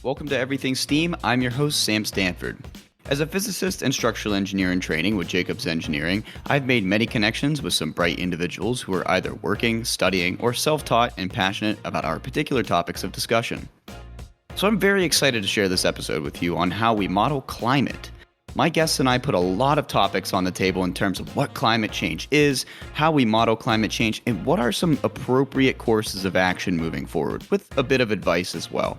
Welcome to Everything STEAM. I'm your host, Sam Stanford. As a physicist and structural engineer in training with Jacobs Engineering, I've made many connections with some bright individuals who are either working, studying, or self taught and passionate about our particular topics of discussion. So I'm very excited to share this episode with you on how we model climate. My guests and I put a lot of topics on the table in terms of what climate change is, how we model climate change, and what are some appropriate courses of action moving forward, with a bit of advice as well.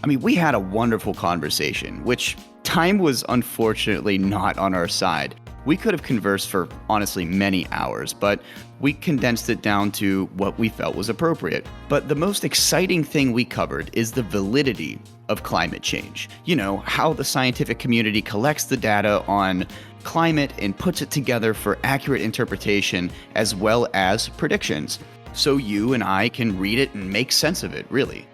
I mean, we had a wonderful conversation, which time was unfortunately not on our side. We could have conversed for honestly many hours, but we condensed it down to what we felt was appropriate. But the most exciting thing we covered is the validity of climate change. You know, how the scientific community collects the data on climate and puts it together for accurate interpretation as well as predictions. So you and I can read it and make sense of it, really.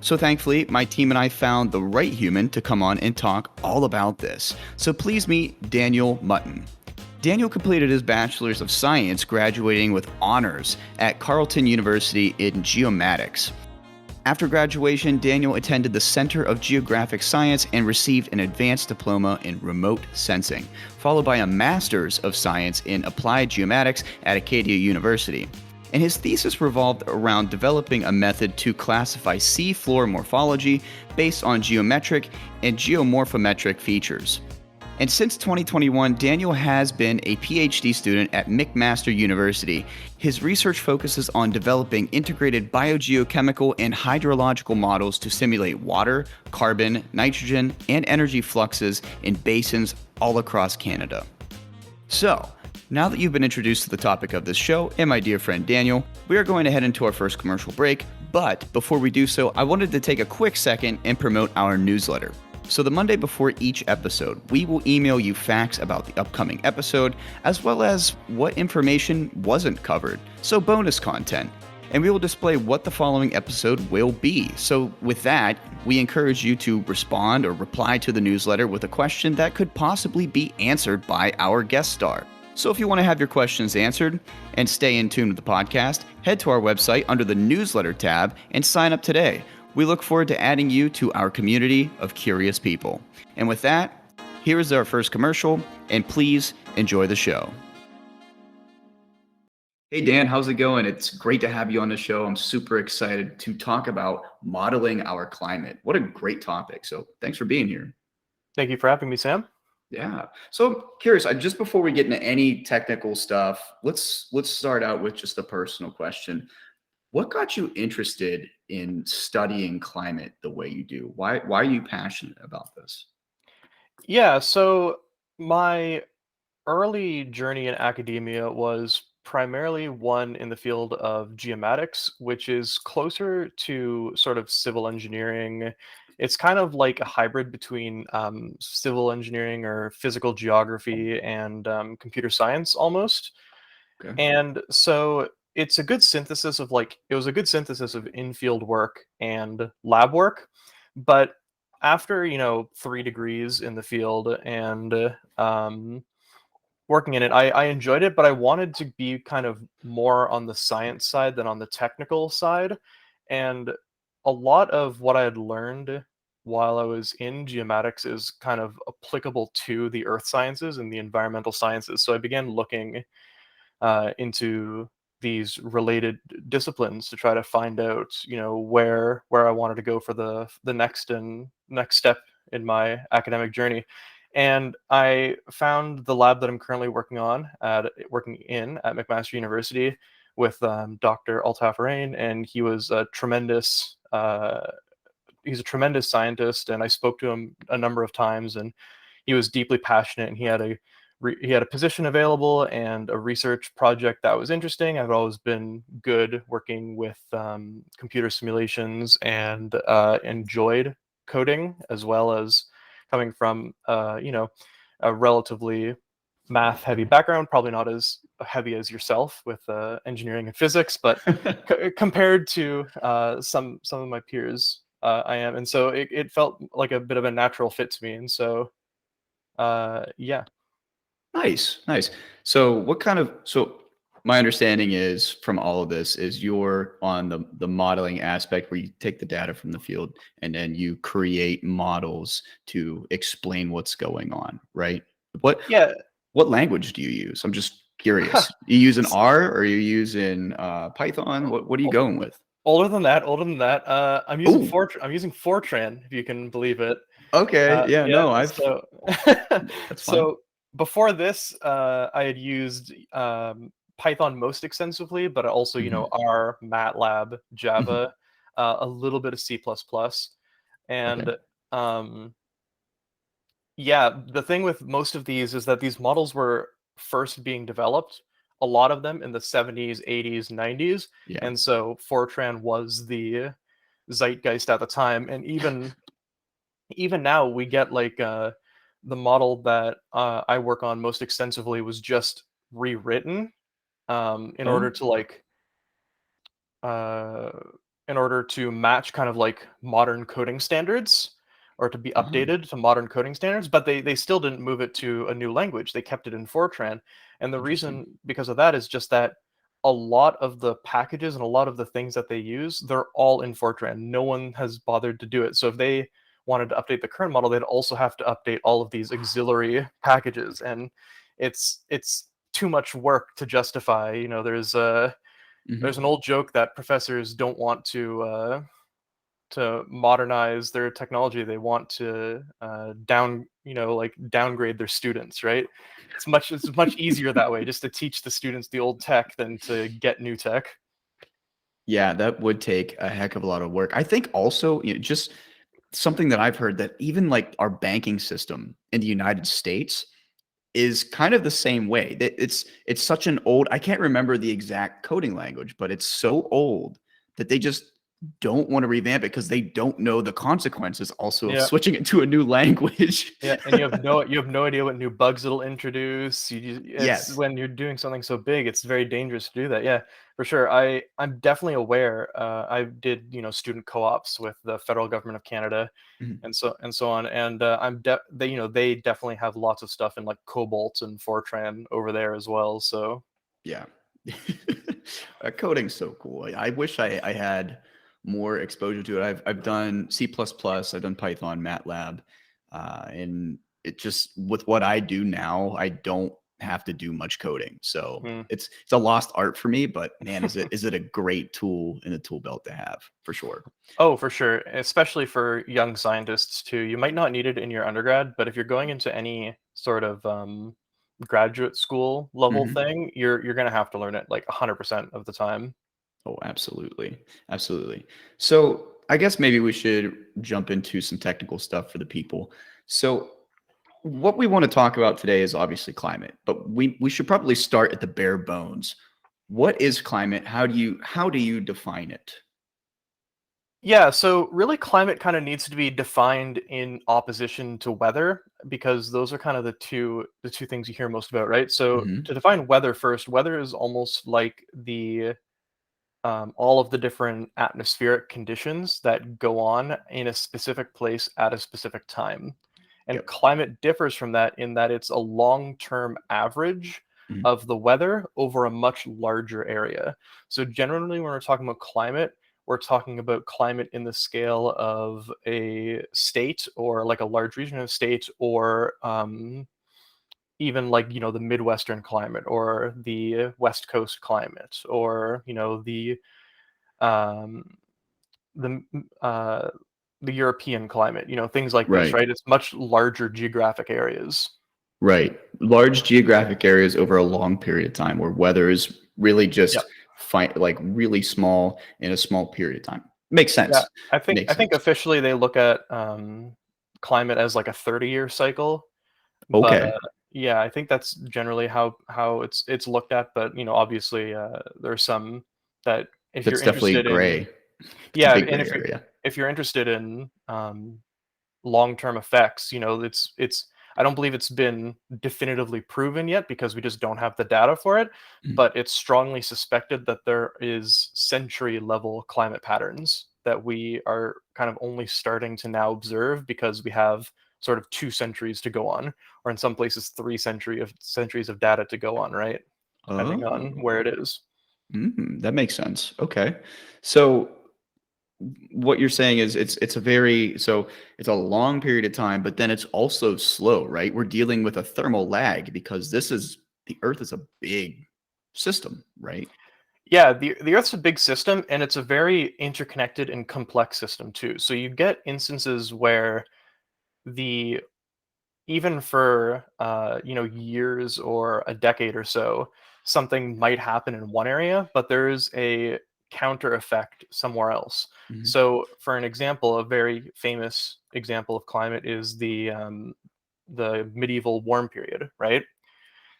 So thankfully, my team and I found the right human to come on and talk all about this. So please meet Daniel Mutton. Daniel completed his Bachelor's of Science, graduating with honors at Carleton University in Geomatics. After graduation, Daniel attended the Center of Geographic Science and received an advanced diploma in remote sensing, followed by a Master's of Science in Applied Geomatics at Acadia University. And his thesis revolved around developing a method to classify seafloor morphology based on geometric and geomorphometric features. And since 2021, Daniel has been a PhD student at McMaster University. His research focuses on developing integrated biogeochemical and hydrological models to simulate water, carbon, nitrogen, and energy fluxes in basins all across Canada. So, now that you've been introduced to the topic of this show and my dear friend Daniel, we are going to head into our first commercial break. But before we do so, I wanted to take a quick second and promote our newsletter. So the Monday before each episode, we will email you facts about the upcoming episode, as well as what information wasn't covered, so bonus content. And we will display what the following episode will be. So with that, we encourage you to respond or reply to the newsletter with a question that could possibly be answered by our guest star. So if you want to have your questions answered and stay in tune with the podcast, head to our website under the newsletter tab and sign up today. We look forward to adding you to our community of curious people. And with that, here is our first commercial, and please enjoy the show. Hey Dan, how's it going? It's great to have you on the show. I'm super excited to talk about modeling our climate. What a great topic. So thanks for being here. Thank you for having me, Sam. Yeah. So I'm curious, just before we get into any technical stuff, let's start out with just a personal question. What got you interested in studying climate the way you do? Why are you passionate about this? Yeah, so my early journey in academia was primarily one in the field of geomatics, which is closer to sort of civil engineering. It's kind of like a hybrid between civil engineering or physical geography and computer science almost. Okay. And so it's a good synthesis of it was a good synthesis of in-field work and lab work. But after, 3 degrees in the field and working in it, I enjoyed it, but I wanted to be kind of more on the science side than on the technical side. And a lot of what I had learned while I was in geomatics is kind of applicable to the earth sciences and the environmental sciences. So I began looking into these related disciplines to try to find out, where I wanted to go for the next step in my academic journey. And I found the lab that I'm currently working in at McMaster University with Dr. Altaf, and he was a tremendous. He's a tremendous scientist, and I spoke to him a number of times, and he was deeply passionate, and he had a position available and a research project that was interesting. I've always been good working with computer simulations and enjoyed coding, as well as coming from a relatively math heavy background, probably not as heavy as yourself with engineering and physics, but compared to some of my peers, I am, and so it felt like a bit of a natural fit to me, and so yeah. Nice, nice. So my understanding is from all of this is you're on the modeling aspect where you take the data from the field and then you create models to explain what's going on, right? What Yeah. what language do you use? I'm just curious. You use an R or you use in Python? What are you going with? Older than that. Oh, I'm using Fortran, if you can believe it. okay. Yeah, Yeah. no, I've So, that's fine. so before this, I had used Python most extensively, but also, Hmm. R, MATLAB, Hmm. Java, a little bit of C++, Okay. and um, yeah, the thing with most of these is that these models were first being developed, a lot of them in the 70s, 80s, 90s, Yeah. and so Fortran was the zeitgeist at the time, and even now we get like the model that I work on most extensively was just rewritten in order Oh. to uh, in order to match kind of like modern coding standards or to be Uh-huh. updated to modern coding standards, but they still didn't move it to a new language. They kept it in Fortran, and the Interesting. reason because of that is just that a lot of the packages and a lot of the things that they use, they're all in Fortran. No one has bothered to do it. So if they wanted to update the current model, they'd also have to update all of these auxiliary packages, and it's too much work to justify. There's an Hmm. old joke that professors don't want to modernize their technology. They want to downgrade their students, right? It's much easier that way, just to teach the students the old tech than to get new tech. Yeah, that would take a heck of a lot of work. I think also, just something that I've heard that even like our banking system in the United States is kind of the same way. It's such an old, I can't remember the exact coding language, but it's so old that they just don't want to revamp it because they don't know the consequences also of Yeah. switching it to a new language. Yeah, and you have no idea what new bugs it'll introduce. It's Yes. when you're doing something so big, it's very dangerous to do that. Yeah, for sure. I'm definitely aware. I did student co-ops with the federal government of Canada, Mhm. and so on. And they definitely have lots of stuff in like Cobalt and Fortran over there as well. So Yeah. Coding's so cool. I wish I had more exposure to it. I've done C++, I've done Python, MATLAB, and it just with what I do now, I don't have to do much coding. So mm. it's a lost art for me, but man, is it a great tool in the tool belt to have for sure. Oh, for sure, especially for young scientists too. You might not need it in your undergrad, but if you're going into any sort of graduate school level Mhm. thing, you're gonna have to learn it like 100% of the time. Oh, absolutely. Absolutely. So I guess maybe we should jump into some technical stuff for the people. So what we want to talk about today is obviously climate, but we should probably start at the bare bones. What is climate? How do you define it? Yeah, so really climate kind of needs to be defined in opposition to weather because those are kind of the two things you hear most about, right? So Hmm. to define weather first, weather is almost like the all of the different atmospheric conditions that go on in a specific place at a specific time. And Yep. climate differs from that in that it's a long term average Mhm. of the weather over a much larger area. So, generally, when we're talking about climate, we're talking about climate in the scale of a state or like a large region of state or even like the Midwestern climate or the West Coast climate or um, the uh, the European climate, things like this, Right. right? It's much larger geographic areas. Right. Large geographic areas over a long period of time where weather is really Yeah, just like really small in a small period of time. Makes yeah. sense. I think Makes I think sense. officially they look at climate as like a 30-year cycle, but Okay. yeah, I think that's generally how it's looked at. But obviously, there's some that if you're That's definitely interested in gray. It's a yeah, big and gray if you're area. if you're interested in long-term effects. It's I don't believe it's been definitively proven yet because we just don't have the data for it, Mhm. but it's strongly suspected that there is century level climate patterns that we are kind of only starting to now observe because we have sort of 2 centuries to go on, or in some places 3 centuries of data to go on, right? depending on Oh, where it is. that makes sense. Okay. So what you're saying is it's a very so it's a long period of time, but then it's also slow, right? We're dealing with a thermal lag because the Earth is a big system, right? Yeah, the Earth's a big system, and it's a very interconnected and complex system too. So you get instances where the even for years or a decade or so, something might happen in one area, but there's a counter effect somewhere else. Mhm. So, for an example, a very famous example of climate is the medieval warm period, right?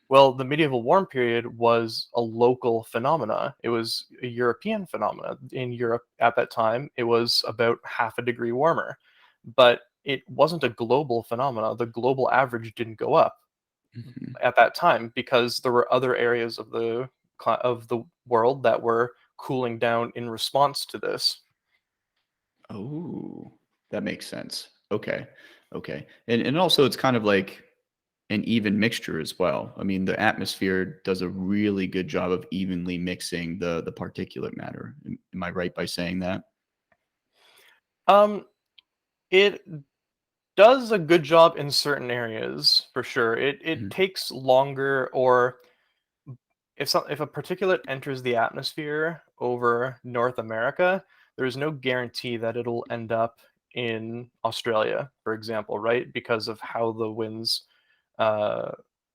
Well, the medieval warm period was a local phenomena. It was a European phenomena. In Europe at that time, it was about half a degree warmer, but it wasn't a global phenomena. The global average didn't go up Mhm. at that time because there were other areas of the world that were cooling down in response to this. Oh, that makes sense. Okay. Okay. And also it's kind of like an even mixture as well. I mean, the atmosphere does a really good job of evenly mixing the particulate matter. Am I right by saying that? Um, it does a good job in certain areas for sure. It Mhm. takes longer, or if a particulate enters the atmosphere over North America, there's no guarantee that it'll end up in Australia, for example, right? Because of how the uh,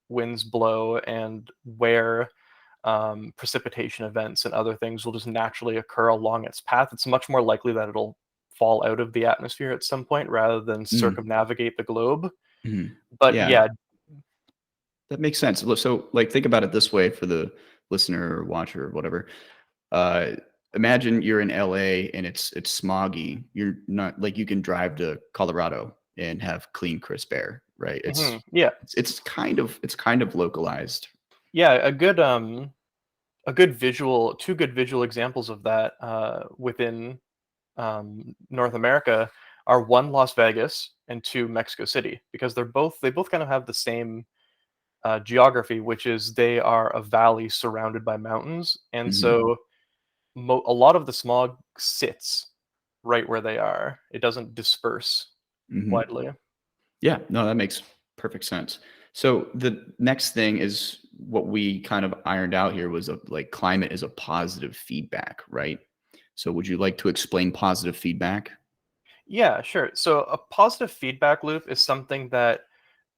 winds blow and where precipitation events and other things will just naturally occur along its path. It's much more likely that it'll fall out of the atmosphere at some point rather than Mm, circumnavigate the globe. mhm. But Yeah, yeah. that makes sense. So, like, think about it this way for the listener or watcher or whatever. Uh, Imagine you're in LA and it's smoggy. You're not like you can drive to Colorado and have clean, crisp air, right? Yeah. It's kind of localized. Yeah, a good visual two good visual examples of that within North America are one Las Vegas and two Mexico City, because they both kind of have the same geography, which is they are a valley surrounded by mountains, and Mhm, so a lot of the smog sits right where they are. It doesn't disperse mhm. widely. Yeah, no, that makes perfect sense. So the next thing is what we kind of ironed out here was like climate is a positive feedback, right? So would you like to explain positive feedback? Yeah, sure. So a positive feedback loop is something that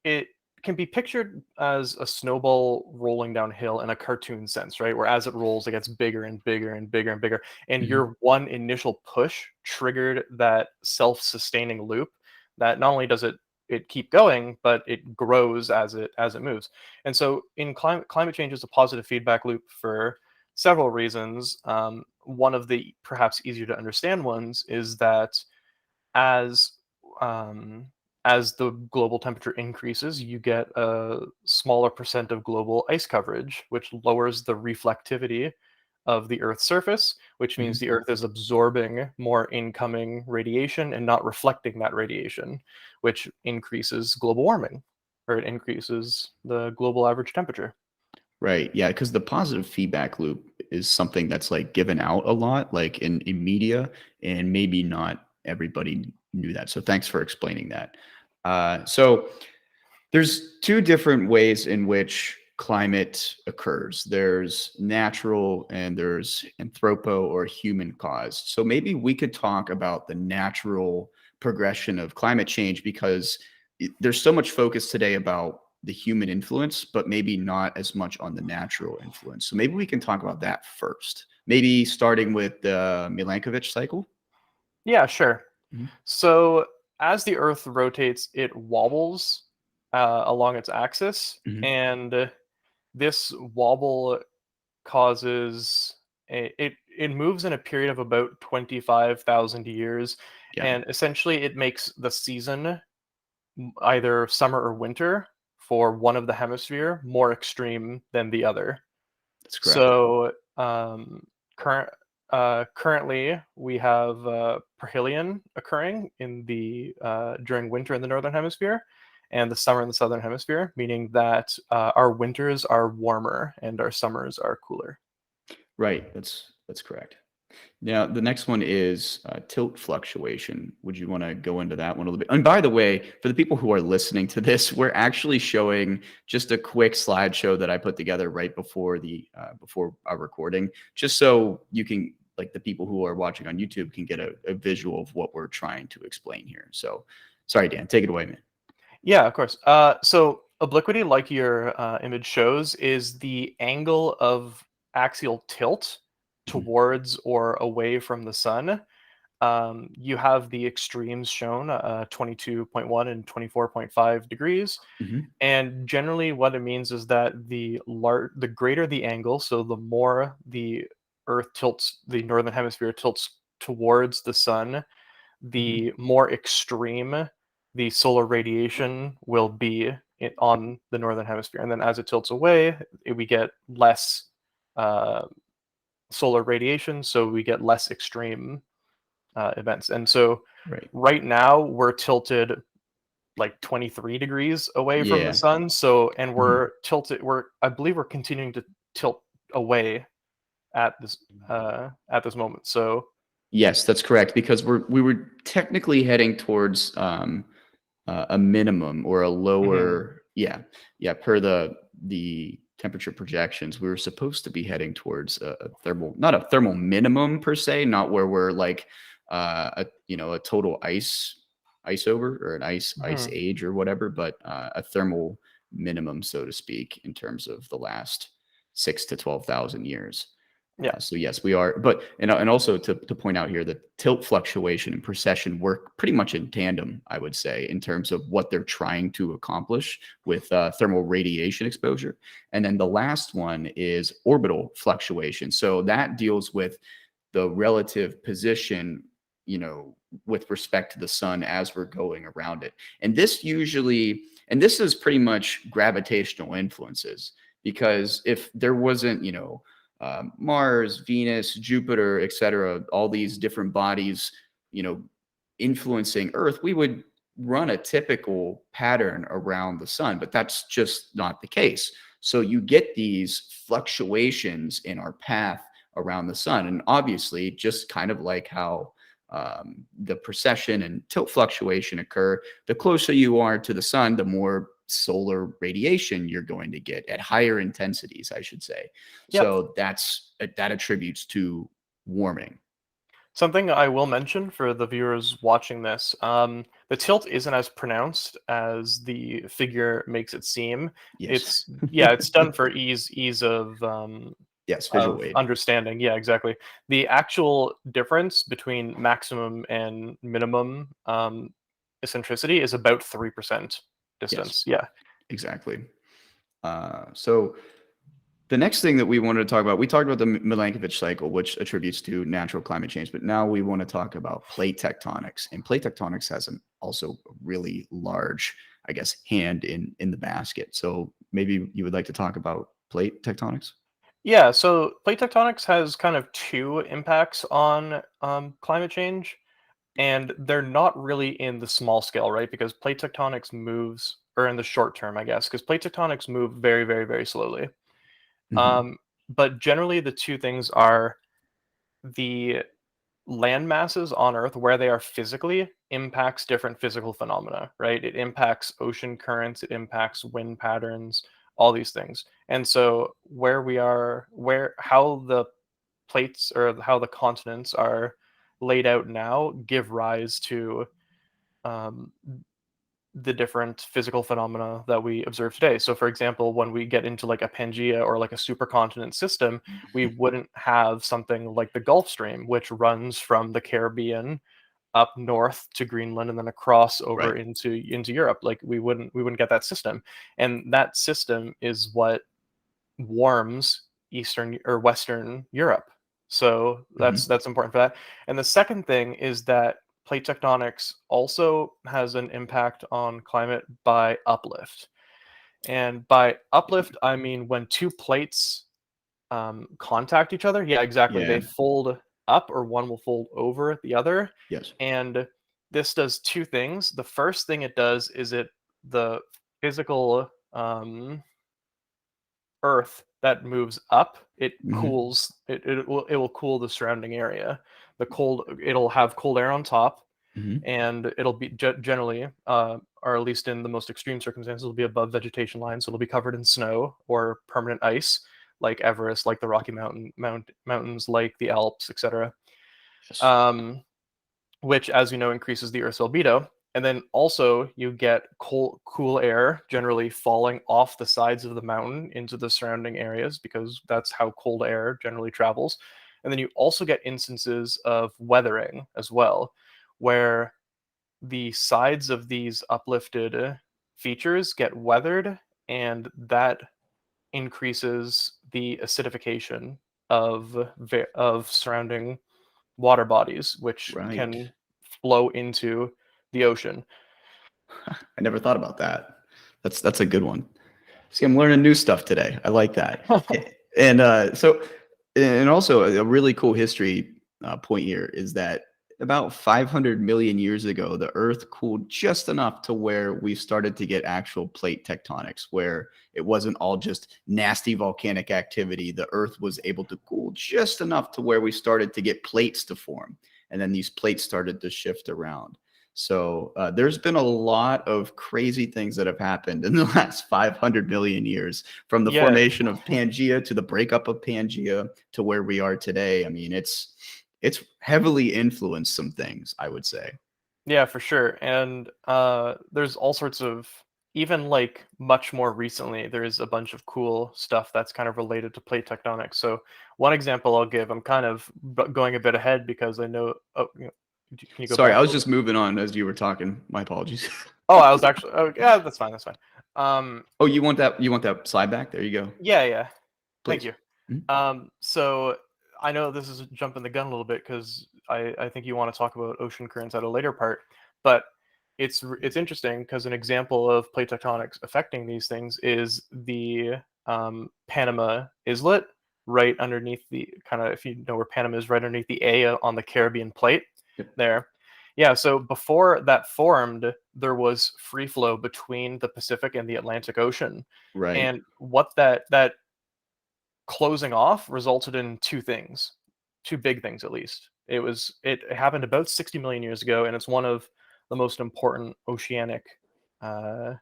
it can be pictured as a snowball rolling downhill in a cartoon sense, right? Where as it rolls, it gets bigger and bigger and bigger and bigger. And Mhm, your one initial push triggered that self-sustaining loop that not only does it keep going, but it grows as it moves. And so in climate change is a positive feedback loop for several reasons. One of the perhaps easier to understand ones is that as um, as the global temperature increases, you get a smaller percent of global ice coverage, which lowers the reflectivity of the Earth's surface, which means mhm. the Earth is absorbing more incoming radiation and not reflecting that radiation, which increases global warming, or it increases the global average temperature. Right. Yeah, because the positive feedback loop is something that's like given out a lot, like in media, and maybe not everybody knew that. So thanks for explaining that. So there's two different ways in which climate occurs. There's natural and there's anthropo or human caused. So maybe we could talk about the natural progression of climate change because there's so much focus today about the human influence, but maybe not as much on the natural influence. So maybe we can talk about that first. Maybe starting with the Milankovitch cycle. Yeah, sure. Mhm, So as the Earth rotates, it wobbles along its axis, mhm. and this wobble causes it moves in a period of about 25,000 years, Yeah, and essentially it makes the season either summer or winter for one of the hemisphere more extreme than the other. that's correct. So current currently we have perihelion occurring in the during winter in the northern hemisphere, and the summer in the southern hemisphere, meaning that our winters are warmer and our summers are cooler. Right. That's correct. Now, the next one is tilt fluctuation. Would you want to go into that one a little bit? And by the way, for the people who are listening to this, we're actually showing just a quick slideshow that I put together right before our recording, just so you can, like, the people who are watching on YouTube can get a visual of what we're trying to explain here. So, sorry, Dan, take it away, man. Yeah, of course. So obliquity, like your image shows, is the angle of axial tilt Mhm. towards or away from the sun. You have the extremes shown, 22.1 and 24.5 degrees. Mhm. And generally, what it means is that the greater the angle, so the more the Earth tilts, the northern hemisphere tilts towards the sun, Mhm. the more extreme the solar radiation will be on the northern hemisphere. And then as it tilts away, we get less uh, solar radiation, so we get less extreme events. And so Right. right now we're tilted like 23 degrees away from the Yeah. sun. So, and Mhm. we're tilted, I believe we're continuing to tilt away at this moment. So, Yes, that's correct, because we were technically heading towards a minimum or a mhm, lower, yeah, per the temperature projections, we were supposed to be heading towards a thermal, not a thermal minimum per se, not where we're like a total ice over, or an ice mhm, age or whatever, but a thermal minimum, so to speak, in terms of the last 6 to 12,000 years. yeah, So yes, we are, but and also to point out here that tilt fluctuation and precession work pretty much in tandem, I would say, in terms of what they're trying to accomplish with thermal radiation exposure. And then the last one is orbital fluctuation. So that deals with the relative position, with respect to the sun as we're going around it. And this is pretty much gravitational influences, because if there wasn't, Mars, Venus, Jupiter, etc., all these different bodies, you know, influencing Earth, we would run a typical pattern around the sun, but that's just not the case. So you get these fluctuations in our path around the sun. And obviously, just kind of like how the precession and tilt fluctuation occur, the closer you are to the sun, the more solar radiation you're going to get at higher intensities, I should say. yep. So that attributes to warming. Something I will mention for the viewers watching this, the tilt isn't as pronounced as the figure makes it seem. Yes. It's yeah, it's done for ease Yes, visual of aid. understanding. Yeah, exactly. The actual difference between maximum and minimum eccentricity is about 3% Yes, distance. Yeah. exactly. So the next thing that we wanted to talk about, we talked about the Milankovitch cycle, which attributes to natural climate change, but now we want to talk about plate tectonics. And plate tectonics has an also a really large, I guess, hand in the basket. So maybe you would like to talk about plate tectonics? Yeah, so plate tectonics has kind of two impacts on climate change. And they're not really in the small scale, right? Because plate tectonics moves, or in the short term, I guess, because plate tectonics move very, very, very slowly. Hmm. Um, but generally, the two things are the land masses on Earth, where they are physically, impacts different physical phenomena, right? It impacts ocean currents, it impacts wind patterns, all these things. And so, where we are, how the plates or how the continents are laid out now give rise to um, the different physical phenomena that we observe today. So, for example, when we get into like a Pangea or like a supercontinent system, we wouldn't have something like the Gulf Stream, which runs from the Caribbean up north to Greenland and then across over Right. into Europe. Like we wouldn't get that system, and that system is what warms Eastern or Western Europe. So Hmm. that's important for that. And the second thing is that plate tectonics also has an impact on climate by uplift. And by uplift, I mean when two plates contact each other. Yeah, exactly. Yeah. They fold up, or one will fold over the other. Yes. And this does two things. The first thing it does is it the physical Earth that moves up, it Hmm. cools it will cool the surrounding area. It'll have cold air on top, Hmm. and it'll be generally, or at least in the most extreme circumstances, it'll be above vegetation lines. So it'll be covered in snow or permanent ice, like Everest, like the Rocky Mountains, like the Alps, etc. Yes. Um, which, as you know, increases the Earth's albedo. And then also you get cool air generally falling off the sides of the mountain into the surrounding areas because that's how cold air generally travels. And then you also get instances of weathering as well, where the sides of these uplifted features get weathered, and that increases the acidification of surrounding water bodies, which Right. can flow into the ocean. I never thought about that. That's a good one. See, I'm learning new stuff today. I like that. And and also a really cool history point here is that about 500 million years ago, the Earth cooled just enough to where we started to get actual plate tectonics, where it wasn't all just nasty volcanic activity. The Earth was able to cool just enough to where we started to get plates to form, and then these plates started to shift around. So there's been a lot of crazy things that have happened in the last 500 million years, from the Yeah, formation of Pangea to the breakup of Pangea to where we are today. I mean, it's heavily influenced some things, I would say. yeah, for sure. And there's all sorts of, even like much more recently, there's a bunch of cool stuff that's kind of related to plate tectonics. So one example I'll give, I'm kind of going a bit ahead because I know. Oh, can you go Sorry, back I a was little bit? just moving on as you were talking. My apologies. Oh, I was actually. Oh, yeah, that's fine. That's fine. Oh, you want that? You want that slide back? There you go. Yeah, yeah. Thank Please. you. Mhm. So I know this is jumping the gun a little bit because I think you want to talk about ocean currents at a later part, but it's interesting because an example of plate tectonics affecting these things is the Panama Islet, right underneath the, kind of, if you know where Panama is, right underneath the A on the Caribbean plate Yep. there. Yeah, so before that formed, there was free flow between the Pacific and the Atlantic Ocean. Right. And what that closing off resulted in two things, two big things at least. It happened about 60 million years ago, and it's one of the most important oceanic uh,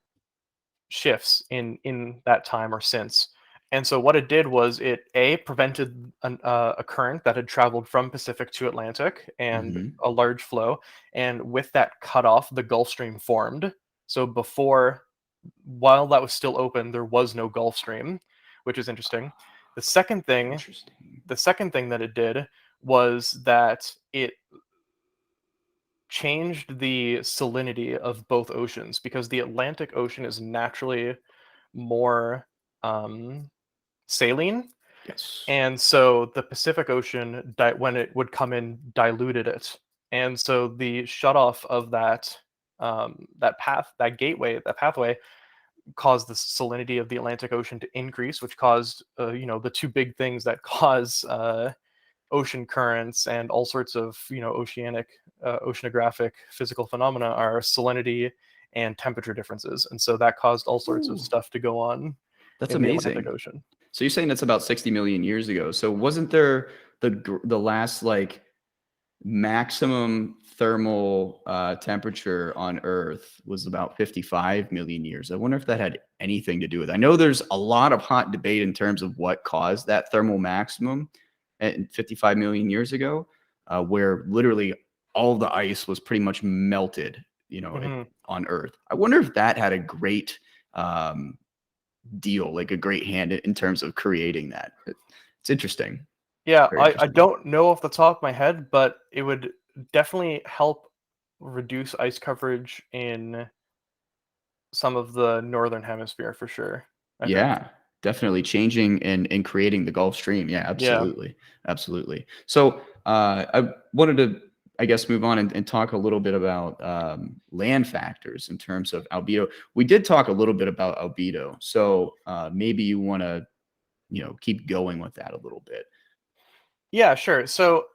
shifts in that time or since. And so what it did was it prevented a current that had traveled from Pacific to Atlantic and Hmm. a large flow, and with that cutoff, the Gulf Stream formed. So before, while that was still open, there was no Gulf Stream, which is interesting. The second thing, Interesting. the second thing that it did was that it changed the salinity of both oceans because the Atlantic Ocean is naturally more um, saline, Yes. and so the Pacific Ocean, when it would come in, diluted it, and so the shutoff of that gateway, that pathway, caused the salinity of the Atlantic Ocean to increase, which caused, the two big things that cause ocean currents and all sorts of, oceanographic physical phenomena are salinity and temperature differences, and so that caused all sorts of Ooh, stuff to go on that's in the Atlantic amazing. Ocean. So you're saying that's about 60 million years ago. So wasn't there the last like maximum thermal temperature on Earth was about 55 million years? I wonder if that had anything to do with it. I know there's a lot of hot debate in terms of what caused that thermal maximum at 55 million years ago, where literally all the ice was pretty much melted, Mhm. on Earth. I wonder if that had a great um, deal, like a great hand in terms of creating that. It's interesting. Yeah, Very I interesting. don't know off the top of my head, but it would definitely help reduce ice coverage in some of the northern hemisphere for sure, I think. Yeah, definitely changing and creating the Gulf Stream. Yeah, Yeah. absolutely. Absolutely. So I wanted to, I guess, move on and talk a little bit about land factors in terms of albedo. We did talk a little bit about albedo. So maybe you want to, keep going with that a little bit. Yeah, sure. So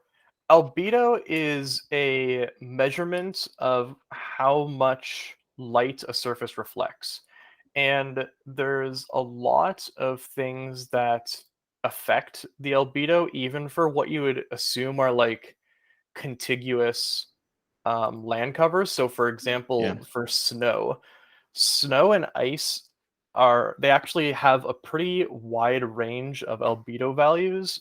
albedo is a measurement of how much light a surface reflects. And there's a lot of things that affect the albedo, even for what you would assume are like contiguous land covers. So, for Yeah. example, for snow and ice are they actually have a pretty wide range of albedo values.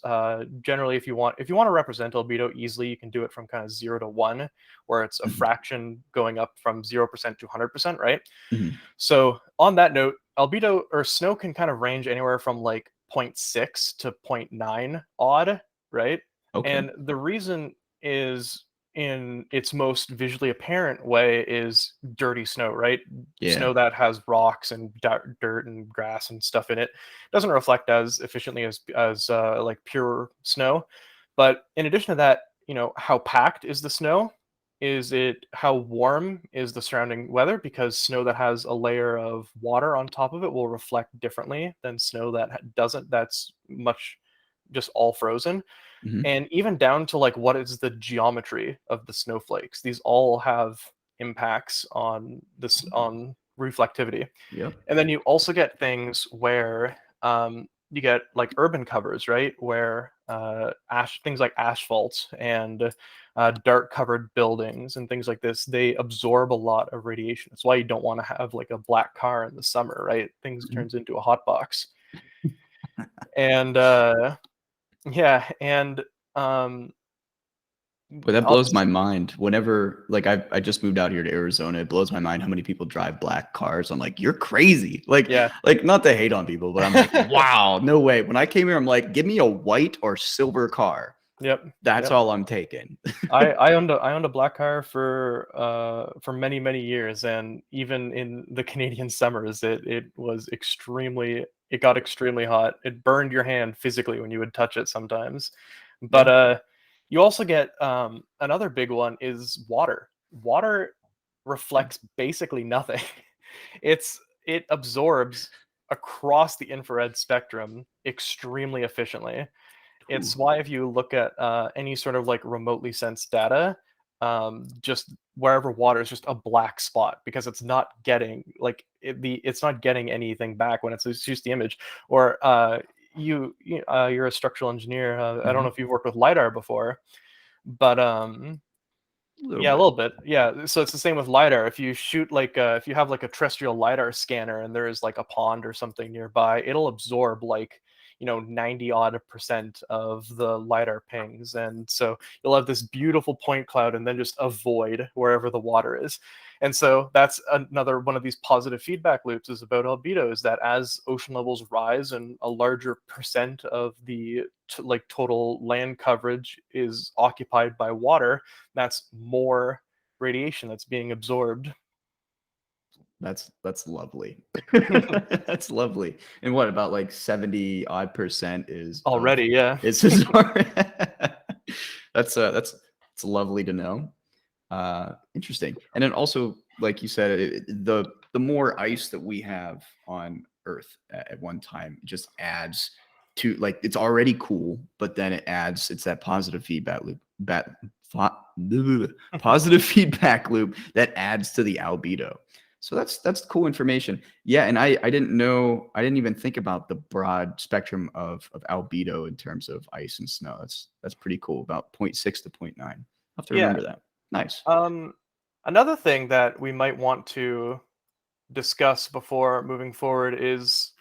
Generally, if you want to represent albedo easily, you can do it from kind of 0 to 1, where it's a Mhm. fraction going up from 0% to 100%, right? Mhm. So on that note, albedo or snow can kind of range anywhere from like zero point 0.6 to zero point 0.9 odd, right? Okay. And the reason is in its most visually apparent way is dirty snow, right? Yeah. Snow that has rocks and dirt and grass and stuff in it doesn't reflect as efficiently as like pure snow. But in addition to that, how packed is the snow? Is it how warm is the surrounding weather? Because snow that has a layer of water on top of it will reflect differently than snow that doesn't. That's much just all frozen. Mhm. And even down to like what is the geometry of the snowflakes. These all have impacts on this on reflectivity. Yep. And then you also get things where you get like urban covers, right? Where things like asphalt and dark covered buildings and things like this, they absorb a lot of radiation. That's why you don't want to have like a black car in the summer, right? Things Mhm. turns into a hot box. And yeah, and um, But that blows my obviously, mind. Whenever like I just moved out here to Arizona, it blows my mind how many people drive black cars. I'm like, you're crazy. yeah. Like not to hate on people, but I'm like, wow, no way. When I came here, I'm like, give me a white or silver car. Yep. That's Yep. all I'm taking. I owned a black car for many many years, and even in the Canadian summers, it got extremely hot. It burned your hand physically when you would touch it sometimes. But Yeah. you also get another big one is water. Water Yeah. reflects basically nothing. It absorbs across the infrared spectrum extremely efficiently. It's Ooh, why if you look at any sort of like remotely sensed data, just wherever water is just a black spot because it's not getting it's not getting anything back when it's just the image. Or you're a structural engineer. I don't know mhm. if you've worked with lidar before, but A little yeah, a bit. little bit. Yeah. So it's the same with LiDAR. If you shoot if you have like a terrestrial LiDAR scanner and there is like a pond or something nearby, it'll absorb like, 90 odd percent of the LiDAR pings. And so you'll have this beautiful point cloud and then just a void wherever the water is. And so that's another one of these positive feedback loops is about albedo is that as ocean levels rise and a larger percent of the like total land coverage is occupied by water, that's more radiation that's being absorbed. That's lovely. That's lovely. And what about like 70 odd percent is of Already, yeah. it's just that's it's lovely to know. Interesting. And then also, like you said, the more ice that we have on Earth at one time just adds to like it's already cool, but then it's that positive feedback loop, positive feedback loop that adds to the albedo. So that's cool information. Yeah, and I didn't even think about the broad spectrum of albedo in terms of ice and snow. That's pretty cool. About zero point 0.6 to zero point 0.9. I'll have to Yeah. remember that. Nice. Um, Another thing that we might want to discuss before moving forward is,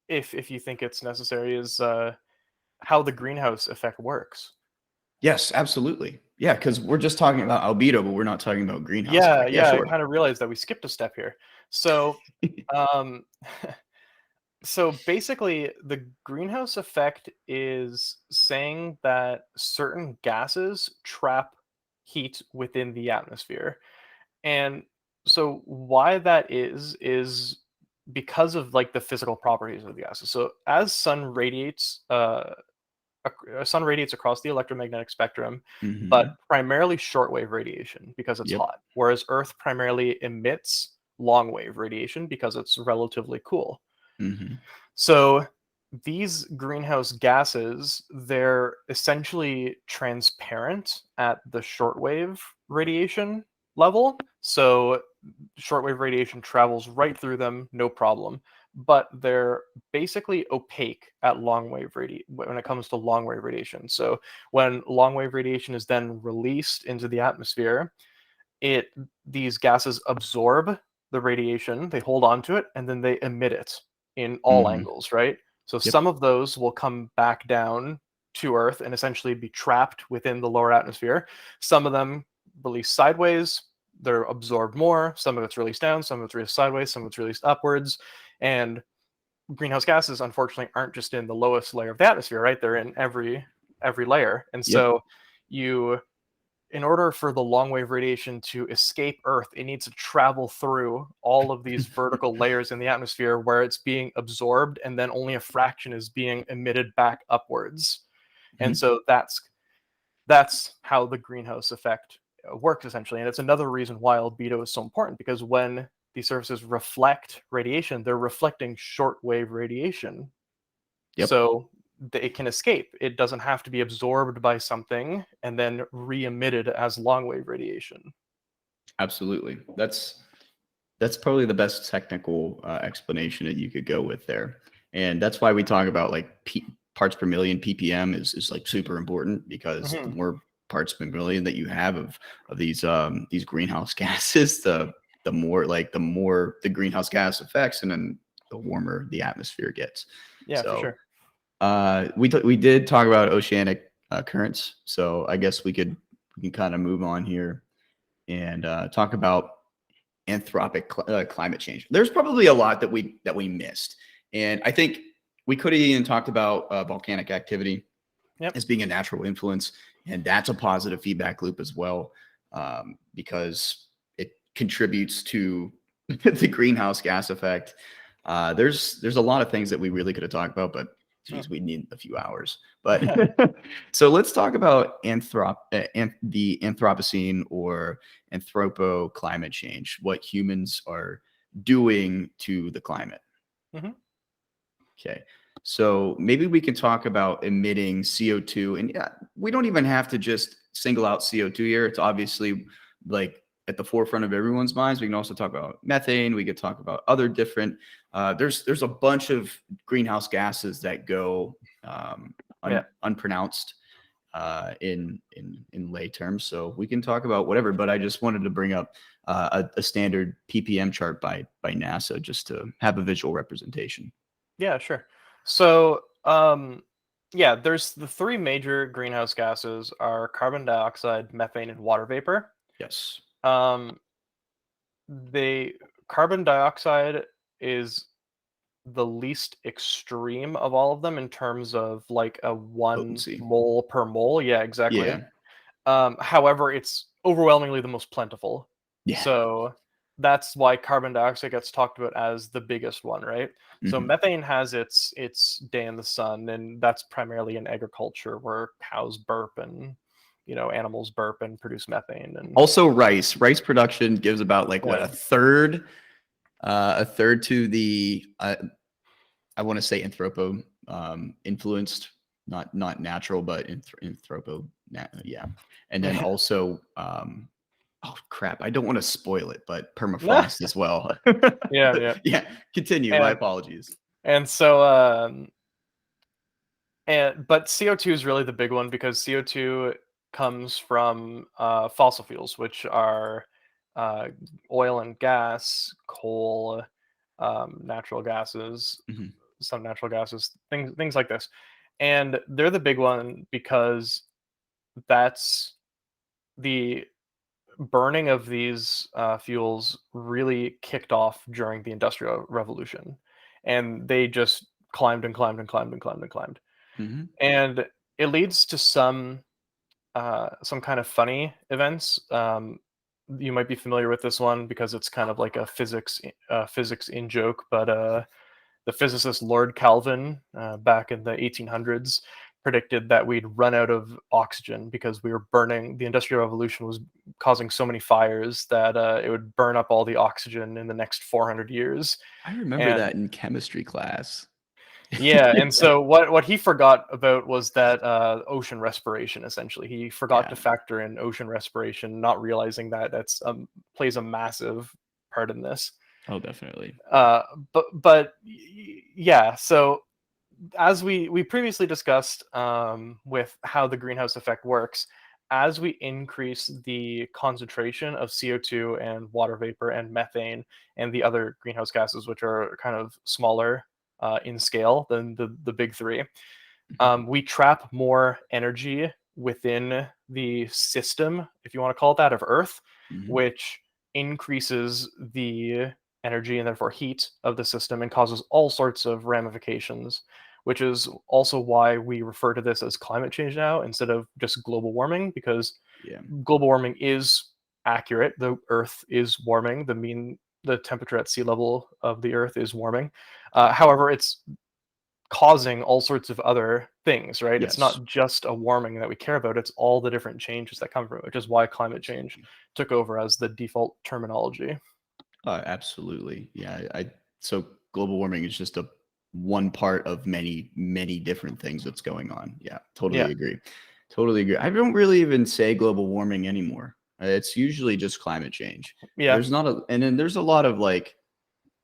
if you think it's necessary, is how the greenhouse effect works. Yes, absolutely. Yeah, because we're just talking about albedo, but we're not talking about greenhouse Yeah, effect. Yeah, yeah, I sure. kind of realized that we skipped a step here. So, um, so basically, the greenhouse effect is saying that certain gases trap heat within the atmosphere. And so why that is because of like the physical properties of the gases. So as sun radiates across the electromagnetic spectrum, but Mhm. primarily shortwave radiation because it's Yep. hot, whereas Earth primarily emits long wave radiation because it's relatively cool. Mhm. So these greenhouse gases, they're essentially transparent at the shortwave radiation. level. So shortwave radiation travels right through them, no problem. But they're basically opaque at long wave when it comes to long wave radiation. So when long wave radiation is then released into the atmosphere, it these gases absorb the radiation, they hold on to it, and then they emit it in all Hmm. angles, right? So Yep. some of those will come back down to Earth and essentially be trapped within the lower atmosphere. Some of them release sideways, they're absorbed more. Some of it's released down, some of it's released sideways, some of it's released upwards. And greenhouse gases, unfortunately, aren't just in the lowest layer of the atmosphere, right? They're in every layer. And Yep. so you in order for the long wave radiation to escape Earth, it needs to travel through all of these vertical layers in the atmosphere where it's being absorbed and then only a fraction is being emitted back upwards. And Mhm. so that's how the greenhouse effect works essentially. And it's another reason why albedo is so important, because when these surfaces reflect radiation, they're reflecting shortwave radiation. Yep. So it can escape. It doesn't have to be absorbed by something and then re-emitted as long wave radiation. Absolutely. That's probably the best technical explanation that you could go with there, and that's why we talk about like parts per million (ppm) is like super important, because the Hmm. more parts per million that you have of these greenhouse gases, the more the greenhouse gas effects, and then the warmer the atmosphere gets. Yeah, for So sure. we did talk about oceanic currents, so I guess we can kind of move on here and talk about anthropic climate change. There's probably a lot that we missed, and I think we could have even talked about volcanic activity Yep. as being a natural influence, and that's a positive feedback loop as well, because it contributes to the greenhouse gas effect. There's a lot of things that we really could have talked about, but Oh. geez, we need a few hours. But so let's talk about the Anthropocene or anthropo climate change, what humans are doing to the climate. Hmm. Okay. So maybe we can talk about emitting CO2. And yeah, we don't even have to just single out CO2 here. It's obviously like at the forefront of everyone's minds. We can also talk about methane. We could talk about other different, there's a bunch of greenhouse gases that go Yeah. unpronounced in lay terms. So we can talk about whatever, but I just wanted to bring up a standard ppm chart by NASA just to have a visual representation. Yeah, sure. So, yeah, there's the three major greenhouse gases are carbon dioxide, methane, and water vapor. Yes. Um, they carbon dioxide is the least extreme of all of them in terms of like a one Potency. mole per mole. Yeah, exactly. Yeah. However, it's overwhelmingly the most plentiful. Yeah. So that's why carbon dioxide gets talked about as the biggest one, right? So Mhm. methane has its day in the sun, and that's primarily in agriculture where cows burp and animals burp and produce methane. And Also, rice production gives about like what yeah, a third to the I want to say anthropo influenced, not natural, but anthropo, yeah. And then also, oh crap, I don't want to spoil it, but permafrost as well. yeah, yeah, Yeah, continue. My and apologies. and so but CO2 is really the big one because CO2 comes from fossil fuels, which are uh, oil and gas, coal, natural gases, Mhm. some natural gases, things like this, and they're the big one because that's the burning of these fuels really kicked off during the Industrial Revolution, and they just climbed and climbed and climbed and climbed and climbed, Mhm. and it leads to some kind of funny events. You might be familiar with this one because it's kind of like a physics in joke, but the physicist Lord Kelvin back in the 1800s predicted that we'd run out of oxygen because we were burning. The Industrial Revolution was causing so many fires that it would burn up all the oxygen in the next 400 years. I remember And that in chemistry class. Yeah, and Yeah. so what he forgot about was that ocean respiration. Essentially, he forgot to Yeah. factor in ocean respiration, not realizing that that's plays a massive part in this. Oh, definitely. Uh, but yeah, so as we previously discussed with how the greenhouse effect works, as we increase the concentration of CO2 and water vapor and methane and the other greenhouse gases, which are kind of smaller in scale than the big three, Mhm. we trap more energy within the system, if you want to call it that, of Earth, Mhm. which increases the energy and therefore heat of the system and causes all sorts of ramifications, which is also why we refer to this as climate change now instead of just global warming, because Yeah. global warming is accurate. The Earth is warming. The temperature at sea level of the Earth is warming. Definitely. However, it's causing all sorts of other things, right? It's Yes. not just a warming that we care about, it's all the different changes that come from it, which is why climate change Absolutely. took over as the default terminology. Absolutely. Yeah. So global warming is just a one part of many, many different things that's going on. Yeah. Yeah. Totally agree. Totally agree. I don't really even say global warming anymore. It's usually just climate change. Yeah. And then there's a lot of like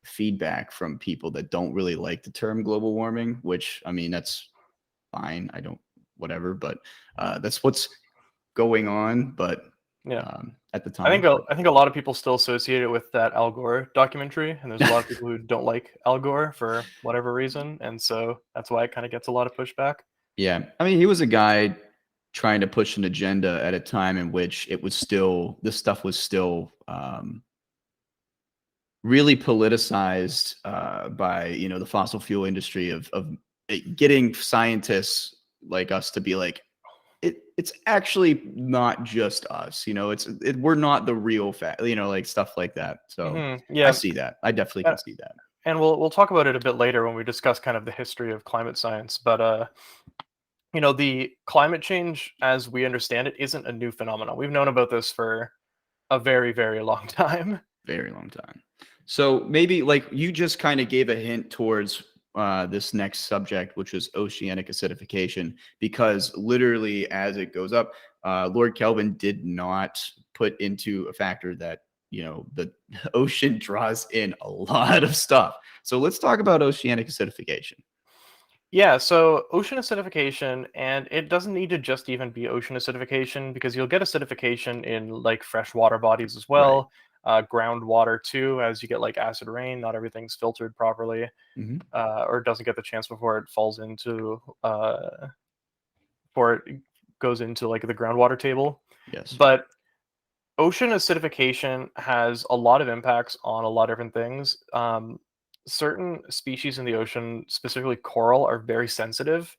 feedback from people that don't really like the term global warming, which I mean, that's fine. I don't, whatever, but that's what's going on. But Yeah. at the I think time, but I think a lot of people still associate it with that Al Gore documentary, and there's a lot of people who don't like Al Gore for whatever reason, and so that's why it kind of gets a lot of pushback. yeah, I mean, he was a guy trying to push an agenda at a time in which it was still this stuff was still really politicized by the fossil fuel industry of getting scientists like us to be like it's actually not just us, we're not the real fact, like stuff like that. So I Yeah, see that. I definitely uh, can see that. and we'll talk about it a bit later when we discuss kind of the history of climate science, but the climate change as we understand it isn't a new phenomenon. We've known about this for a very, very long time. Very long time. So maybe like you just kind of gave a hint towards this next subject, which is oceanic acidification, because literally as it goes up, Lord Kelvin did not put into a factor that the ocean draws in a lot of stuff. So let's talk about oceanic acidification. Yeah, so ocean acidification, and it doesn't need to just even be ocean acidification because you'll get acidification in like freshwater bodies as Right. well, groundwater too, as you get like acid rain. Not everything's filtered properly, Hmm. or doesn't get the chance before it falls into, before it goes into like the groundwater table. Yes. But ocean acidification has a lot of impacts on a lot of different things. Certain species in the ocean, specifically coral, are very sensitive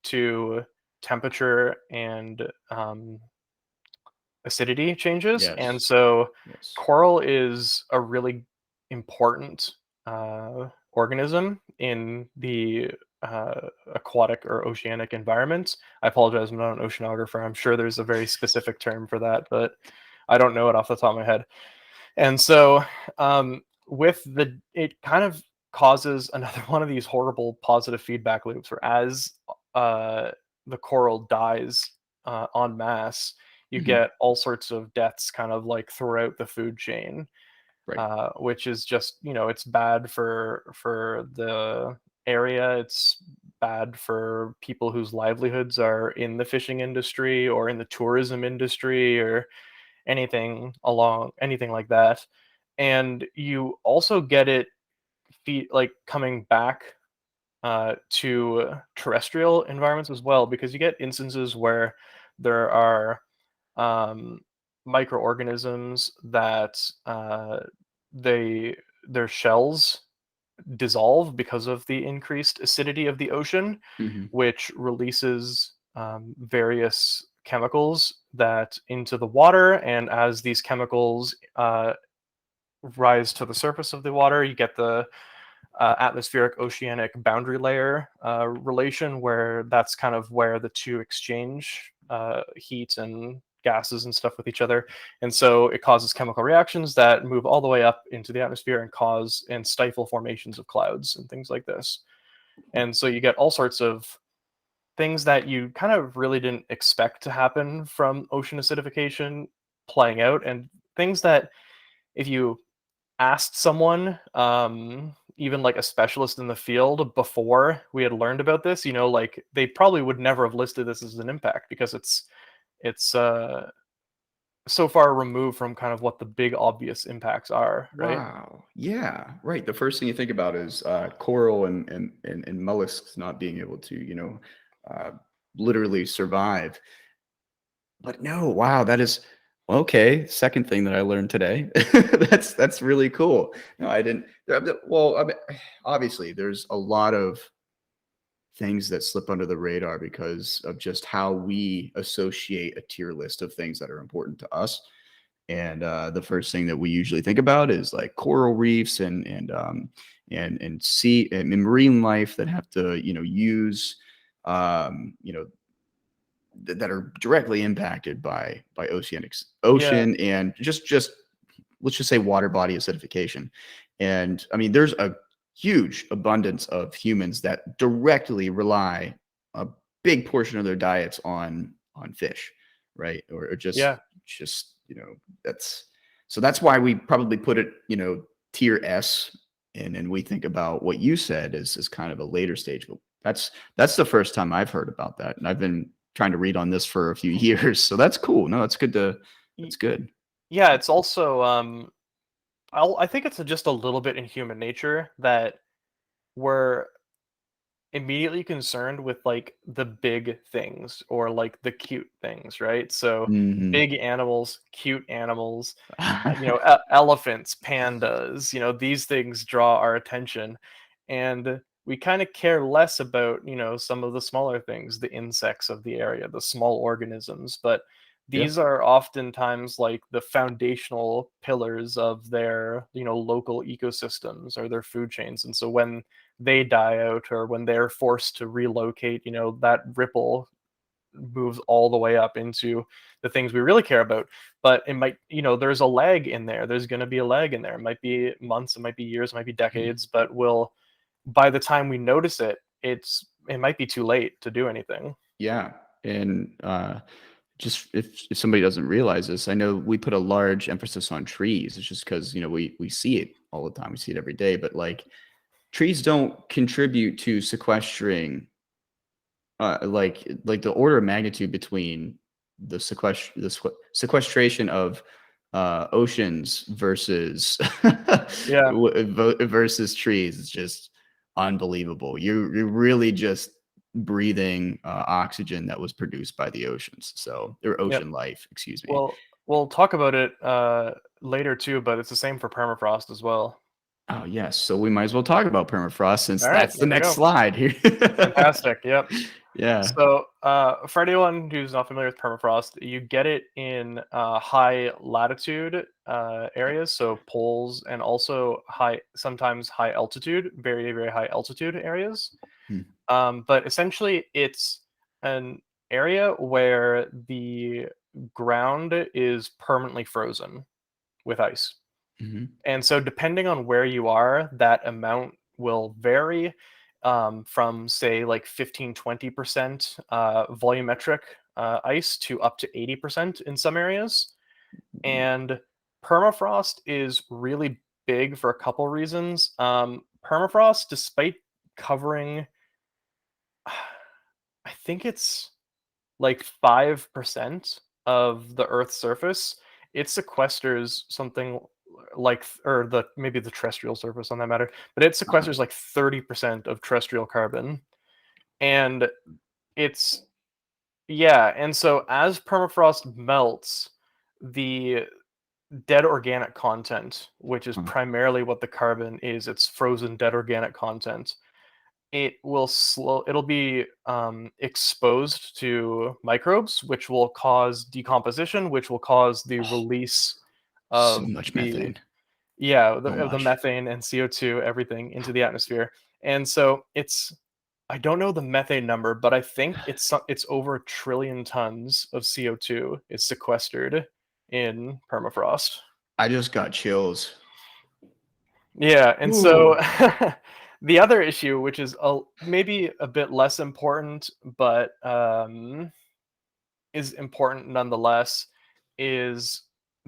to temperature and acidity changes, and Yes. so Yes. coral is a really important organism in the aquatic or oceanic environment. I apologize, I'm not an oceanographer. I'm sure there's a very specific term for that, but I don't know it off the top of my head. And so, it kind of causes another one of these horrible positive feedback loops where as uh, the coral dies en masse, you Hmm. get all sorts of deaths kind of like throughout the food chain, Right. which is just, it's bad for the area. It's bad for people whose livelihoods are in the fishing industry or in the tourism industry or anything like that. And you also get it like coming back to terrestrial environments as well, because you get instances where there are um, microorganisms that they their shells dissolve because of the increased acidity of the ocean, Hmm. which releases various chemicals that into the water. And as these chemicals rise to the surface of the water, you get the atmospheric oceanic boundary layer relation, where that's kind of where the two exchange heat and gases and stuff with each other. And so it causes chemical reactions that move all the way up into the atmosphere and cause and stifle formations of clouds and things like this. And so you get all sorts of things that you kind of really didn't expect to happen from ocean acidification playing out, and things that if you asked someone, even like a specialist in the field before we had learned about this, like they probably would never have listed this as an impact because it's so far removed from kind of what the big obvious impacts are, right? Wow. Yeah. Right. The first thing you think about is coral and mollusks not being able to, uh, literally survive. But no, wow, that is okay. Second thing that I learned today. That's really cool. No, I didn't. Well, I mean, obviously, there's a lot of things that slip under the radar because of just how we associate a tier list of things that are important to us. And the first thing that we usually think about is like coral reefs and sea and marine life that have to use um, you know that are directly impacted by Yeah, ocean and just let's just say water body acidification. And I mean, there's a huge abundance of humans that directly rely a big portion of their diets on fish, right? Or yeah. just that's so that's why we probably put it tier S, and we think about what you said as kind of a later stage. But that's the first time I've heard about that, and I've been trying to read on this for a few years. So that's cool. No, that's good to Y- that's good. Yeah, it's also I think it's just a little bit in human nature that we're immediately concerned with like the big things or like the cute things, right? So Mhm. big animals, cute animals, elephants, pandas, these things draw our attention. And we kind of care less about, some of the smaller things, the insects of the area, the small organisms, but Yeah. these are oftentimes like the foundational pillars of their, local ecosystems or their food chains. And so when they die out or when they're forced to relocate, that ripple moves all the way up into the things we really care about. But it might, there's a lag in there. There's going to be a lag in there. It might be months, it might be years, it might be Mhm. decades, but by the time we notice it, it might be too late to do anything. Yeah. And just if somebody doesn't realize this, I know we put a large emphasis on trees. It's just because we see it all the time. We see it every day. But like trees don't contribute to sequestering like the order of magnitude between sequestration of oceans versus Yeah. versus trees is just unbelievable. You're really just breathing oxygen that was produced by the oceans, so or Yep. ocean life, excuse me. Well, we'll talk about it later too, but it's the same for permafrost as well. Oh yes, so we might as well talk about permafrost since All right, that's the there we next go. slide here. Fantastic. Yep. Yeah. So, for anyone who's not familiar with permafrost, you get it in high latitude areas, so poles, and also sometimes high altitude, very, very high altitude areas. Hmm. But essentially, it's an area where the ground is permanently frozen with ice. Mhm. And so depending on where you are, that amount will vary from say like 15-20% volumetric ice to up to 80% in some areas. And permafrost is really big for a couple reasons. Permafrost, despite covering, I think it's like 5% of the Earth's surface, it sequesters something like, or the maybe the terrestrial surface on that matter, but it Wow. sequesters like 30% of terrestrial carbon. And it's, yeah, and so as permafrost melts, the dead organic content, which is Huh. primarily what the carbon is, it's frozen dead organic content, it'll be exposed to microbes, which will cause decomposition, which will cause the Oh, release so of much the, methane. yeah, So of the much. methane and CO2, everything into the atmosphere. And so I don't know the methane number, but I think it's over 1 trillion tons of CO2 is sequestered in permafrost. I just got chills. Yeah, and so Ooh. The other issue, which is maybe a bit less important, but is important nonetheless, is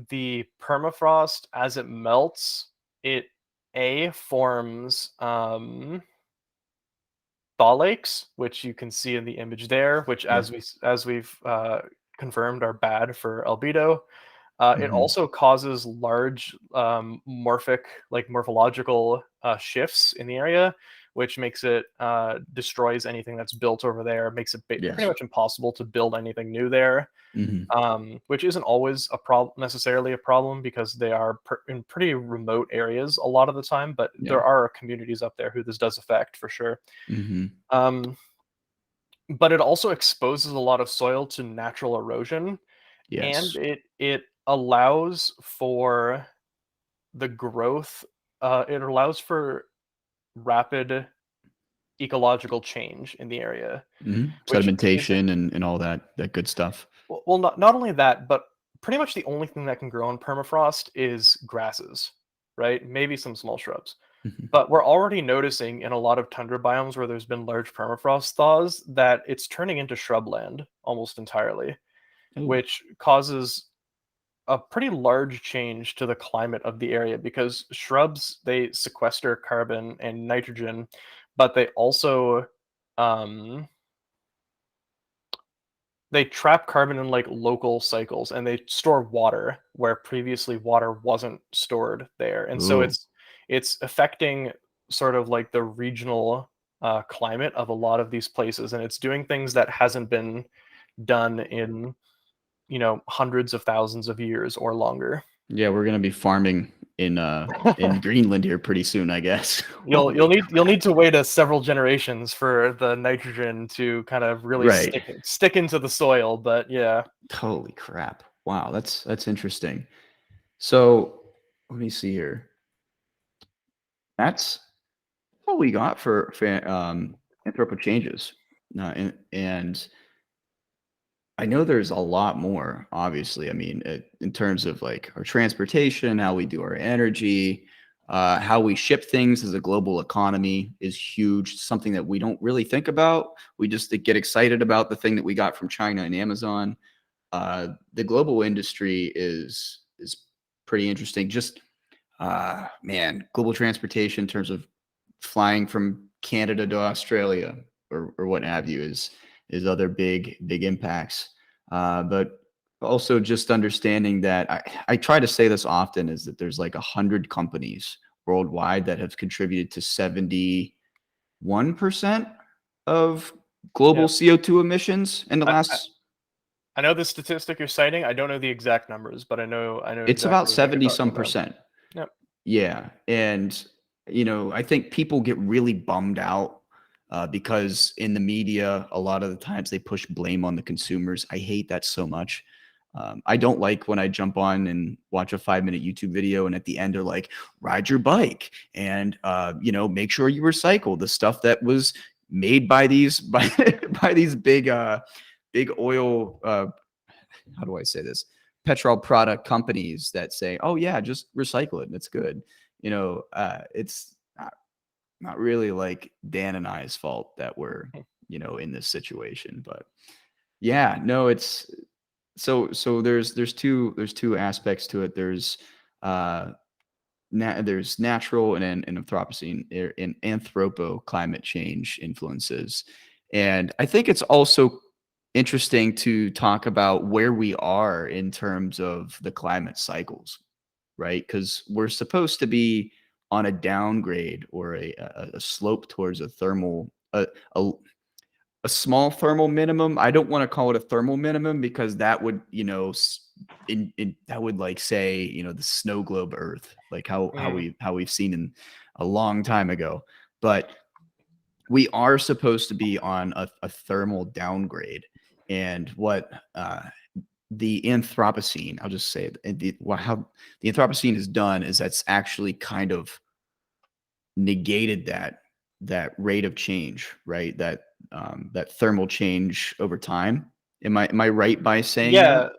the permafrost as it melts. It forms thaw lakes, which you can see in the image there, which Yeah. as we've confirmed are bad for albedo. It Hmm. also causes large morphological shifts in the area, which makes it destroys anything that's built over there, makes it pretty Yes. much impossible to build anything new there. Hmm. Which isn't always a problem necessarily a problem because they are in pretty remote areas a lot of the time, but Yeah. there are communities up there who this does affect for sure. Hmm. Um, but it also exposes a lot of soil to natural erosion, and Yes. it allows for the growth. It allows for rapid ecological change in the area, which is Sedimentation and all that good stuff. well, not only that, but pretty much the only thing that can grow in permafrost is grasses, right? Maybe some small shrubs. Hmm. But we're already noticing in a lot of tundra biomes where there's been large permafrost thaws that it's turning into shrubland almost entirely, Oh. which causes a pretty large change to the climate of the area because shrubs, they sequester carbon and nitrogen, but they also um, they trap carbon in like local cycles, and they store water where previously water wasn't stored there, and so Ooh. it's affecting sort of like the regional climate of a lot of these places, and it's doing things that hasn't been done in hundreds of thousands of years or longer. Yeah, we're gonna be farming in Greenland here pretty soon, I guess. You'll Holy need crap. to wait a several generations for the nitrogen to kind of really Right. stick into the soil, but yeah. Holy crap. Wow, that's interesting. So let me see here. That's what we got for anthropo changes. And I know there's a lot more, obviously. I mean, in terms of like our transportation, how we do our energy, how we ship things as a global economy is huge. Something that we don't really think about. We just get excited about the thing that we got from China and Amazon. The global industry is pretty interesting. Just man, global transportation in terms of flying from Canada to Australia or what have you is other big impacts. But also just understanding that I try to say this often is that there's like 100 companies worldwide that have contributed to 71% of Yeah. global CO2 emissions in the I, last. I know the statistic you're citing. I don't know the exact numbers, but I know It's about exactly what you're 70 talking some about. percent. Yep. Yeah, and I think people get really bummed out because in the media, a lot of the times they push blame on the consumers. I hate that so much. I don't like when I jump on and watch a 5-minute YouTube video, and at the end they're like, "Ride your bike," and make sure you recycle the stuff that was made by these by these big oil. How do I say this? Petrol product companies that say, "Oh yeah, just recycle it and it's good." It's not really like Dan and I's fault that we're in this situation, but yeah, no, it's so there's two aspects to it. Uh there's natural and Anthropocene and anthropo climate change influences. And I think it's also interesting to talk about where we are in terms of the climate cycles, right? Because we're supposed to be on a downgrade or a slope towards a a small thermal minimum. I don't want to call it a thermal minimum because that would, that would like say, the snow globe Earth, like Mm. how we've seen in a long time ago. But we are supposed to be on a thermal downgrade, and what the Anthropocene, I'll just say it, how the Anthropocene has done is that's actually kind of negated that rate of change, right? That thermal change over time. Am I right by saying that? Yeah, Mhm.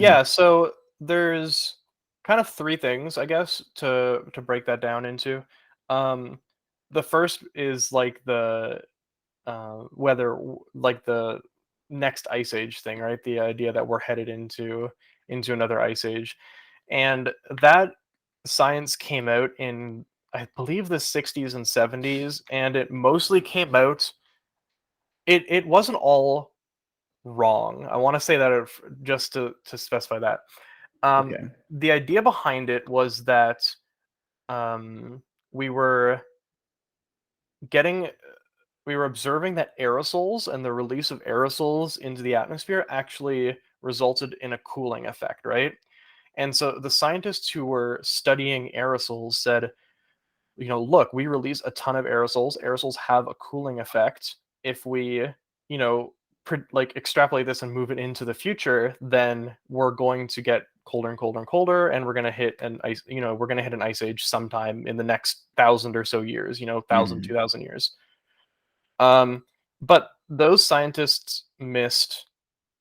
yeah. So there's kind of three things, I guess, to break that down into. Um, the first is like the like the next ice age thing, right? The idea that we're headed into another ice age, and that science came out in, I believe, the 60s and 70s, and it mostly came out. It wasn't all wrong. I want to say that just to specify that. Um, Okay. the idea behind it was that um, we were getting we were observing that aerosols and the release of aerosols into the atmosphere actually resulted in a cooling effect, right? And so the scientists who were studying aerosols said, look, we release a ton of aerosols. Aerosols have a cooling effect. If we, like extrapolate this and move it into the future, then we're going to get colder and colder and colder, and we're going to hit an ice, we're going to hit an ice age sometime in the next 1,000 or so years, thousand, Hmm. 2,000 years. But those scientists missed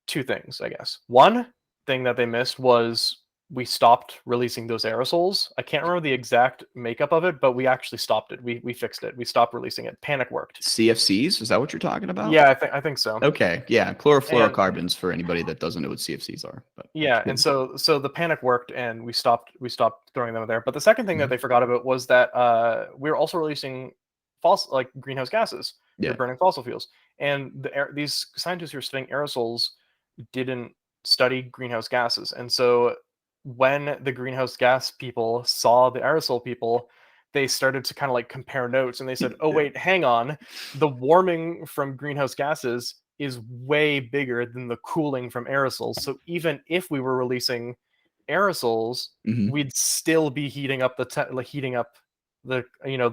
two things, I guess. One thing that they missed was we stopped releasing those aerosols. I can't remember the exact makeup of it, but we actually stopped it. We fixed it. We stopped releasing it. Panic worked. CFCs, is that what you're talking about? Yeah, I think so. Okay, yeah, And chlorofluorocarbons for anybody that doesn't know what CFCs are, but yeah, and cool. so the panic worked, and we stopped throwing them there. But the second thing that Mhm. they forgot about was that we were also releasing fossil like greenhouse gases. We were Yeah. burning fossil fuels, and these scientists who are studying aerosols didn't study greenhouse gases. And so when the greenhouse gas people saw the aerosol people, they started to kind of like compare notes, and they said, "Oh Yeah. wait, hang on. The warming from greenhouse gases is way bigger than the cooling from aerosols. So even if we were releasing aerosols, Mhm. we'd still be heating up the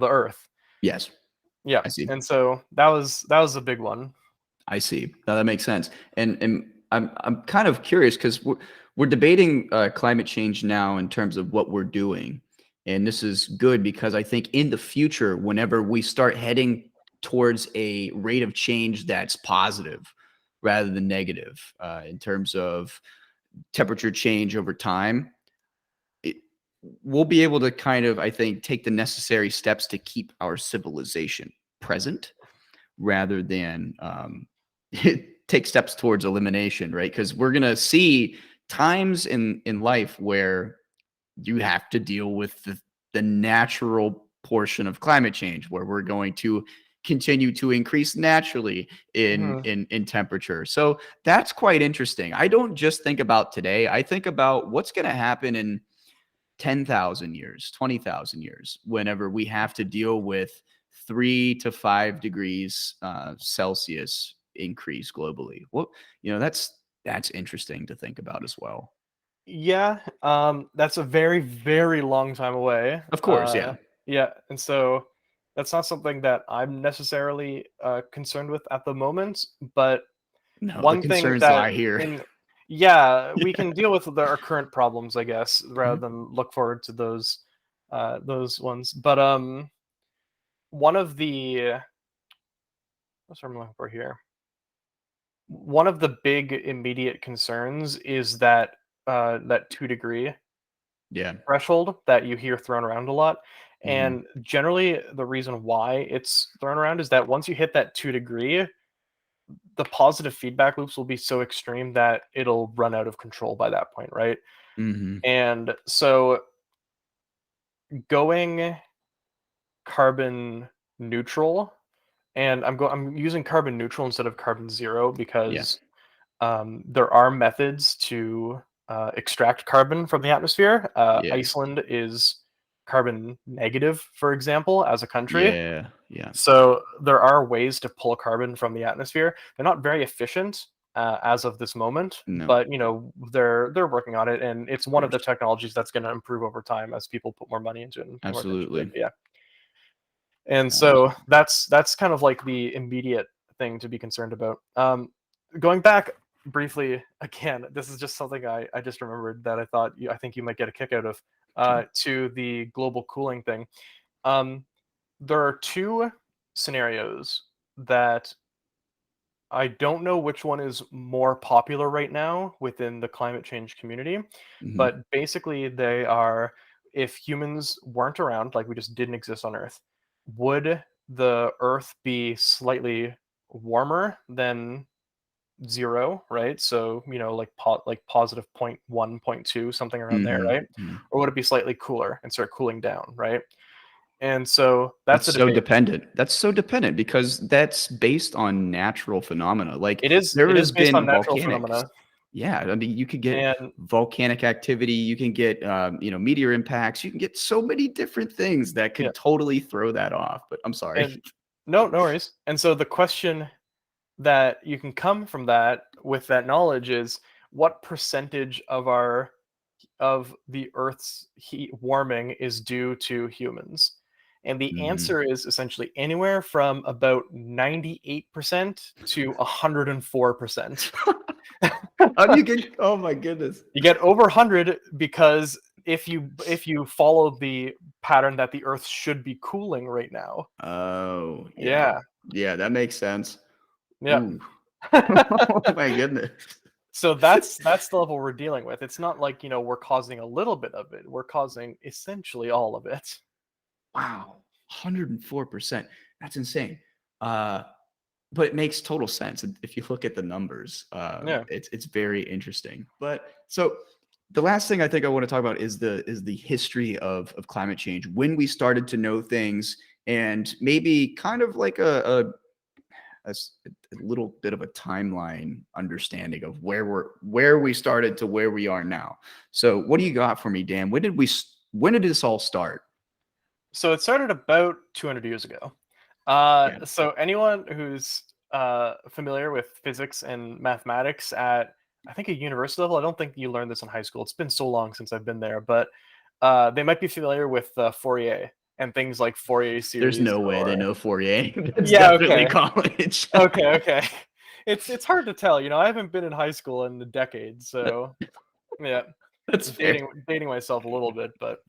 earth." Yes, Yeah. I see. And so that was a big one. I see. Now that makes sense. And I'm kind of curious because we're debating climate change now in terms of what we're doing, and this is good because I think in the future, whenever we start heading towards a rate of change that's positive rather than negative, in terms of temperature change over time, it, we'll be able to kind of, I think, take the necessary steps to keep our civilization present rather than take steps towards elimination, right? Because we're gonna see times in life where you have to deal with the natural portion of climate change, where we're going to continue to increase naturally in Mhm. in temperature. So that's quite interesting. I don't just think about today. I think about what's going to happen in 10,000 years, 20,000 years, whenever we have to deal with 3 to 5 degrees Celsius increase globally. Well, that's interesting to think about as well. Yeah, that's a very, very long time away. Of course, yeah. Yeah, and so that's not something that I'm necessarily concerned with at the moment. But No, the one thing concerns that lie here. in yeah, we Yeah. can deal with our current problems, I guess, rather Mhm. than look forward to those ones. But one of the what's what I'm looking for here? One of the big immediate concerns is that 2 degree Yeah. threshold that you hear thrown around a lot. Mhm. And generally, the reason why it's thrown around is that once you hit that 2 degree, the positive feedback loops will be so extreme that it'll run out of control by that point, right? Mhm. And so going carbon neutral, and I'm using carbon neutral instead of carbon zero Yeah. because there are methods to extract carbon from the atmosphere. Yeah. Iceland is carbon negative, for example, as a country. Yeah. Yeah. So there are ways to pull carbon from the atmosphere. They're not very efficient as of this moment, No, but they're working on it, and it's of one of the course. technologies that's going to improve over time as people put more money into it and pay more attention to it. Absolutely. Yeah, and so Absolutely. that's kind of like the immediate thing to be concerned about. Going back briefly again, this is just something I just remembered that I think you might get a kick out of, Sure. to the global cooling thing. Um, there are two scenarios that I don't know which one is more popular right now within the climate change community, Mhm. but basically they are, if humans weren't around, like we just didn't exist on Earth, would the Earth be slightly warmer than zero, right? So, like positive point 1, point 2, something around there, Hmm. right? Or would it be slightly cooler and start cooling down, right? And so that's That's a so debate. dependent. That's so dependent because that's based on natural phenomena. Like It is there it has is based on been natural volcanics. phenomena. Yeah, I mean, you could get And volcanic activity. You can get, meteor impacts. You can get so many different things that yeah, could totally throw that off. But I'm sorry. and no worries. And so the question that you can come from that with that knowledge is what percentage of the Earth's heat warming is due to humans? And the Mhm. answer is essentially anywhere from about 98% to 104%. How do you get? Oh my goodness. You get over 100 because if you follow the pattern that the Earth should be cooling right now. Oh yeah, Yeah. yeah, that makes sense. Yeah. Ooh. Oh my goodness. So that's the level we're dealing with. It's not like, we're causing a little bit of it. We're causing essentially all of it. Wow, 104%. That's insane. Uh, but it makes total sense if you look at the numbers. Yeah. It's very interesting. But so the last thing I think I want to talk about is the history of climate change. When we started to know things, and maybe kind of like a little bit of a timeline understanding of where we started to where we are now. So what do you got for me, Dan? When did this all start? So it started about 200 years ago. Yeah. So anyone who's familiar with physics and mathematics at, I think, a university level, I don't think you learned this in high school. It's been so long since I've been there, but they might be familiar with Fourier and things like Fourier There's series no way they or know Fourier. That's yeah, definitely okay. college. Okay. It's hard to tell. I haven't been in high school in a decade, so yeah, That's fair. dating myself a little bit, but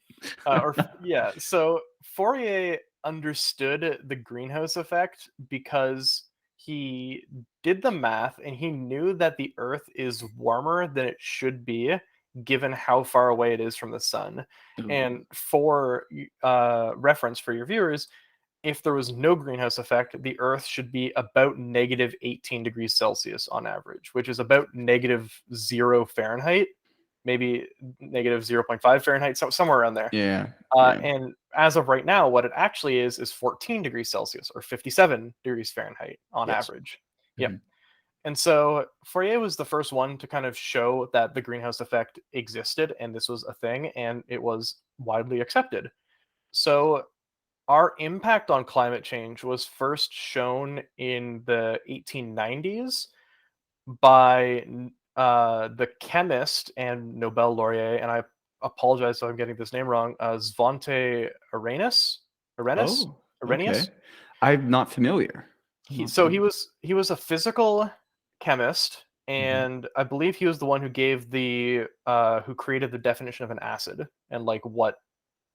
yeah. So Fourier understood the greenhouse effect because he did the math and he knew that the Earth is warmer than it should be, given how far away it is from the sun. Ooh, And for reference for your viewers, if there was no greenhouse effect, the Earth should be about negative 18 degrees Celsius on average, which is about negative 0 Fahrenheit, maybe negative zero point 0.5 Fahrenheit, so somewhere around there. yeah, yeah, And as of right now, what it actually is 14 degrees Celsius or 57 degrees Fahrenheit on yes. average. Yep. Mhm. And so Fourier was the first one to kind of show that the greenhouse effect existed and this was a thing and it was widely accepted. So our impact on climate change was first shown in the 1890s by the chemist and Nobel laureate, and I apologize if I'm getting this name wrong, Svante Arrhenius, Oh, okay. Arrhenius. I'm not familiar. I'm He not so he familiar. was he was a physical chemist, Mhm. and I believe he was the one who gave the who created the definition of an acid and like what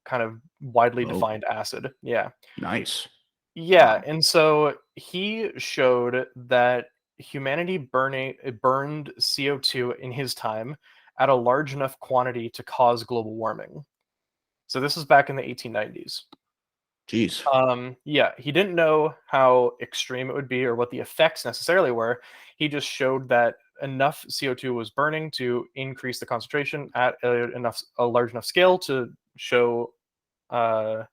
kind of widely Oh, defined acid. Yeah. nice. Yeah, Wow. and so he showed that humanity burned CO2 in his time at a large enough quantity to cause global warming. So this was back in the 1890s. Jeez. Yeah, he didn't know how extreme it would be or what the effects necessarily were. He just showed that enough CO2 was burning to increase the concentration at a large enough scale to show uh,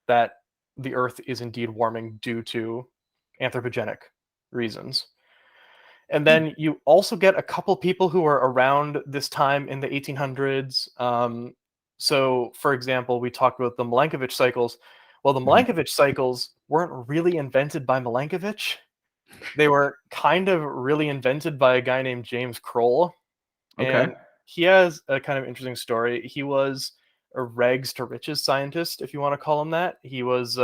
that the Earth is indeed warming due to anthropogenic reasons. And Hmm. then you also get a couple people who are around this time in the 1800s. So, for example, we talked about the Milankovitch cycles. Well, the Mhm. Milankovitch cycles weren't really invented by Milankovitch. They were kind of really invented by a guy named James Kroll. Okay. And he has a kind of interesting story. He was a rags to riches scientist, if you want to call him that. He was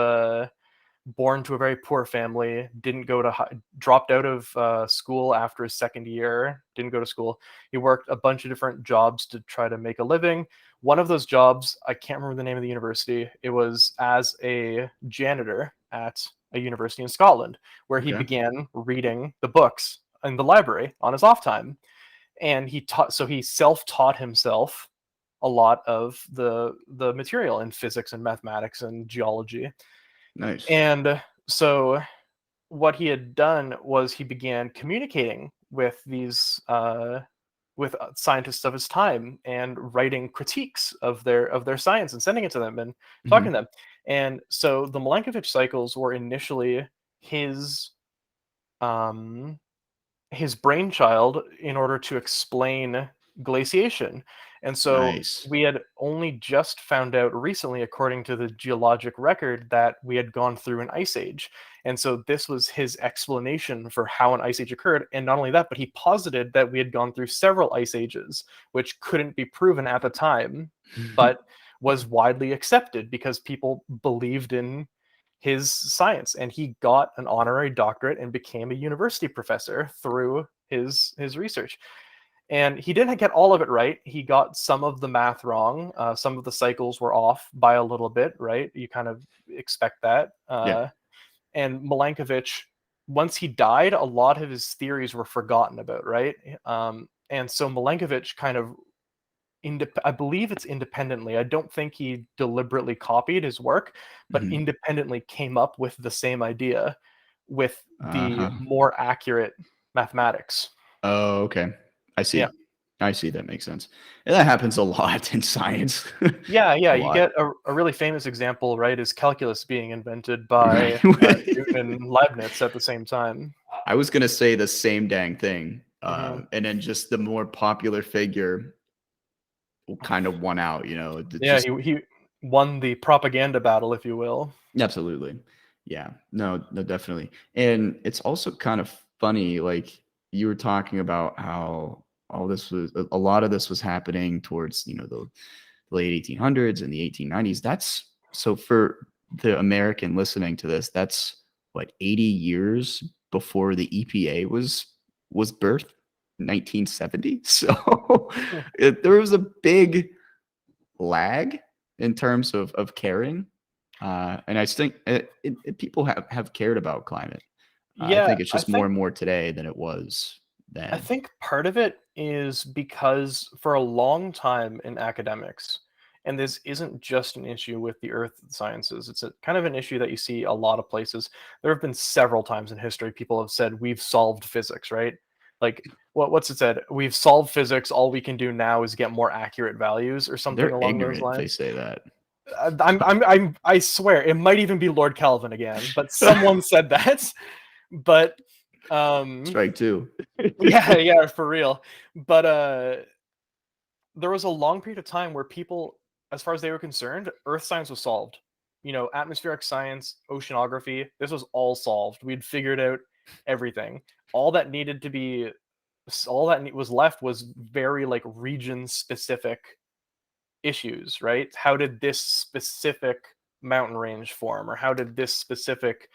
born to a very poor family, didn't go to dropped out of school after his second year, didn't go to school. He worked a bunch of different jobs to try to make a living. One of those jobs, I can't remember the name of the university. It was as a janitor at a university in Scotland, where he Okay. began reading the books in the library on his off time. And he self-taught himself a lot of the material in physics and mathematics and geology. Nice. And so what he had done was he began communicating with these scientists of his time and writing critiques of their science and sending it to them and talking Hmm. to them. And so the Milankovitch cycles were initially his um, his brainchild in order to explain glaciation. And so Nice. we had only just found out recently, according to the geologic record, that we had gone through an ice age. And so this was his explanation for how an ice age occurred. And not only that, but he posited that we had gone through several ice ages, which couldn't be proven at the time, but was widely accepted because people believed in his science, and he got an honorary doctorate and became a university professor through his research. And he didn't get all of it right. He got some of the math wrong. Some of the cycles were off by a little bit, right? You kind of expect that. Yeah. And Milankovitch, once he died, a lot of his theories were forgotten about, right? And so Milankovitch kind of I believe it's independently. I don't think he deliberately copied his work, but Hmm. independently came up with the same idea with the Uh-huh. more accurate mathematics. Oh, okay. I Yeah. see. I see. That makes sense. And that happens a lot in science. Yeah, yeah. A You lot. get a really famous example, right? Is calculus being invented Right. by Newton and Leibniz at the same time. I was gonna say the same dang thing. Hmm. And then just the more popular figure kind of won out, Yeah, just he won the propaganda battle, if you will. absolutely. Yeah. No, no, definitely. And it's also kind of funny, like you were talking about how all this was a lot of this was happening towards, the late 1800s and the 1890s. That's so for the American listening to this, that's what 80 years before the EPA was birthed, 1970. So there was a big lag in terms of caring. And I think people have cared about climate. I Yeah, think it's just more and more today than it was I then. think part of it is because for a long time in academics, and this isn't just an issue with the earth sciences, it's a kind of an issue that you see a lot of places. There have been several times in history people have said we've solved physics, right? Like what's it said? We've solved physics, all we can do now is get more accurate values or something They're along those ignorant if they lines. say that. I swear it might even be Lord Kelvin again, but someone said that. But um Strike two. yeah, yeah, for real. But there was a long period of time where people, as far as they were concerned, earth science was solved. Atmospheric science, oceanography, this was all solved. We'd figured out everything. All that needed to be all that was left was very like region specific issues, right? How did this specific mountain range form, or how did this specific,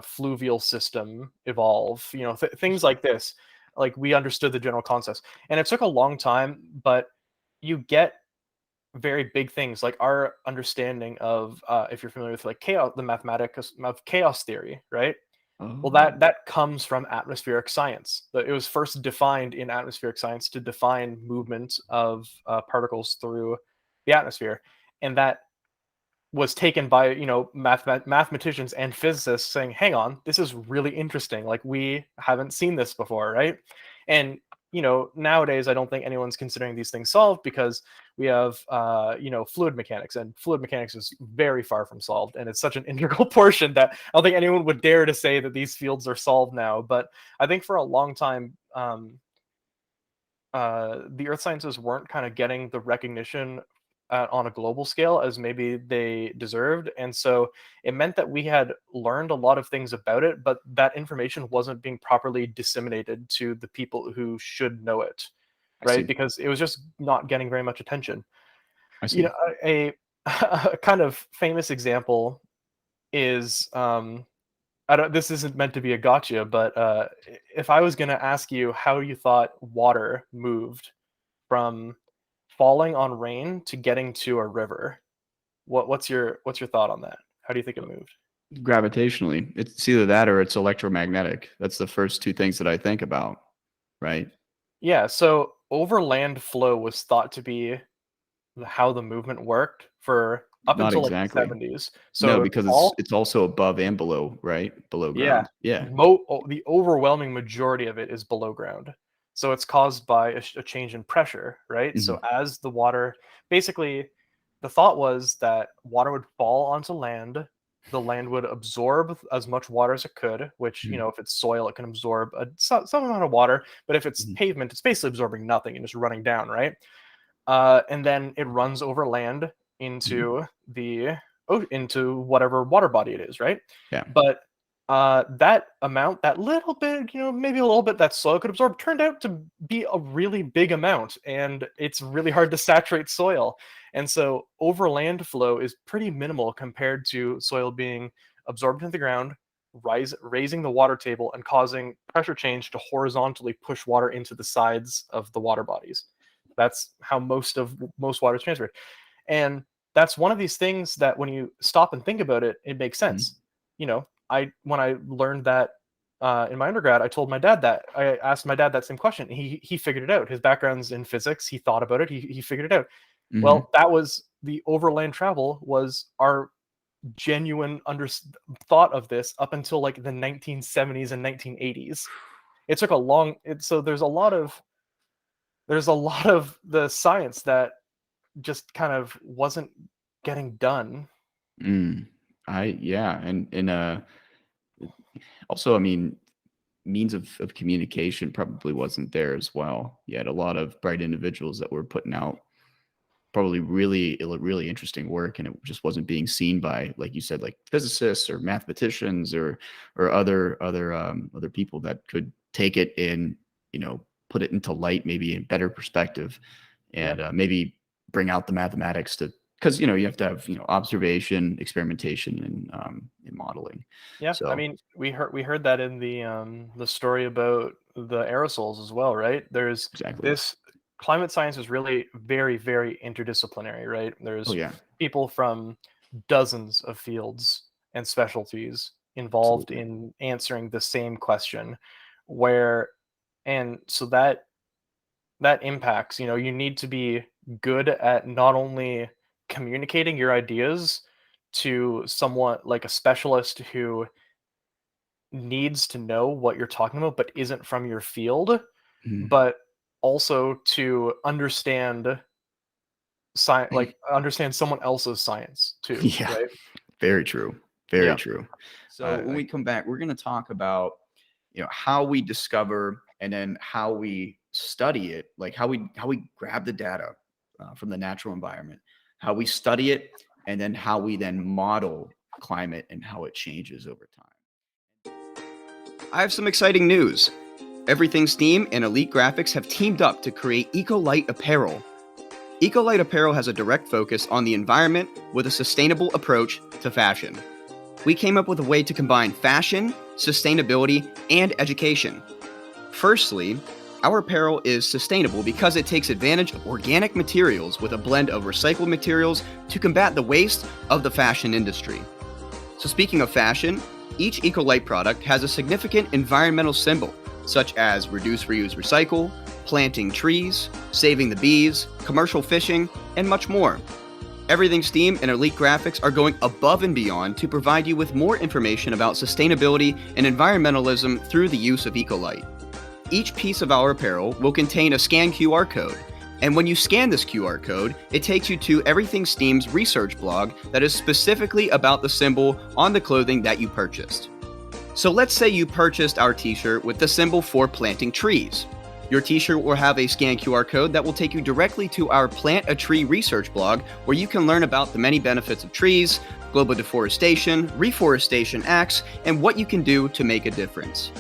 fluvial system evolve? Things like this. Like we understood the general concepts, and it took a long time, but you get very big things like our understanding of, if you're familiar with like chaos, the mathematics of chaos theory, right? Well, Oh, that comes from atmospheric science. It was first defined in atmospheric science to define movement of particles through the atmosphere, and that was taken by mathematicians and physicists saying, "Hang on, this is really interesting. Like we haven't seen this before, right?" And nowadays, I don't think anyone's considering these things solved because we have fluid mechanics, and fluid mechanics is very far from solved, and it's such an integral portion that I don't think anyone would dare to say that these fields are solved now. But I think for a long time, the earth sciences weren't kind of getting the recognition on a global scale as maybe they deserved. And so it meant that we had learned a lot of things about it, but that information wasn't being properly disseminated to the people who should know it, I right? see. Because it was just not getting very much attention. I You know, see. a kind of famous example is I don't. This isn't meant to be a gotcha, but if I was going to ask you how you thought water moved from falling on rain to getting to a river, what's your thought on that? How do you think it moved? Gravitationally, it's either that or it's electromagnetic. That's the first two things that I think about, right? Yeah, so overland flow was thought to be how the movement worked for up Not until like the exactly. 70s. No, So because all it's also above and below, right? Below Yeah, ground. Yeah. the overwhelming majority of it is below ground. So it's caused by a change in pressure, right? So Mhm. as the water, basically, the thought was that water would fall onto land. The land would absorb as much water as it could, which, Mhm. if it's soil, it can absorb some amount of water. But if it's Mhm. pavement, it's basically absorbing nothing and just running down, right? And then it runs over land Mhm. into into whatever water body it is, right? Yeah. But that amount, that little bit, maybe a little bit that soil could absorb, turned out to be a really big amount, and it's really hard to saturate soil. And so overland flow is pretty minimal compared to soil being absorbed into the ground, raising the water table and causing pressure change to horizontally push water into the sides of the water bodies. That's how most water is transferred. And that's one of these things that when you stop and think about it, it makes Mhm. sense. I when I learned that in my undergrad, I told my dad that. I asked my dad that same question. He figured it out. His background's in physics. He thought about it. He figured it out. Mhm. Well, that was the overland travel was our genuine thought of this up until like the 1970s and 1980s. It took a long. So there's a lot of the science that just kind of wasn't getting done. Mm. Yeah, and also, I mean, means of communication probably wasn't there as well. You had a lot of bright individuals that were putting out probably really interesting work, and it just wasn't being seen by, like you said, like physicists or mathematicians or other people that could take it and put it into light, maybe in better perspective, Yeah. and maybe bring out the mathematics to, because you have to have observation, experimentation, and modeling. Yeah, I So mean, we heard that in the story about the aerosols as well, right? There's exactly. this climate science is really very, very interdisciplinary, right? Oh There's yeah, people from dozens of fields and specialties involved absolutely. in answering the same question, where and so that impacts, you need to be good at not only communicating your ideas to someone like a specialist who needs to know what you're talking about but isn't from your field, Mhm. but also to understand science, like understand someone else's science too, Yeah, right? very true. Very Yeah. true. So when I we come back, we're going to talk about how we discover and then how we study it, like how we grab the data from the natural environment, how we study it, and then how we then model climate and how it changes over time. I have some exciting news. Everything Steam and Elite Graphics have teamed up to create Ecolite Apparel. Ecolite Apparel has a direct focus on the environment with a sustainable approach to fashion. We came up with a way to combine fashion, sustainability, and education. Firstly, our apparel is sustainable because it takes advantage of organic materials with a blend of recycled materials to combat the waste of the fashion industry. So, speaking of fashion, each Ecolite product has a significant environmental symbol, such as reduce, reuse, recycle, planting trees, saving the bees, commercial fishing, and much more. Everything Steam and Elite Graphics are going above and beyond to provide you with more information about sustainability and environmentalism through the use of Ecolite. Each piece of our apparel will contain a scanned QR code, and when you scan this QR code, it takes you to Everything Steam's research blog that is specifically about the symbol on the clothing that you purchased. So let's say you purchased our t-shirt with the symbol for planting trees. Your t-shirt will have a scanned QR code that will take you directly to our Plant a Tree research blog, where you can learn about the many benefits of trees, global deforestation, reforestation acts, and what you can do to make a difference.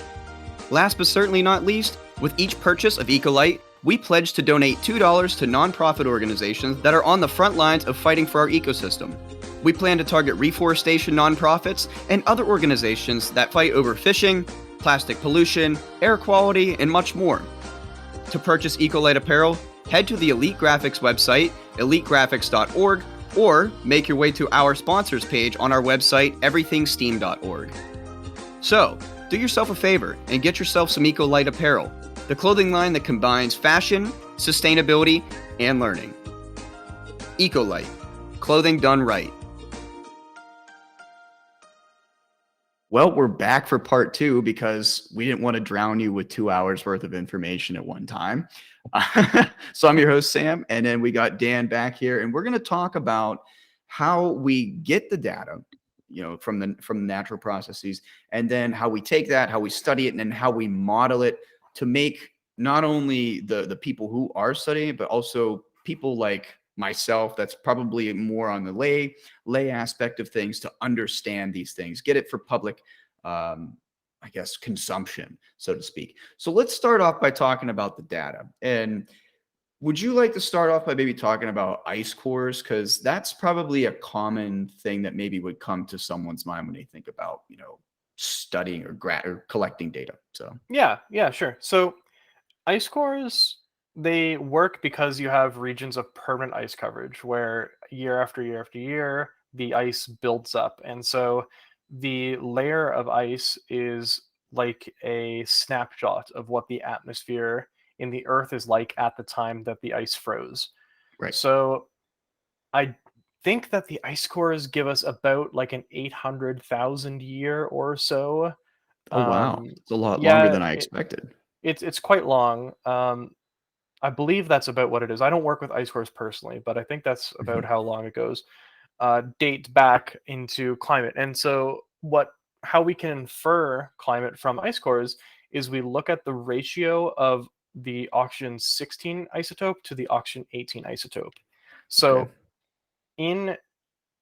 Last but certainly not least, with each purchase of Ecolite, we pledge to donate $2 to nonprofit organizations that are on the front lines of fighting for our ecosystem. We plan to target reforestation nonprofits and other organizations that fight over fishing, plastic pollution, air quality, and much more. To purchase Ecolite apparel, head to the Elite Graphics website, elitegraphics.org, or make your way to our sponsors page on our website, everythingsteam.org. So, do yourself a favor and get yourself some Ecolite apparel, the clothing line that combines fashion, sustainability, and learning. Ecolite. Clothing done right. Well, we're back for part two because we didn't want to drown you with 2 hours worth of information at one time. So I'm your host, Sam, and then we got Dan back here, and we're going to talk about how we get the data, from the natural processes, and then how we take that, how we study it, and then how we model it to make not only the people who are studying it, but also people like myself that's probably more on the lay aspect of things to understand these things, get it for public, I guess, consumption, so to speak. So let's start off by talking about the data. And would you like to start off by maybe talking about ice cores? Because that's probably a common thing that maybe would come to someone's mind when they think about, studying or collecting data. So, Yeah, sure. So ice cores, they work because you have regions of permanent ice coverage where year after year after year, the ice builds up. And so the layer of ice is like a snapshot of what the atmosphere in the earth is like at the time that the ice froze. right. So I think that the ice cores give us about like an 800,000 year or so. Oh, wow. It's a lot longer Yeah, than I expected. it's quite long. I believe that's about what it is. I don't work with ice cores personally, but I think that's about Mhm. how long it goes. Date back into climate, and so how we can infer climate from ice cores is we look at the ratio of the oxygen 16 isotope to the oxygen 18 isotope. Okay. So in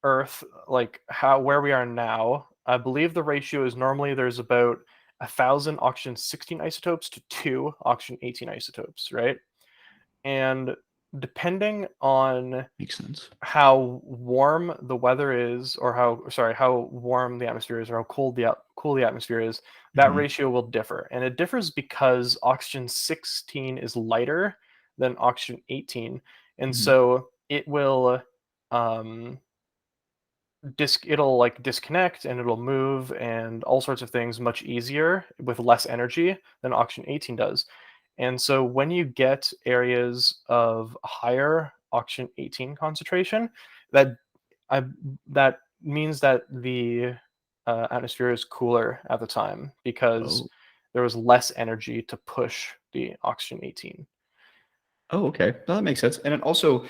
Earth, like how where we are now, I believe the ratio is normally there's about 1,000 oxygen 16 isotopes to 2 oxygen 18 isotopes, right? And depending on Makes sense. how warm the weather is, or how warm the atmosphere is, or how cool the atmosphere is, that Mhm. ratio will differ. And it differs because oxygen 16 is lighter than oxygen 18, and Mhm. so it will um, it'll like disconnect and it'll move and all sorts of things much easier with less energy than oxygen 18 does. And so when you get areas of higher oxygen 18 concentration, that I that means that the atmosphere is cooler at the time because Oh. there was less energy to push the oxygen 18. Oh, okay. No, that makes sense. And then also,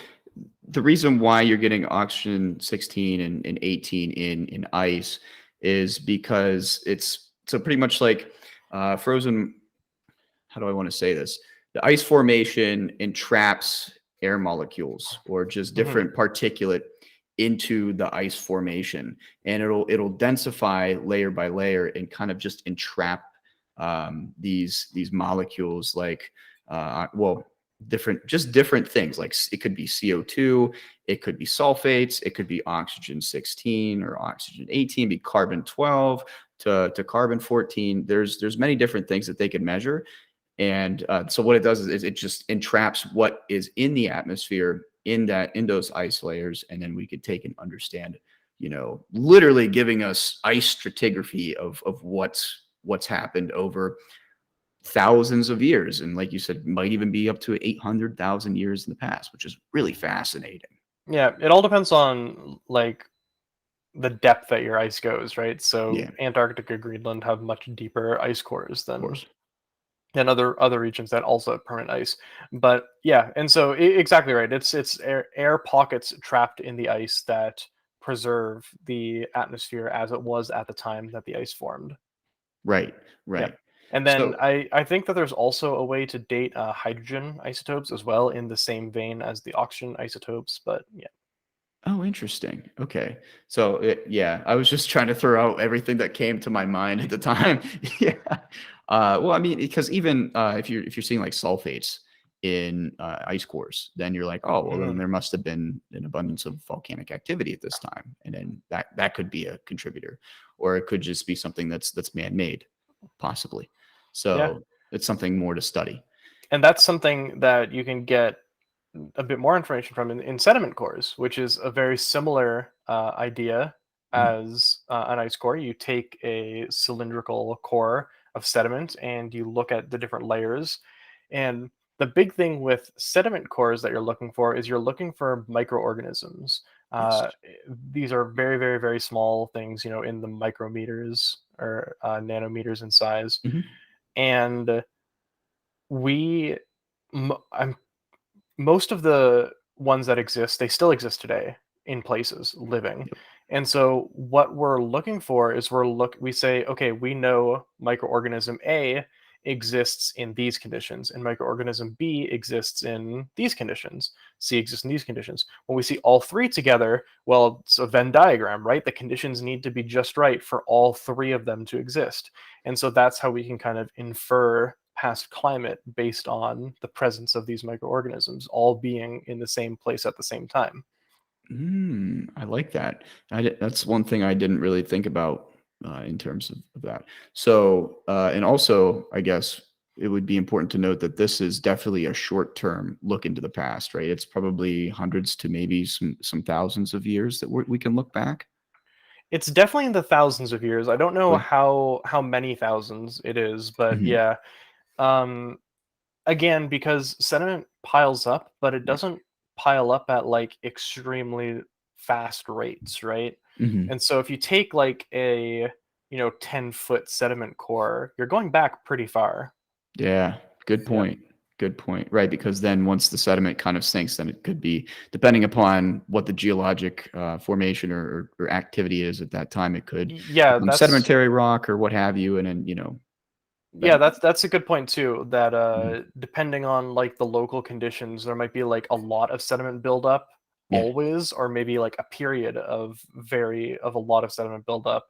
the reason why you're getting oxygen 16 and 18 in ice is because it's so pretty much like frozen. How do I want to say this? The ice formation entraps air molecules or just Hmm. different particulate into the ice formation, and it'll densify layer by layer and kind of just entrap these molecules like well different things like it could be CO2, it could be sulfates, it could be oxygen 16 or oxygen 18, be carbon 12 to carbon 14. There's many different things that they could measure, and so what it does is it just entraps what is in the atmosphere in those ice layers, and then we could take and understand, literally giving us ice stratigraphy of what's happened over thousands of years, and like you said, might even be up to 800,000 years in the past, which is really fascinating. Yeah, it all depends on like the depth that your ice goes, right? So Yeah, of Antarctica, Greenland have much deeper ice cores course. than other regions that also have permanent ice. But yeah, and so exactly right. It's air pockets trapped in the ice that preserve the atmosphere as it was at the time that the ice formed. Right, Yeah. right. And then So, I think that there's also a way to date hydrogen isotopes as well in the same vein as the oxygen isotopes. But yeah. oh, interesting. Okay. So, yeah, I was just trying to throw out everything that came to my mind at the time. Yeah. Well, I mean, because even if you're seeing like sulfates in ice cores, then you're like, oh, well, then Mhm. there must have been an abundance of volcanic activity at this time, and then that could be a contributor, or it could just be something that's man-made, possibly. Yeah. So it's something more to study. And that's something that you can get a bit more information from in sediment cores, which is a very similar idea Mhm. as an ice core. You take a cylindrical core of sediment and you look at the different layers. And the big thing with sediment cores that you're looking for is you're looking for microorganisms. Yes. These are very, very, very small things, in the micrometers or nanometers in size. Hmm. And we, I'm most of the ones that exist, they still exist today in places living. Yep. And so what we're looking for is we say, okay, we know microorganism A exists in these conditions and microorganism B exists in these conditions. C exists in these conditions. When we see all three together, well, it's a Venn diagram, right? The conditions need to be just right for all three of them to exist. And so that's how we can kind of infer past climate based on the presence of these microorganisms all being in the same place at the same time. I like that. That's one thing I didn't really think about in terms of that. So, and also, I guess it would be important to note that this is definitely a short-term look into the past, right? It's probably hundreds to maybe some thousands of years that we can look back. It's definitely in the thousands of years. I don't know Really? how many thousands it is, but Hmm. yeah. Um, Again, because sediment piles up, but it Yeah. doesn't pile up at like extremely fast rates, right? Hmm. And so if you take like a 10-foot sediment core, you're going back pretty far. Yeah. Good Yeah. point. Good point. Right, because then once the sediment kind of sinks, then it could be, depending upon what the geologic formation or activity is at that time, it could Yeah, become sedimentary rock or what have you, and then then that's a good point too. That Mhm. depending on like the local conditions, there might be like a lot of sediment buildup Yeah, always, or maybe like a period of a lot of sediment buildup,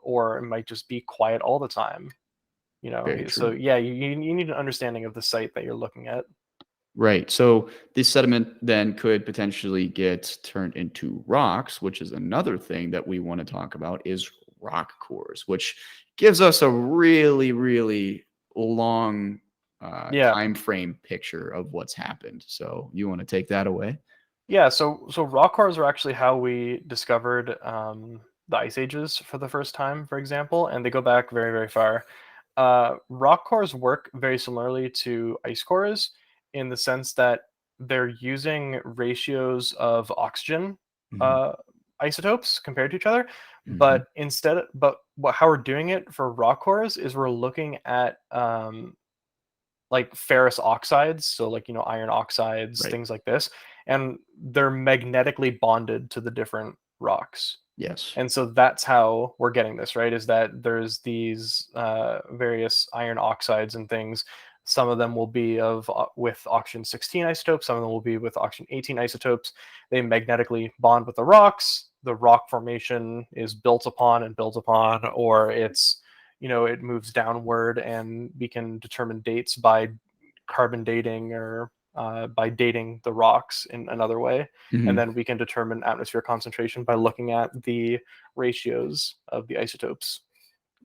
or it might just be quiet all the time. very So true. yeah, you need an understanding of the site that you're looking at. Right. So this sediment then could potentially get turned into rocks, which is another thing that we want to talk about is rock cores, which gives us a really, really long Yeah, time frame picture of what's happened. So you want to take that away? yeah. So rock cores are actually how we discovered the ice ages for the first time, for example, and they go back very, very far. Rock cores work very similarly to ice cores in the sense that they're using ratios of oxygen Hmm. uh, isotopes compared to each other. Hmm. How we're doing it for rock cores is we're looking at like ferrous oxides, so like iron oxides, Right. things like this, and they're magnetically bonded to the different rocks. Yes. And so that's how we're getting this, right? Is that there's these various iron oxides and things. Some of them will be with oxygen 16 isotopes. Some of them will be with oxygen 18 isotopes. They magnetically bond with the rocks. The rock formation is built upon and built upon, or it moves downward, and we can determine dates by carbon dating or by dating the rocks in another way. And Hmm. then we can determine atmosphere concentration by looking at the ratios of the isotopes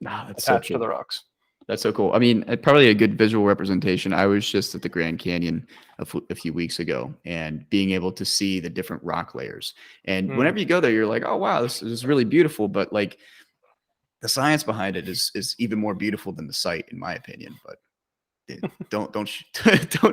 Ah, that's so attached to the cool. rocks. That's so cool. I mean, probably a good visual representation. I was just at the Grand Canyon a few weeks ago, and being able to see the different rock layers. And Mm. whenever you go there, you're like, "Oh wow, this is really beautiful." But like the science behind it is even more beautiful than the site, in my opinion. But don't don't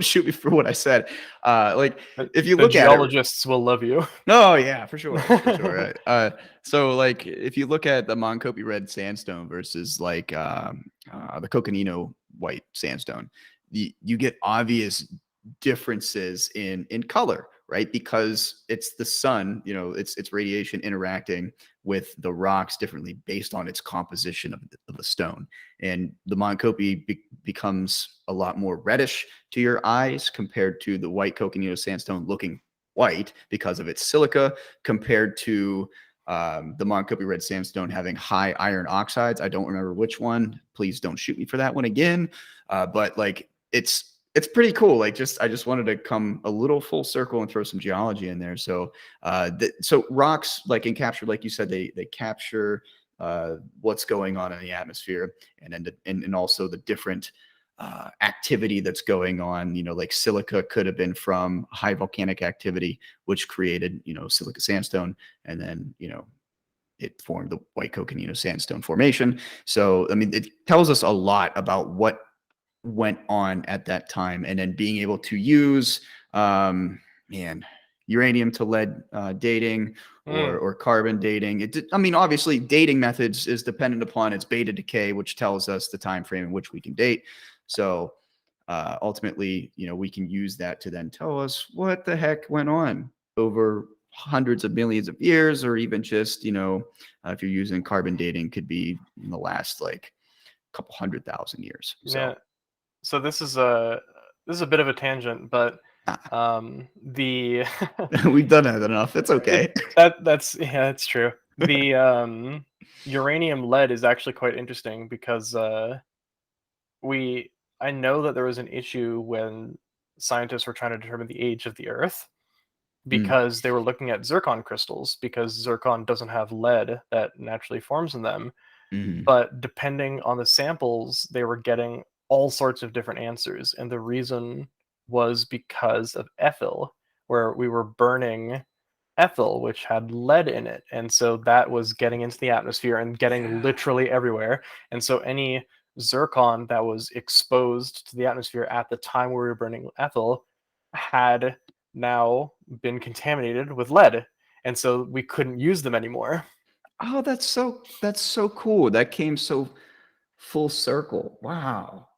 shoot me for what I said. Like if you The look at it, geologists will love you. no, yeah, for sure. Right. So like if you look at the Montcopi red sandstone versus like the Coconino white sandstone, you get obvious differences in color, right? Because it's the sun, it's radiation interacting with the rocks differently based on its composition of the stone. And the Montcopi becomes a lot more reddish to your eyes compared to the white Coconino sandstone looking white because of its silica compared to the Montcopi red sandstone having high iron oxides. I don't remember which one. Please don't shoot me for that one again. But like it's pretty cool. Like I just wanted to come a little full circle and throw some geology in there. So so rocks like capture, like you said, they capture what's going on in the atmosphere and also the different activity that's going on. Like silica could have been from high volcanic activity, which created, silica sandstone, and then, it formed the white coconino sandstone formation. So, I mean, it tells us a lot about what went on at that time, and then being able to use man uranium to lead dating Mm. or carbon dating. I mean, obviously, dating methods is dependent upon its beta decay, which tells us the time frame in which we can date. So ultimately, we can use that to then tell us what the heck went on over hundreds of millions of years, or even just if you're using carbon dating, could be in the last like couple 100,000 years. Yeah. So So this is a bit of a tangent, but the we've done that enough. It's okay. that's yeah, that's true. The uranium lead is actually quite interesting because we I know that there was an issue when scientists were trying to determine the age of the Earth Mm, because they were looking at zircon crystals because zircon doesn't have lead that naturally forms in them. mhm. But depending on the samples, they were getting all sorts of different answers, and the reason was because of ethyl, where we were burning ethyl, which had lead in it, and so that was getting into the atmosphere and getting Yeah. literally everywhere, and so any zircon that was exposed to the atmosphere at the time we were burning ethyl had now been contaminated with lead, and so we couldn't use them anymore. Oh, that's so cool. That came so full circle. Wow.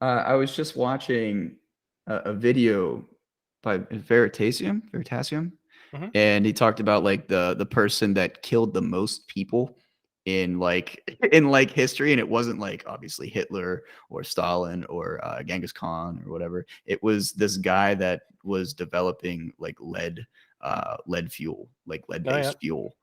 I was just watching a video by Veritasium, Mhm. and he talked about like the person that killed the most people in like in like history, and it wasn't like obviously Hitler or Stalin or Genghis Khan or whatever. It was this guy that was developing like lead fuel, like lead Oh yeah. based fuel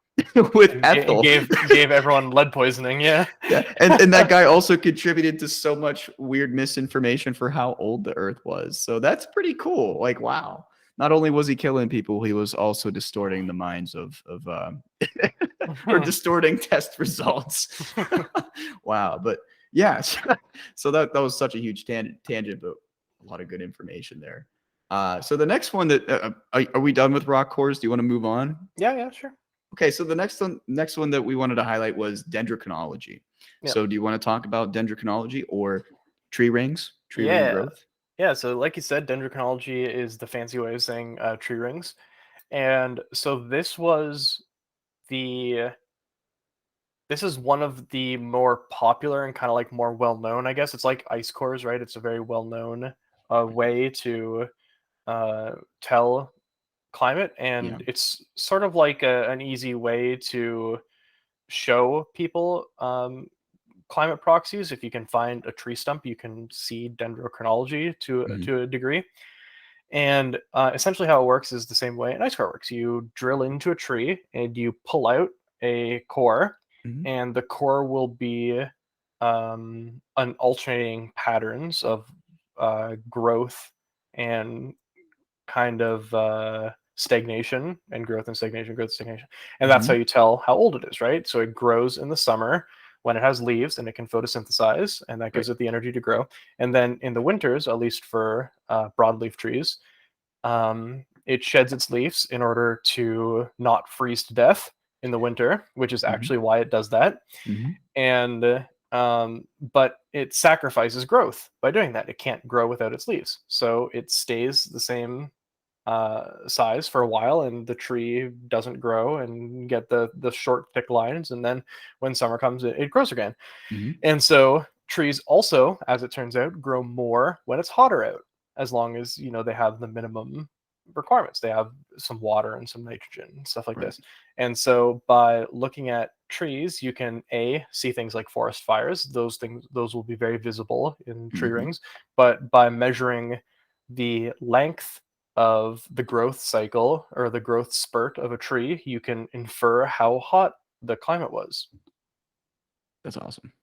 with And ethyl. gave everyone lead poisoning, yeah. Yeah, and that guy also contributed to so much weird misinformation for how old the Earth was. So that's pretty cool. Like, wow. Not only was he killing people, he was also distorting the minds of or Mhm. distorting test results. Wow, but yeah, so that was such a huge tangent, but a lot of good information there. So the next one that are we done with rock cores? Do you want to move on? Yeah, yeah, sure. Okay, so the next one that we wanted to highlight was dendrochronology. Yeah. So do you want to talk about dendrochronology or tree rings, tree ring Yeah. growth? Yeah, so like you said, dendrochronology is the fancy way of saying tree rings. And so the this is one of the more popular and kind of like more well known, I guess. It's like ice cores, right? It's a very well known way to uh, tell climate, Yeah. and it's sort of like an easy way to show people climate proxies. If you can find a tree stump, you can see dendrochronology Hmm. to a degree. And essentially, how it works is the same way an ice core works. You drill into a tree and you pull out a core, Hmm. and the core will be an alternating patterns of growth and kind of stagnation and growth, stagnation. And that's how Hmm. you tell how old it is, right? So it grows in the summer when it has leaves and it can photosynthesize, and that Right. gives it the energy to grow. And then in the winters, at least for broadleaf trees, it sheds its leaves in order to not freeze to death in the winter, which is Hmm. actually why it does that. Hmm. And but it sacrifices growth by doing that. It can't grow without its leaves, so it stays the same size for a while, and the tree doesn't grow and get the short thick lines. And then when summer comes, it grows again. Hmm. And so trees also, as it turns out, grow more when it's hotter out, as long as they have the minimum requirements. They have some water and some nitrogen and stuff like Right. this. And so by looking at trees, you can see things like forest fires. Those will be very visible in tree Hmm. rings. But by measuring the length of the growth cycle or the growth spurt of a tree, you can infer how hot the climate was. That's awesome.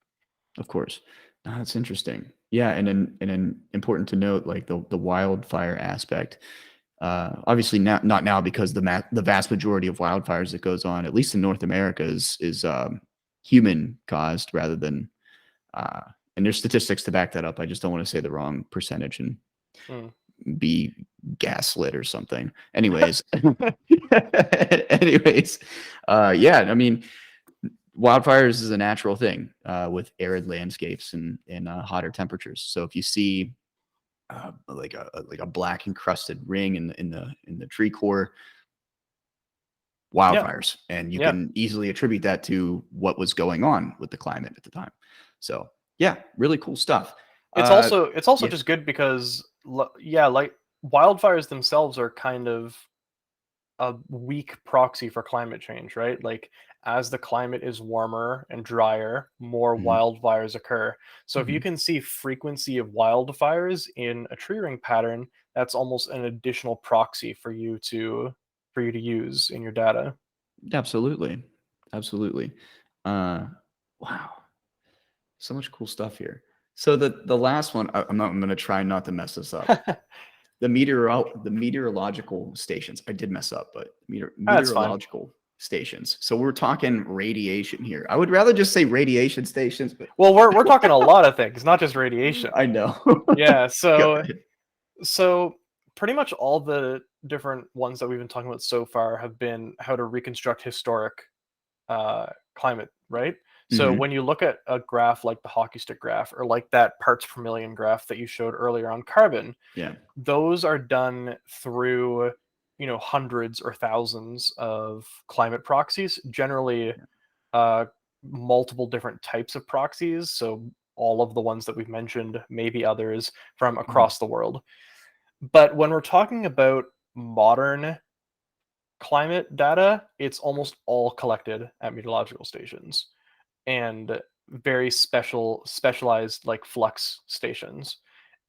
Of course. That's interesting. Yeah, and then important to note, like the wildfire aspect. Obviously not now, because the vast majority of wildfires that goes on, at least in North America, is human caused rather than uh, and there's statistics to back that up. I just don't want to say the wrong percentage and Mm. be gaslit or something. Anyways, anyways, yeah. I mean, wildfires is a natural thing with arid landscapes and hotter temperatures. So if you see like a black encrusted ring in the tree core, Yeah, wildfires, and you yeah. can easily attribute that to what was going on with the climate at the time. So yeah, really cool stuff. Uh, It's also yeah. just good because yeah, like wildfires themselves are kind of a weak proxy for climate change, right? Like as the climate is warmer and drier, more Mhm, wildfires occur. So if you mhm. can see frequency of wildfires in a tree ring pattern, that's almost an additional proxy for you to use in your data. Absolutely, absolutely. Uh, wow, so much cool stuff here. So the last one, I'm gonna try not to mess this up. The meteorological stations. I did mess up, but That's fine. meteorological stations. So we're talking radiation here. I would rather just say radiation stations, but Well, we're talking a lot of things, not just radiation. I know. Yeah, Go so ahead. So pretty much all the different ones that we've been talking about so far have been how to reconstruct historic climate, right? So Mhm. when you look at a graph like the hockey stick graph or like that parts per million graph that you showed earlier on carbon, Yeah. those are done through hundreds or thousands of climate proxies, generally Yeah. uh, multiple different types of proxies. So all of the ones that we've mentioned, maybe others from Mhm. across the world. But when we're talking about modern climate data, it's almost all collected at meteorological stations and very specialized like flux stations.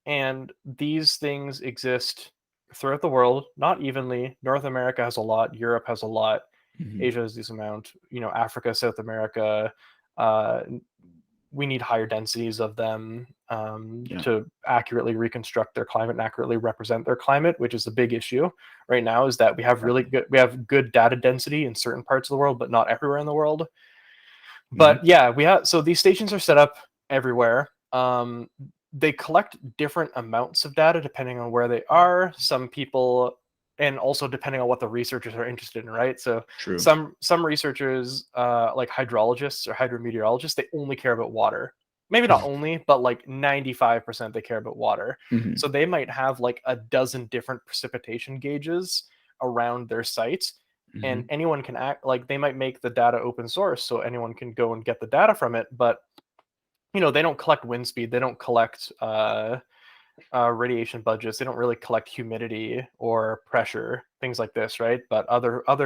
And these things exist throughout the world, not evenly. North America has a lot, Europe has a lot, Mhm. Asia has this amount, Africa, South America, uh, we need higher densities of them Yeah. to accurately reconstruct their climate and accurately represent their climate, which is the big issue right now. Is that Exactly. we have good data density in certain parts of the world, but not everywhere in the world. Mhm. But yeah, we have so these stations are set up everywhere. They collect different amounts of data depending on where they are. Some people, and also depending on what the researchers are interested in, right? So True. some researchers, like hydrologists or hydrometeorologists, they only care about water. Maybe not only, but like 95% they care about water. Mhm. So they might have like a dozen different precipitation gauges around their site, and Mhm. anyone can act like they might make the data open source so anyone can go and get the data from it. But they don't collect wind speed, they don't collect radiation budgets, they don't really collect humidity or pressure, things like this, right? But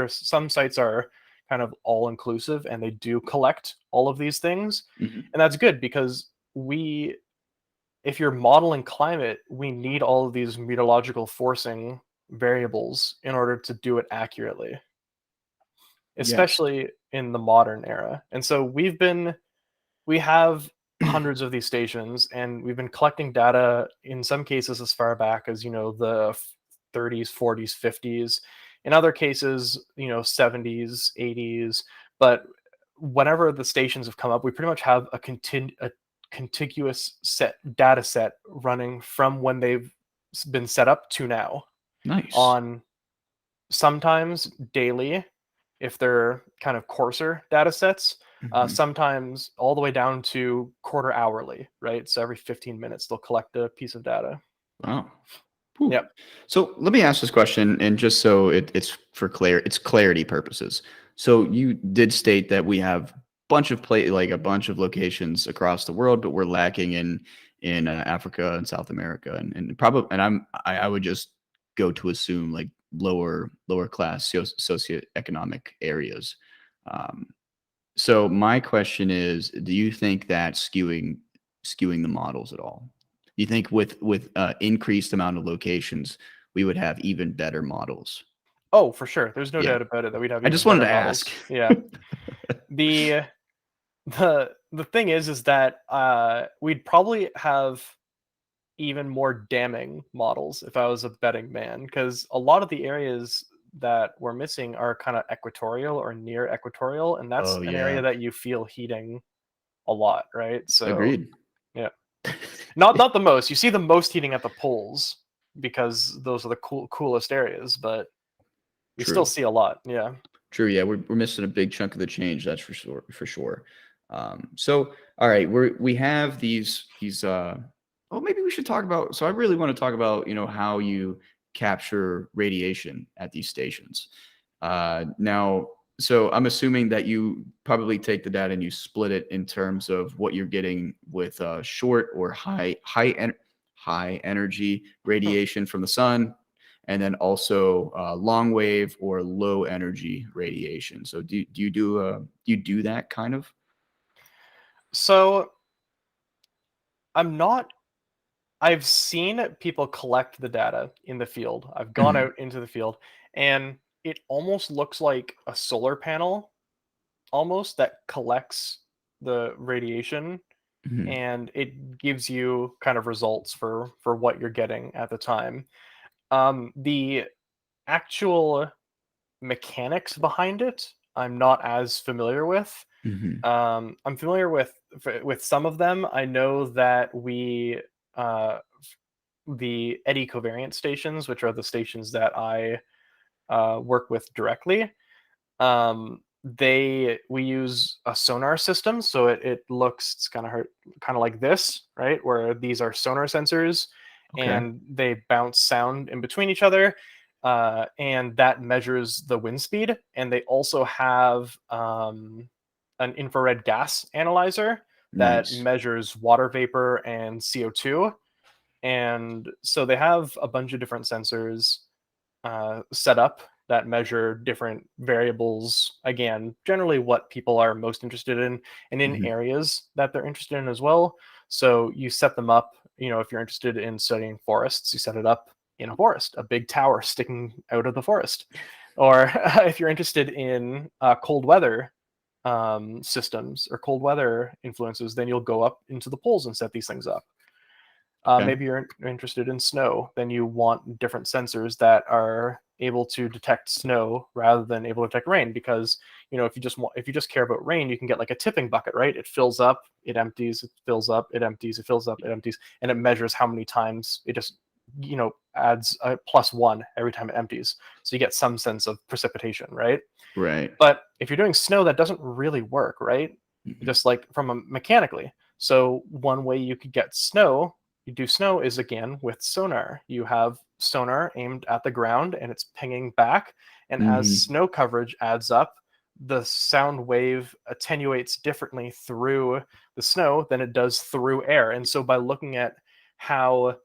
some sites are kind of all inclusive and they do collect all of these things, Mhm. and that's good because we if you're modeling climate, we need all of these meteorological forcing variables in order to do it accurately, Yes. especially in the modern era. And so we have hundreds of these stations, and we've been collecting data in some cases as far back as the 30s, 40s, 50s. In other cases, 70s, 80s. But whenever the stations have come up, we pretty much have a contiguous set data set running from when they've been set up to now Nice. on sometimes daily if they're kind of coarser data sets, Mhm. sometimes all the way down to quarter hourly, right? So every 15 minutes they'll collect a piece of data. Wow. Whew. Yep. So let me ask this question, and just so it's clarity purposes. So you did state that we have a bunch of locations across the world, but we're lacking in Africa and South America, and probably I would just go to assume like lower class socioeconomic areas. Um, so my question is, do you think that skewing the models at all? Do you think with increased amount of locations, we would have even better models? Oh, for sure. There's no Yeah. doubt about it that we'd have I just even wanted better to ask. models. Yeah. The the thing is that we'd probably have even more damning models if I was a betting man, because a lot of the areas that we're missing are kind of equatorial or near equatorial, and that's Oh an area yeah. that you feel heating a lot, right? So Agreed. yeah, not the most. You see the most heating at the poles because those are the coolest areas, but you still True. see a lot. Yeah. True. Yeah, we're missing a big chunk of the change. That's for sure. For sure. So, all right, we have these. Well, maybe we should talk about. So, I really want to talk about how you capture radiation at these stations. Now, so I'm assuming that you probably take the data and you split it in terms of what you're getting with short or high energy radiation from the sun, and then also long wave or low energy radiation. So do you do that kind of? So I'm not I've seen people collect the data in the field. I've gone Mhm, out into the field, and it almost looks like a solar panel almost that collects the radiation, mhm, and it gives you kind of results for what you're getting at the time. The actual mechanics behind it, I'm not as familiar with. mhm, I'm familiar with some of them. I know that uh, the eddy covariant stations, which are the stations that I work with directly, we use a sonar system, so it looks it's kind of like this, right? Where these are sonar sensors, okay, and they bounce sound in between each other, and that measures the wind speed. And they also have an infrared gas analyzer that nice. measures water vapor and CO2. And so they have a bunch of different sensors set up that measure different variables. Again, generally what people are most interested in, and in Mhm, areas that they're interested in as well. So you set them up. If you're interested in studying forests, you set it up in a forest, a big tower sticking out of the forest. Or if you're interested in cold weather systems or cold weather influences, then you'll go up into the poles and set these things up. okay, Maybe you're interested in snow, then you want different sensors that are able to detect snow rather than able to detect rain. Because if you just care about rain, you can get like a tipping bucket, right? It fills up, it empties, it fills up, it empties, it fills up, it empties, and it measures how many times it just adds a +1 every time it empties. So you get some sense of precipitation, right? right. But if you're doing snow, that doesn't really work, right? Mhm, Just like from a mechanically. So one way you could get snow, you do snow is again with sonar. You have sonar aimed at the ground and it's pinging back. And as mhm, snow coverage adds up, the sound wave attenuates differently through the snow than it does through air. And so by looking at how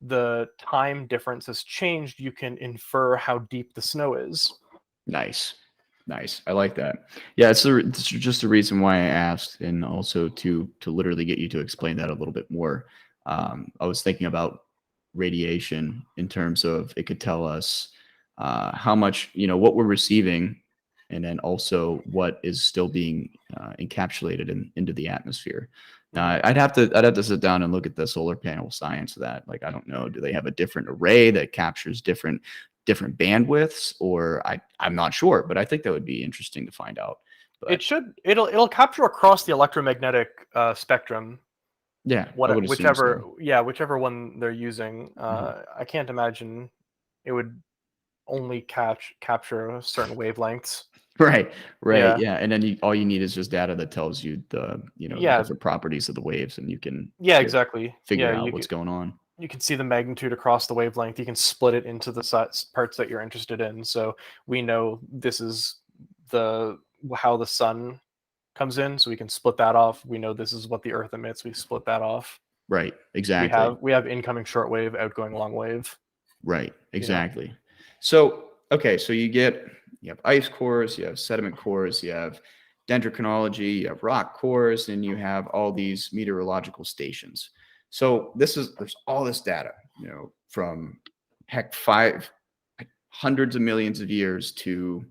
the time difference has changed, you can infer how deep the snow is. nice. Nice. I like that. Yeah, it's just the reason why I asked, and also to literally get you to explain that a little bit more. I was thinking about radiation in terms of it could tell us how much what we're receiving, and then also what is still being encapsulated into the atmosphere. Now, Mhm. I'd have to sit down and look at the solar panel science of that. Like, I don't know, do they have a different array that captures different bandwidths, or I'm not sure, but I think that would be interesting to find out. It But should it'll capture across the electromagnetic spectrum, yeah, I would assume so. whichever one they're using. Mhm. I can't imagine it would only capture certain wavelengths. Right, right, Yeah, yeah, and then all you need is just data that tells you the yeah, different properties of the waves, and you can yeah, fi exactly. Yeah, figure out what's going on. you can see the magnitude across the wavelength. You can split it into the parts that you're interested in. So we know this is the how the sun comes in, so we can split that off. We know this is what the Earth emits. We split that off. Right, We exactly. have we have incoming shortwave, outgoing long wave. Right, You know, exactly. So, okay, so you have ice cores, you have sediment cores, you have dendrochronology, you have rock cores, and you have all these meteorological stations. So there's all this data, from heck hundreds of millions of years to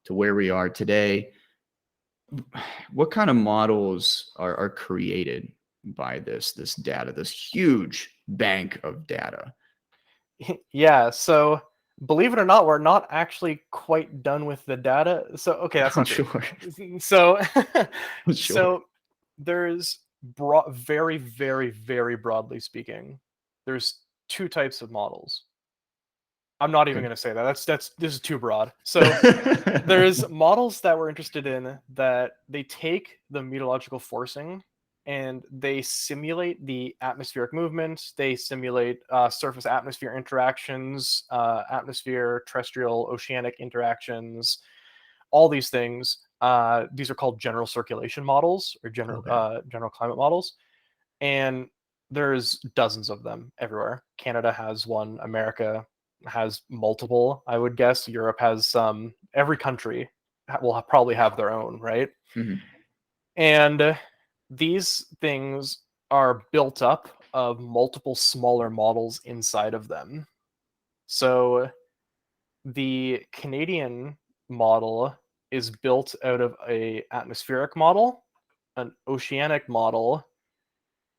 where we are today. What kind of models are created by this data, this huge bank of data? yeah. So believe it or not, we're not actually quite done with the data. So okay, that's I'm not true. sure. So I'm sure. so there's very very very broadly speaking, there's two types of models. I'm not even Okay. going to say that. This is too broad. So there's models that we're interested in that they take the meteorological forcing and they simulate the atmospheric movement. They simulate surface atmosphere interactions, atmosphere, terrestrial, oceanic interactions, all these things. These are called general circulation models or Okay. general climate models, and there's dozens of them everywhere. Canada has one. America has multiple. I would guess Europe has some. Every country will probably have their own, right? Hmm. And these things are built up of multiple smaller models inside of them. So the Canadian model is built out of a atmospheric model, an oceanic model,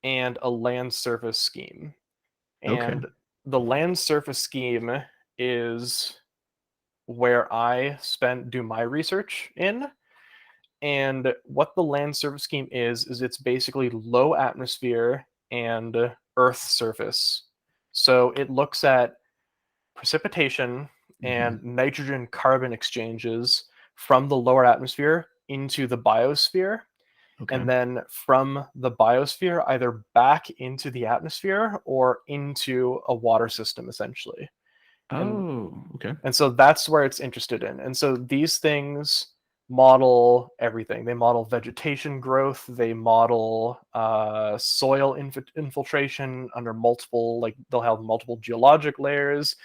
and a land surface scheme. Okay. And the land surface scheme is where I do my research in. And what the land surface scheme is it's basically low atmosphere and Earth surface. So it looks at precipitation Hmm. and nitrogen carbon exchanges from the lower atmosphere into the biosphere, Okay. and then from the biosphere either back into the atmosphere or into a water system essentially. and Oh, okay. and so that's where it's interested in. And so these things model everything. They model vegetation growth, they model soil infiltration under multiple, like they'll have multiple geologic layers.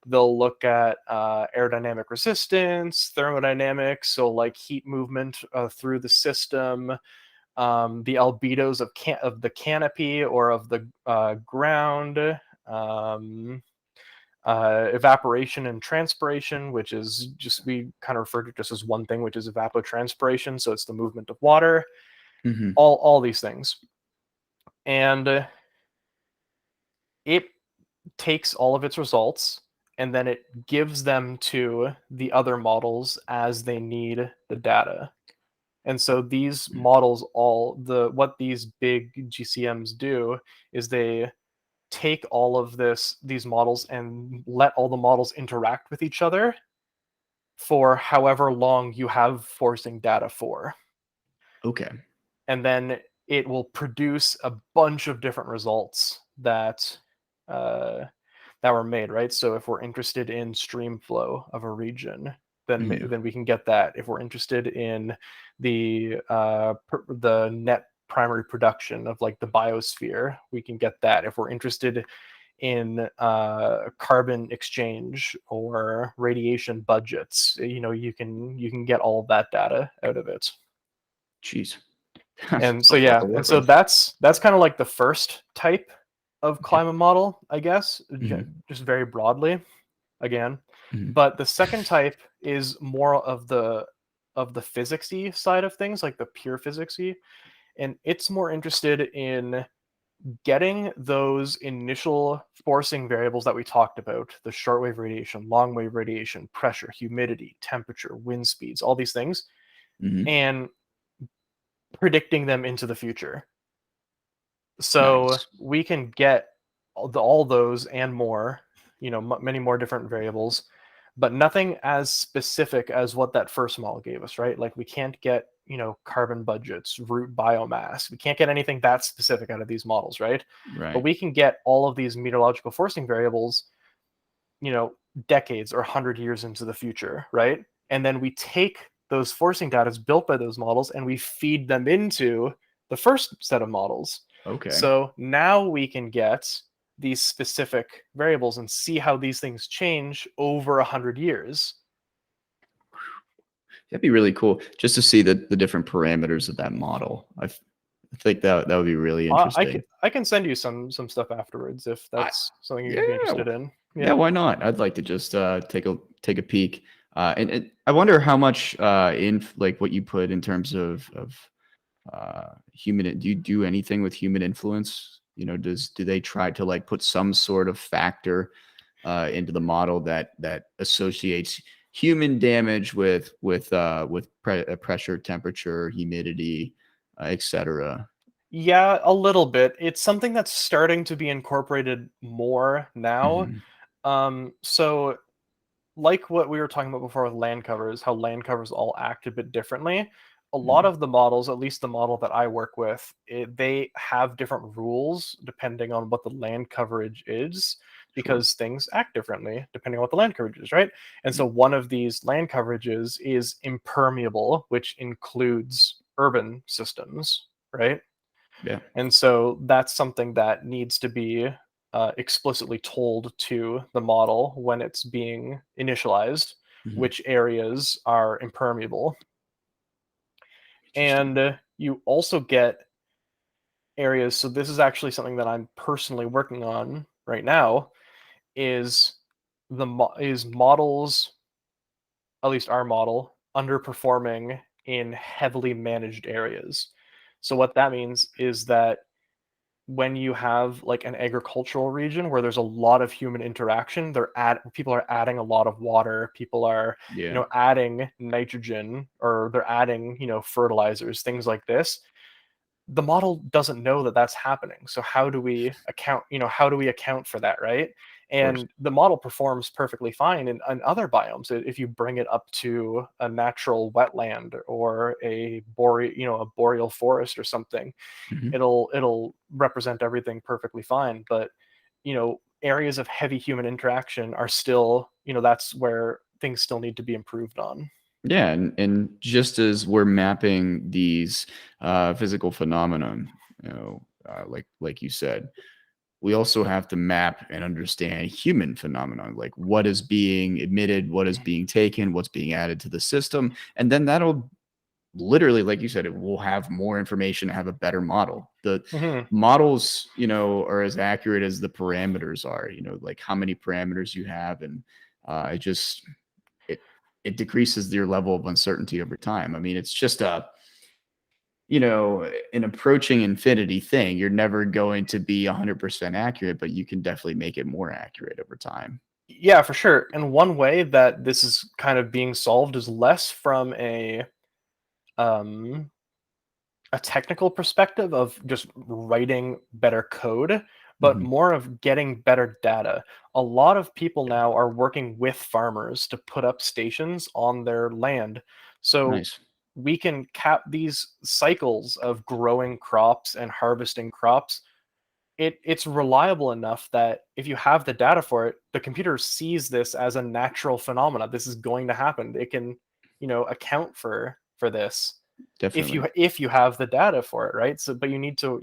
They'll look at aerodynamic resistance, thermodynamics, so like heat movement through the system, the albedos of the canopy or of the ground, um, evaporation and transpiration, which is just, we kind of refer to just as one thing, which is evapotranspiration. So it's the movement of water, Hmm. all these things. And it takes all of its results and then it gives them to the other models as they need the data. And so these models, what these big GCMs do is they take all of these models and let all the models interact with each other for however long you have forcing data for. Okay. And then it will produce a bunch of different results uh, that were made, right? So if we're interested in stream flow of a region, Hmm. then we can get that. If we're interested in the net primary production of like the biosphere, we can get that. If we're interested in carbon exchange or radiation budgets, you can get all of that data out of it. Jeez. And That's a so lot yeah, to and work so with. that's kind of like the first type of Okay. climate model, I guess, Hmm. just very broadly again. Hmm. But the second type is more of the physicsy side of things, like the pure physicsy, and it's more interested in getting those initial forcing variables that we talked about, the shortwave radiation, long wave radiation, pressure, humidity, temperature, wind speeds, all these things, Hmm. and predicting them into the future. So Nice. we can get all those and more, many more different variables, but nothing as specific as what that first model gave us, right? Like we can't get, carbon budgets, root biomass. We can't get anything that specific out of these models, right? But Right. we can get all of these meteorological forcing variables, decades or 100 years into the future, right? And then we take those forcing data built by those models and we feed them into the first set of models. Okay. So now we can get these specific variables and see how these things change over 100 years. That'd be really cool just to see the different parameters of that model. I think that would be really interesting. I can send you some stuff afterwards if I that's something Yeah. you'd be interested in. Yeah, Yeah. why not? I'd like to just take a peek. And I wonder how much in like what you put in terms of human. Do you do anything with human influence? Do they try to like put some sort of factor into the model that associates human damage with pressure, temperature, humidity, etc. Yeah, a little bit. It's something that's starting to be incorporated more now. Hmm. So like what we were talking about before with land covers, how land covers all act a bit differently. A lot Mhm. of the models, at least the model that I work with, they have different rules depending on what the land coverage is, Sure. because things act differently depending on what the land coverage is, right? And Mm. so one of these land coverages is impermeable, which includes urban systems, right? Yeah. And so that's something that needs to be explicitly told to the model when it's being initialized, Mhm. which areas are impermeable. Interesting. And you also get areas. So this is actually something that I'm personally working on right now. Is is models, at least our model, underperforming in heavily managed areas. So what that means is that when you have like an agricultural region where there's a lot of human interaction, people are adding a lot of water, people are, Yeah. adding nitrogen, or they're adding, fertilizers, things like this. The model doesn't know that that's happening. So how do we account for that, right? Of course. And the model performs perfectly fine in other biomes. If you bring it up to a natural wetland or a boreal forest or something, Mhm. it'll represent everything perfectly fine. But areas of heavy human interaction are still, that's where things still need to be improved on. Yeah, and just as we're mapping these physical phenomenon, like you said, we also have to map and understand human phenomenon, like what is being emitted, what is being taken, what's being added to the system, and then that'll literally, like you said, it will have more information, have a better model. The Hmm. models, are as accurate as the parameters are. Like how many parameters you have, and it just it it decreases your level of uncertainty over time. I mean, it's just an approaching infinity thing. You're never going to be 100% accurate, but you can definitely make it more accurate over time. Yeah, for sure. And one way that this is kind of being solved is less from um, a technical perspective of just writing better code, but Mhm. more of getting better data. A lot of people now are working with farmers to put up stations on their land. So Nice. we can cap these cycles of growing crops and harvesting crops. It's reliable enough that if you have the data for it, the computer sees this as a natural phenomena. This is going to happen. It can, account for this Definitely. if you have the data for it, right? So but you need to,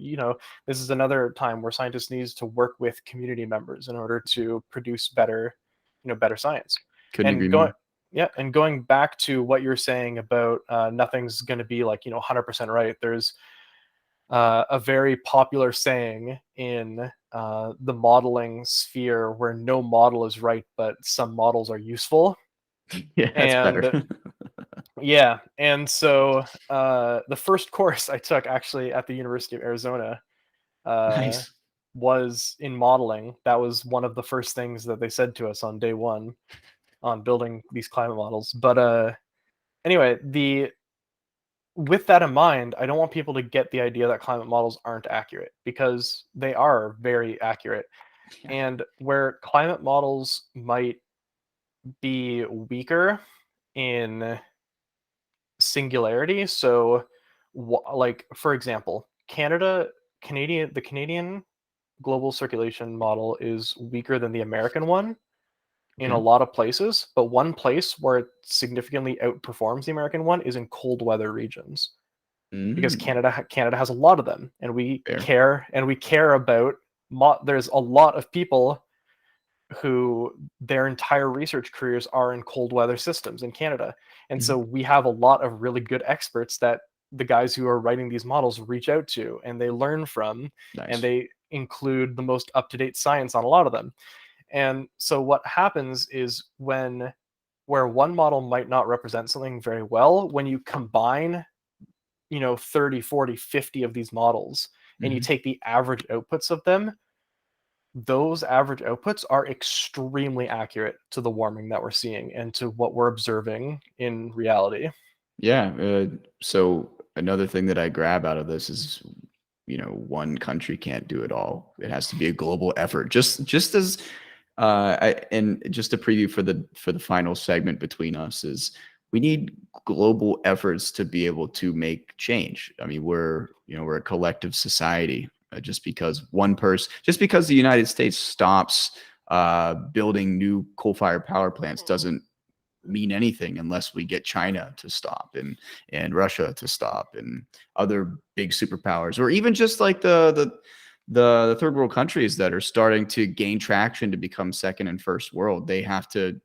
this is another time where scientists needs to work with community members in order to produce better, better science. Couldn't And agree going more. Yeah, and going back to what you're saying about nothing's going to be like 100% right. There's a very popular saying in the modeling sphere where no model is right, but some models are useful. Yeah, that's better. And yeah, and so the first course I took actually at the University of Arizona uh, Nice. was in modeling. That was one of the first things that they said to us on day one on building these climate models. But anyway, the with that in mind, I don't want people to get the idea that climate models aren't accurate, because they are very accurate. Yeah. And where climate models might be weaker in singularity, so like for example, the Canadian global circulation model is weaker than the American one in a Okay. lot of places, but one place where it significantly outperforms the American one is in cold weather regions, because Mm, Canada has a lot of them, and we fair. care about there's a lot of people who their entire research careers are in cold weather systems in Canada. And so Mhm. we have a lot of really good experts that the guys who are writing these models reach out to and they learn from, and Nice. they include the most up-to-date science on a lot of them. And so what happens is where one model might not represent something very well, when you combine 30, 40, 50 of these models and you Mhm. take the average outputs of them, those average outputs are extremely accurate to the warming that we're seeing and to what we're observing in reality. Yeah. So another thing that I grab out of this is, one country can't do it all. It has to be a global effort. Just as And just a preview for the final segment between us is we need global efforts to be able to make change. I mean, we're a collective society. Just because the United States stops building new coal-fired power plants doesn't mean anything unless we get China to stop and Russia to stop and other big superpowers, or even just like the third world countries that are starting to gain traction to become second and first world. They have to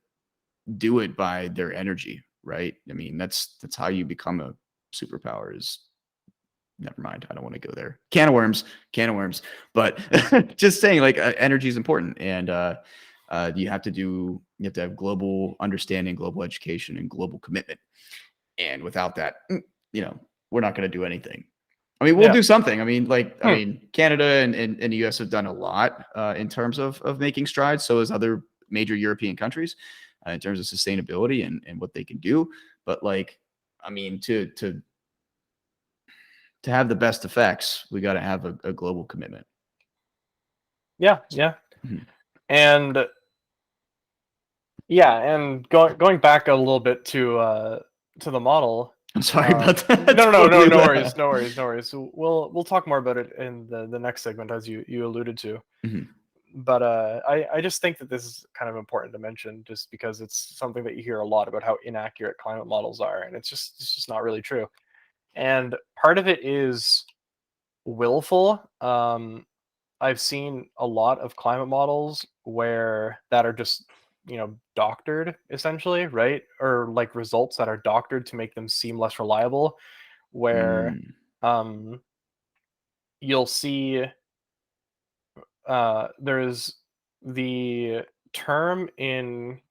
do it by their energy, right? I mean, that's how you become a superpower. Is Never mind. I don't want to go there. Can of worms. But just saying, like, energy is important, and you have to have global understanding, global education, and global commitment. And without that, we're not going to do anything. I mean, we'll Yeah. do something. I Hmm. mean, Canada and the U.S. have done a lot in terms of making strides. So has other major European countries in terms of sustainability and what they can do. But like, I mean, to have the best effects, we got to have a global commitment. Yeah. Yeah. Mhm. And yeah, and going back a little bit to the model. I'm sorry about that. No, Totally. no worries, no worries, no worries. We'll talk more about it in the next segment, as you alluded to. Mhm. But I just think that this is kind of important to mention, just because it's something that you hear a lot about how inaccurate climate models are, and it's just not really true. And part of it is willful. I've seen a lot of climate models where that are just, doctored essentially, right? Or like results that are doctored to make them seem less reliable, where Mm. um you'll see there's the term in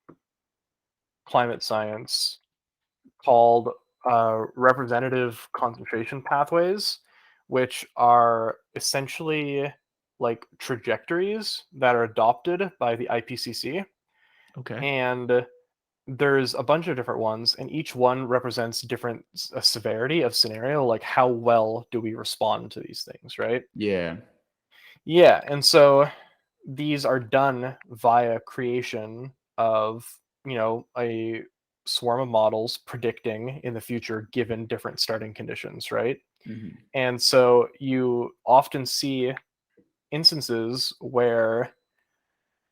climate science called representative concentration pathways, which are essentially like trajectories that are adopted by the IPCC. Okay. And there's a bunch of different ones, and each one represents different severity of scenario, like how well do we respond to these things, right? Yeah. Yeah, and so these are done via creation of, a swarm of models predicting in the future given different starting conditions, right? Hmm. And so you often see instances where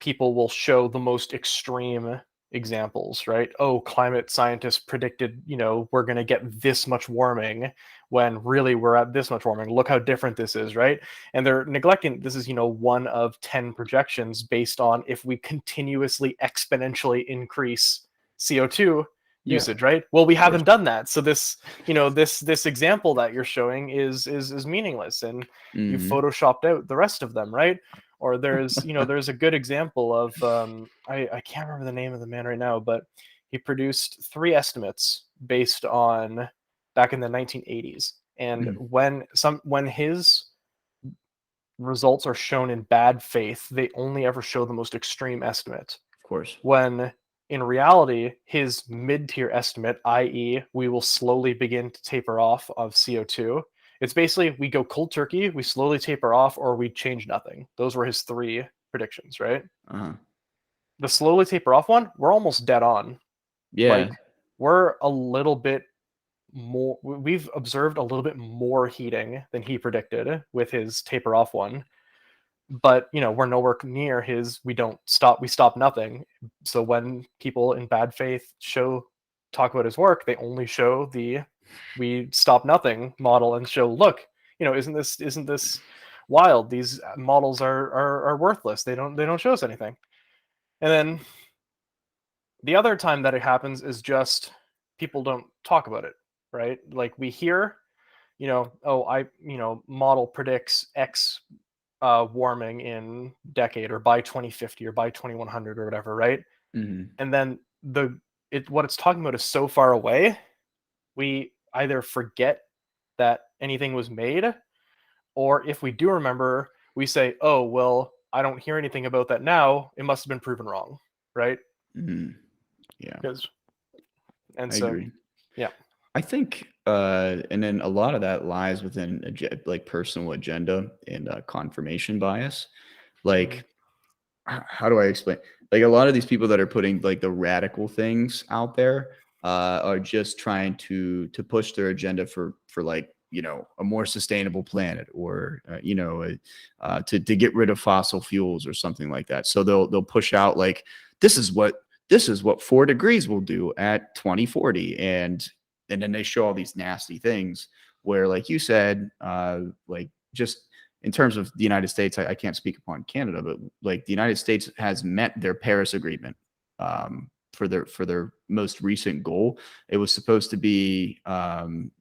people will show the most extreme examples, right? Oh, climate scientists predicted, we're going to get this much warming when really we're at this much warming. Look how different this is, right? And they're neglecting this is, one of 10 projections based on if we continuously exponentially increase CO2 Yeah. usage, right? Well, we Of course. haven't done that. So this example that you're showing is meaningless, and you Hmm. photoshopped out the rest of them, right? Or there's a good example of I can't remember the name of the man right now, but he produced three estimates based on back in the 1980s. And Mm. when his results are shown in bad faith, they only ever show the most extreme estimate. Of course. When in reality, his mid-tier estimate, i.e., we will slowly begin to taper off of CO2, it's basically we go cold turkey, we slowly taper off, or we change nothing. Those were his three predictions, right? Uh-huh. The slowly taper off one, we're almost dead on. Yeah. Like, we're a little bit more, we've observed a little bit more heating than he predicted with his taper off one. But we're nowhere near his we stop nothing. So when people in bad faith talk about his work, they only show the we stop nothing model and show, look, isn't this wild? These models are worthless. They don't show us anything. And then the other time that it happens is just people don't talk about it, right? Like we hear, oh, model predicts X warming in decade or by 2050 or by 2100 or whatever, right? Hmm. And then what it's talking about is so far away, we either forget that anything was made, or if we do remember, we say, "Oh, well, I don't hear anything about that now. It must have been proven wrong," right? Hmm. Yeah. Because and I so agree. yeah. I think, and then a lot of that lies within like personal agenda and confirmation bias. Mhm. Like, how do I explain? Like a lot of these people that are putting like the radical things out there are just trying to push their agenda for like, a more sustainable planet, or to get rid of fossil fuels or something like that. So they'll push out like, this is what 4 degrees will do at 2040, and then they show all these nasty things where, like you said, like just in terms of the United States, I can't speak upon Canada, but like the United States has met their Paris Agreement for their most recent goal. It was supposed to be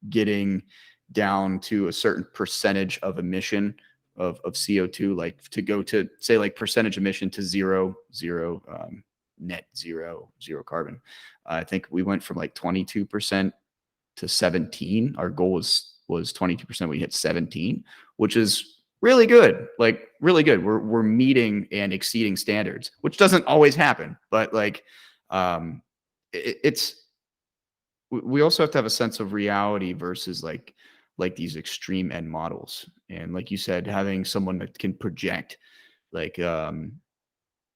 getting down to a certain percentage of emission of CO2, like to go to say like percentage emission to zero, net zero carbon. I think we went from like 22% to 17. Our goal was 22%. We hit 17, which is really good. Like really good. We're meeting and exceeding standards, which doesn't always happen, but like it's we also have to have a sense of reality versus like these extreme end models. And like you said, having someone that can like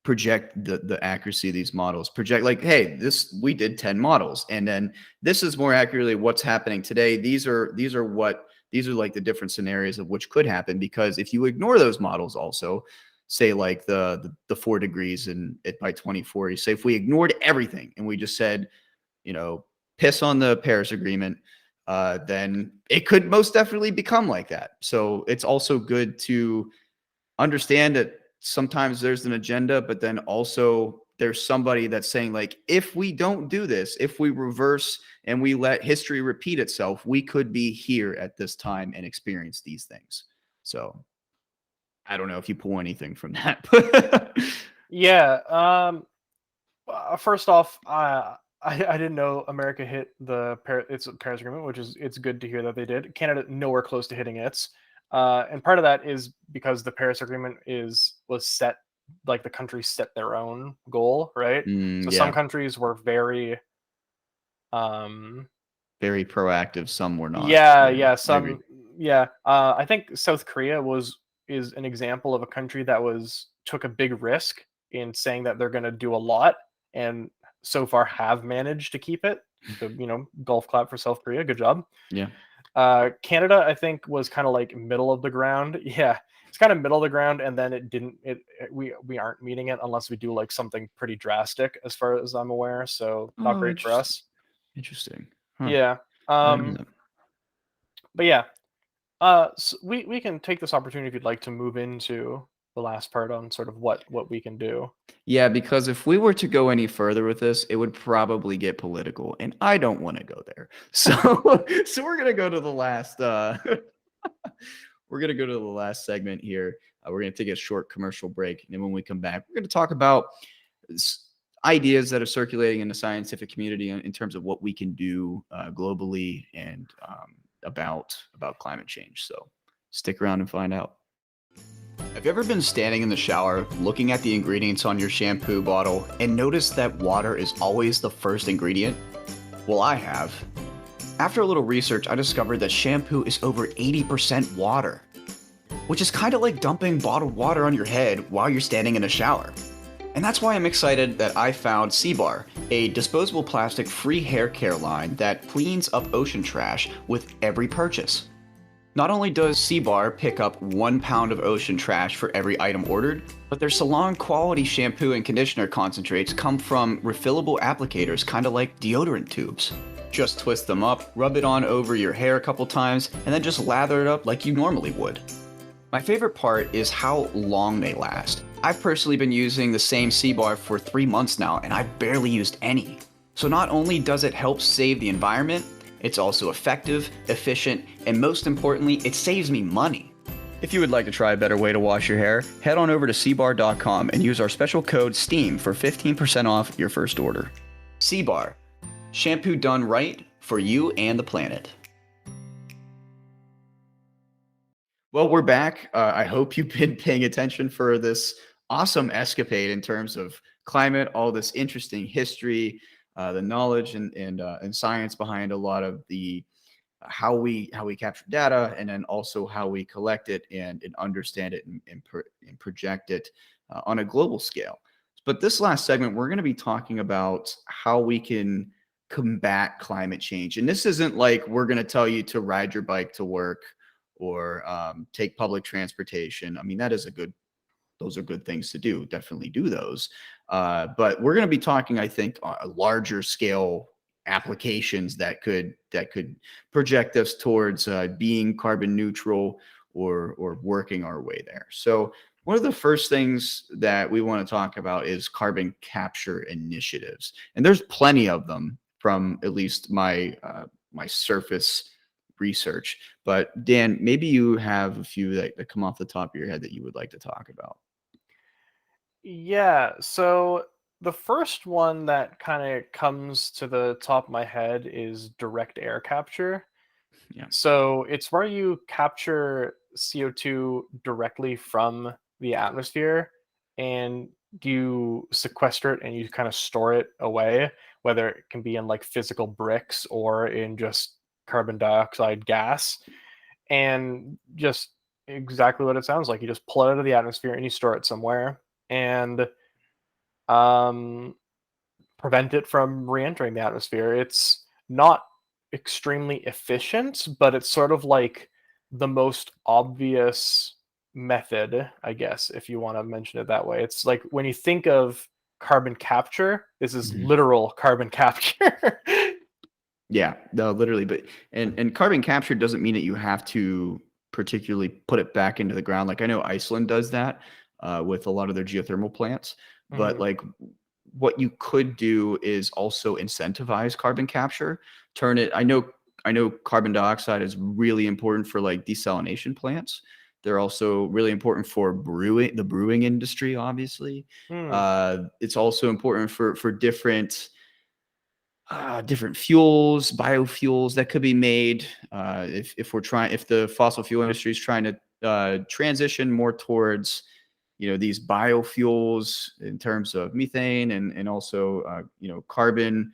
project the accuracy of these models, project like, hey, this, we did 10 models, and then this is more accurately what's happening today. These are like the different scenarios of which could happen, because if you ignore those models also, say like the 4 degrees and it by 2040, say if we ignored everything and we just said, piss on the Paris Agreement, then it could most definitely become like that. So it's also good to understand that sometimes there's an agenda, but then also there's somebody that's saying like, if we don't do this, if we reverse and we let history repeat itself, we could be here at this time and experience these things. So I don't know if you pull anything from that. Yeah. First off, I didn't know America hit its Paris Agreement, which is, it's good to hear that they did. Canada nowhere close to hitting its, and part of that is because the Paris Agreement was set, like the countries set their own goal, right? So some Yeah, countries were very, um, very proactive. Some were not. yeah, Yeah, yeah, I agree. some, yeah. I think South Korea is an example of a country that took a big risk in saying that they're going to do a lot, and so far have managed to keep it. So, golf clap for South Korea. Good job. Yeah. Canada, I think, was kind of like middle of the ground. Yeah, it's kind of middle of the ground, and then it didn't. We aren't meeting it unless we do like something pretty drastic, as far as I'm aware. So not Oh, great for interesting. us. Interesting. Huh. Yeah. I didn't know Um. that. But yeah. So we can take this opportunity if you'd like to move into the last part on sort of what we can do. Yeah, because if we were to go any further with this, it would probably get political, and I don't want to go there. So, so we're gonna go to the last. We're gonna go to the last segment here. We're gonna take a short commercial break, and then when we come back, we're gonna talk about s- ideas that are circulating in the scientific community in terms of what we can do globally and about climate change. So, stick around and find out. Have you ever been standing in the shower looking at the ingredients on your shampoo bottle and noticed that water is always the first ingredient? Well, I have. After a little research, I discovered that shampoo is over 80% water, which is kind of like dumping bottled water on your head while you're standing in a shower. And that's why I'm excited that I found Seabar, a disposable plastic free hair care line that cleans up ocean trash with every purchase. Not only does Seabar pick up 1 pound of ocean trash for every item ordered, but their salon quality shampoo and conditioner concentrates come from refillable applicators, kind of like deodorant tubes. Just twist them up, rub it on over your hair a couple times, and then just lather it up like you normally would. My favorite part is how long they last. I've personally been using the same Seabar for 3 months now, and I've barely used any. So not only does it help save the environment, it's also effective, efficient, and most importantly, it saves me money. If you would like to try a better way to wash your hair, head on over to seabar.com and use our special code STEAM for 15% off your first order. Seabar, shampoo done right for you and the planet. Well, we're back. I hope you've been paying attention for this awesome escapade in terms of climate, all this interesting history, the knowledge and science behind a lot of the how we capture data, and then also how we collect it and understand it and project it on a global scale. But this last segment, we're going to be talking about how we can combat climate change. And this isn't like we're going to tell you to ride your bike to work or take public transportation. I mean, those are good things to do. Definitely do those. But we're going to be talking, I think, larger scale applications that could project us towards being carbon neutral or working our way there. So one of the first things that we want to talk about is carbon capture initiatives, and there's plenty of them from at least my surface research. But Dan, maybe you have a few that come off the top of your head that you would like to talk about. Yeah, so the first one that kind of comes to the top of my head is direct air capture. Yeah. So it's where you capture CO2 directly from the atmosphere and you sequester it and you kind of store it away, whether it can be in like physical bricks or in just carbon dioxide gas. And just exactly what it sounds like. You just pull it out of the atmosphere and you store it somewhere and um, prevent it from re-entering the atmosphere. It's not extremely efficient, but it's sort of like the most obvious method, I guess, if you want to mention it that way. It's like when you think of carbon capture, this is Mhm. literal carbon capture. Yeah, no, literally. But and carbon capture doesn't mean that you have to particularly put it back into the ground. Like I know Iceland does that with a lot of their geothermal plants. But Mhm. like what you could do is also incentivize carbon capture. Turn it. I know carbon dioxide is really important for like desalination plants. They're also really important for the brewing industry. Obviously, Hmm. it's also important for different fuels, biofuels that could be made. If the fossil fuel industry is trying to transition more towards, these biofuels in terms of methane and also carbon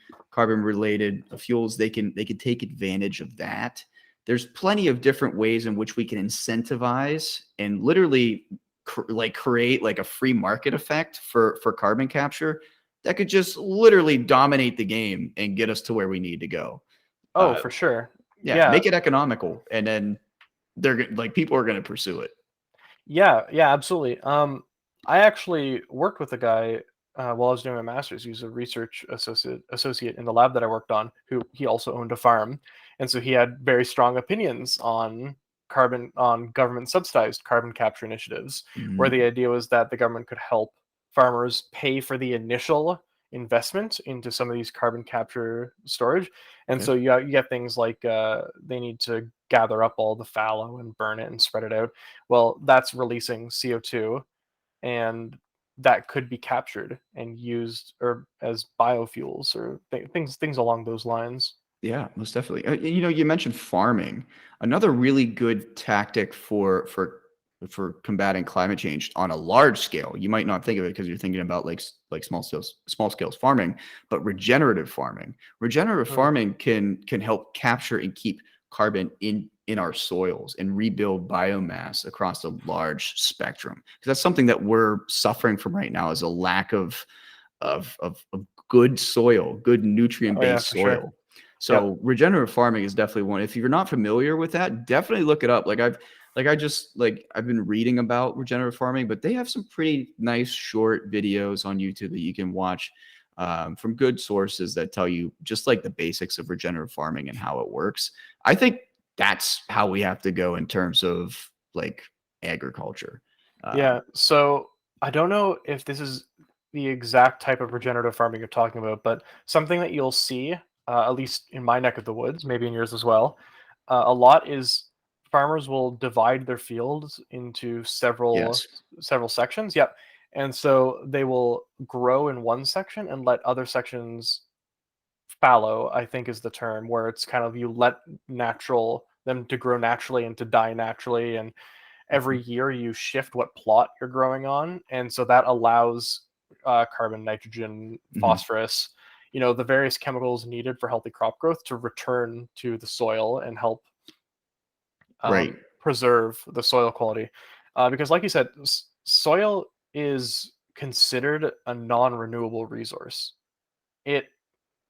related fuels, they can take advantage of that. There's plenty of different ways in which we can incentivize and literally create like a free market effect for carbon capture that could just literally dominate the game and get us to where we need to go. Oh, Uh, for sure. yeah, Yeah. make it economical, and then like people are going to pursue it. Yeah, yeah, absolutely. I actually worked with a guy while I was doing my master's. He was a research associate in the lab that I worked on, who he also owned a farm, and so he had very strong opinions on government subsidized carbon capture initiatives, where Mhm. the idea was that the government could help farmers pay for the initial investment into some of these carbon capture storage, and Okay. so you get things like they need to gather up all the fallow and burn it and spread it out. Well, that's releasing CO2, and that could be captured and used or as biofuels or things along those lines. Yeah, most definitely. You mentioned farming. Another really good tactic for combating climate change on a large scale. You might not think of it because you're thinking about like small scale farming, but regenerative farming. Regenerative Mhm. farming can help capture and keep carbon in our soils and rebuild biomass across a large spectrum. Because that's something that we're suffering from right now is a lack of good soil, good nutrient Oh yeah, based for sure. soil. Yep. So regenerative farming is definitely one. If you're not familiar with that, definitely look it up. I've been reading about regenerative farming, but they have some pretty nice short videos on YouTube that you can watch from good sources that tell you just like the basics of regenerative farming and how it works. I think that's how we have to go in terms of like agriculture. Um, Yeah. So I don't know if this is the exact type of regenerative farming you're talking about, but something that you'll see, at least in my neck of the woods, maybe in yours as well, a lot is farmers will divide their fields into several yes. several sections. Yep. And so they will grow in one section and let other sections fallow, I think is the term, where it's kind of you let natural them to grow naturally and to die naturally, and every Mhm. year you shift what plot you're growing on, and so that allows carbon, nitrogen, Mhm. phosphorus, the various chemicals needed for healthy crop growth to return to the soil and help Right. preserve the soil quality. Because, like you said, soil is considered a non-renewable resource. It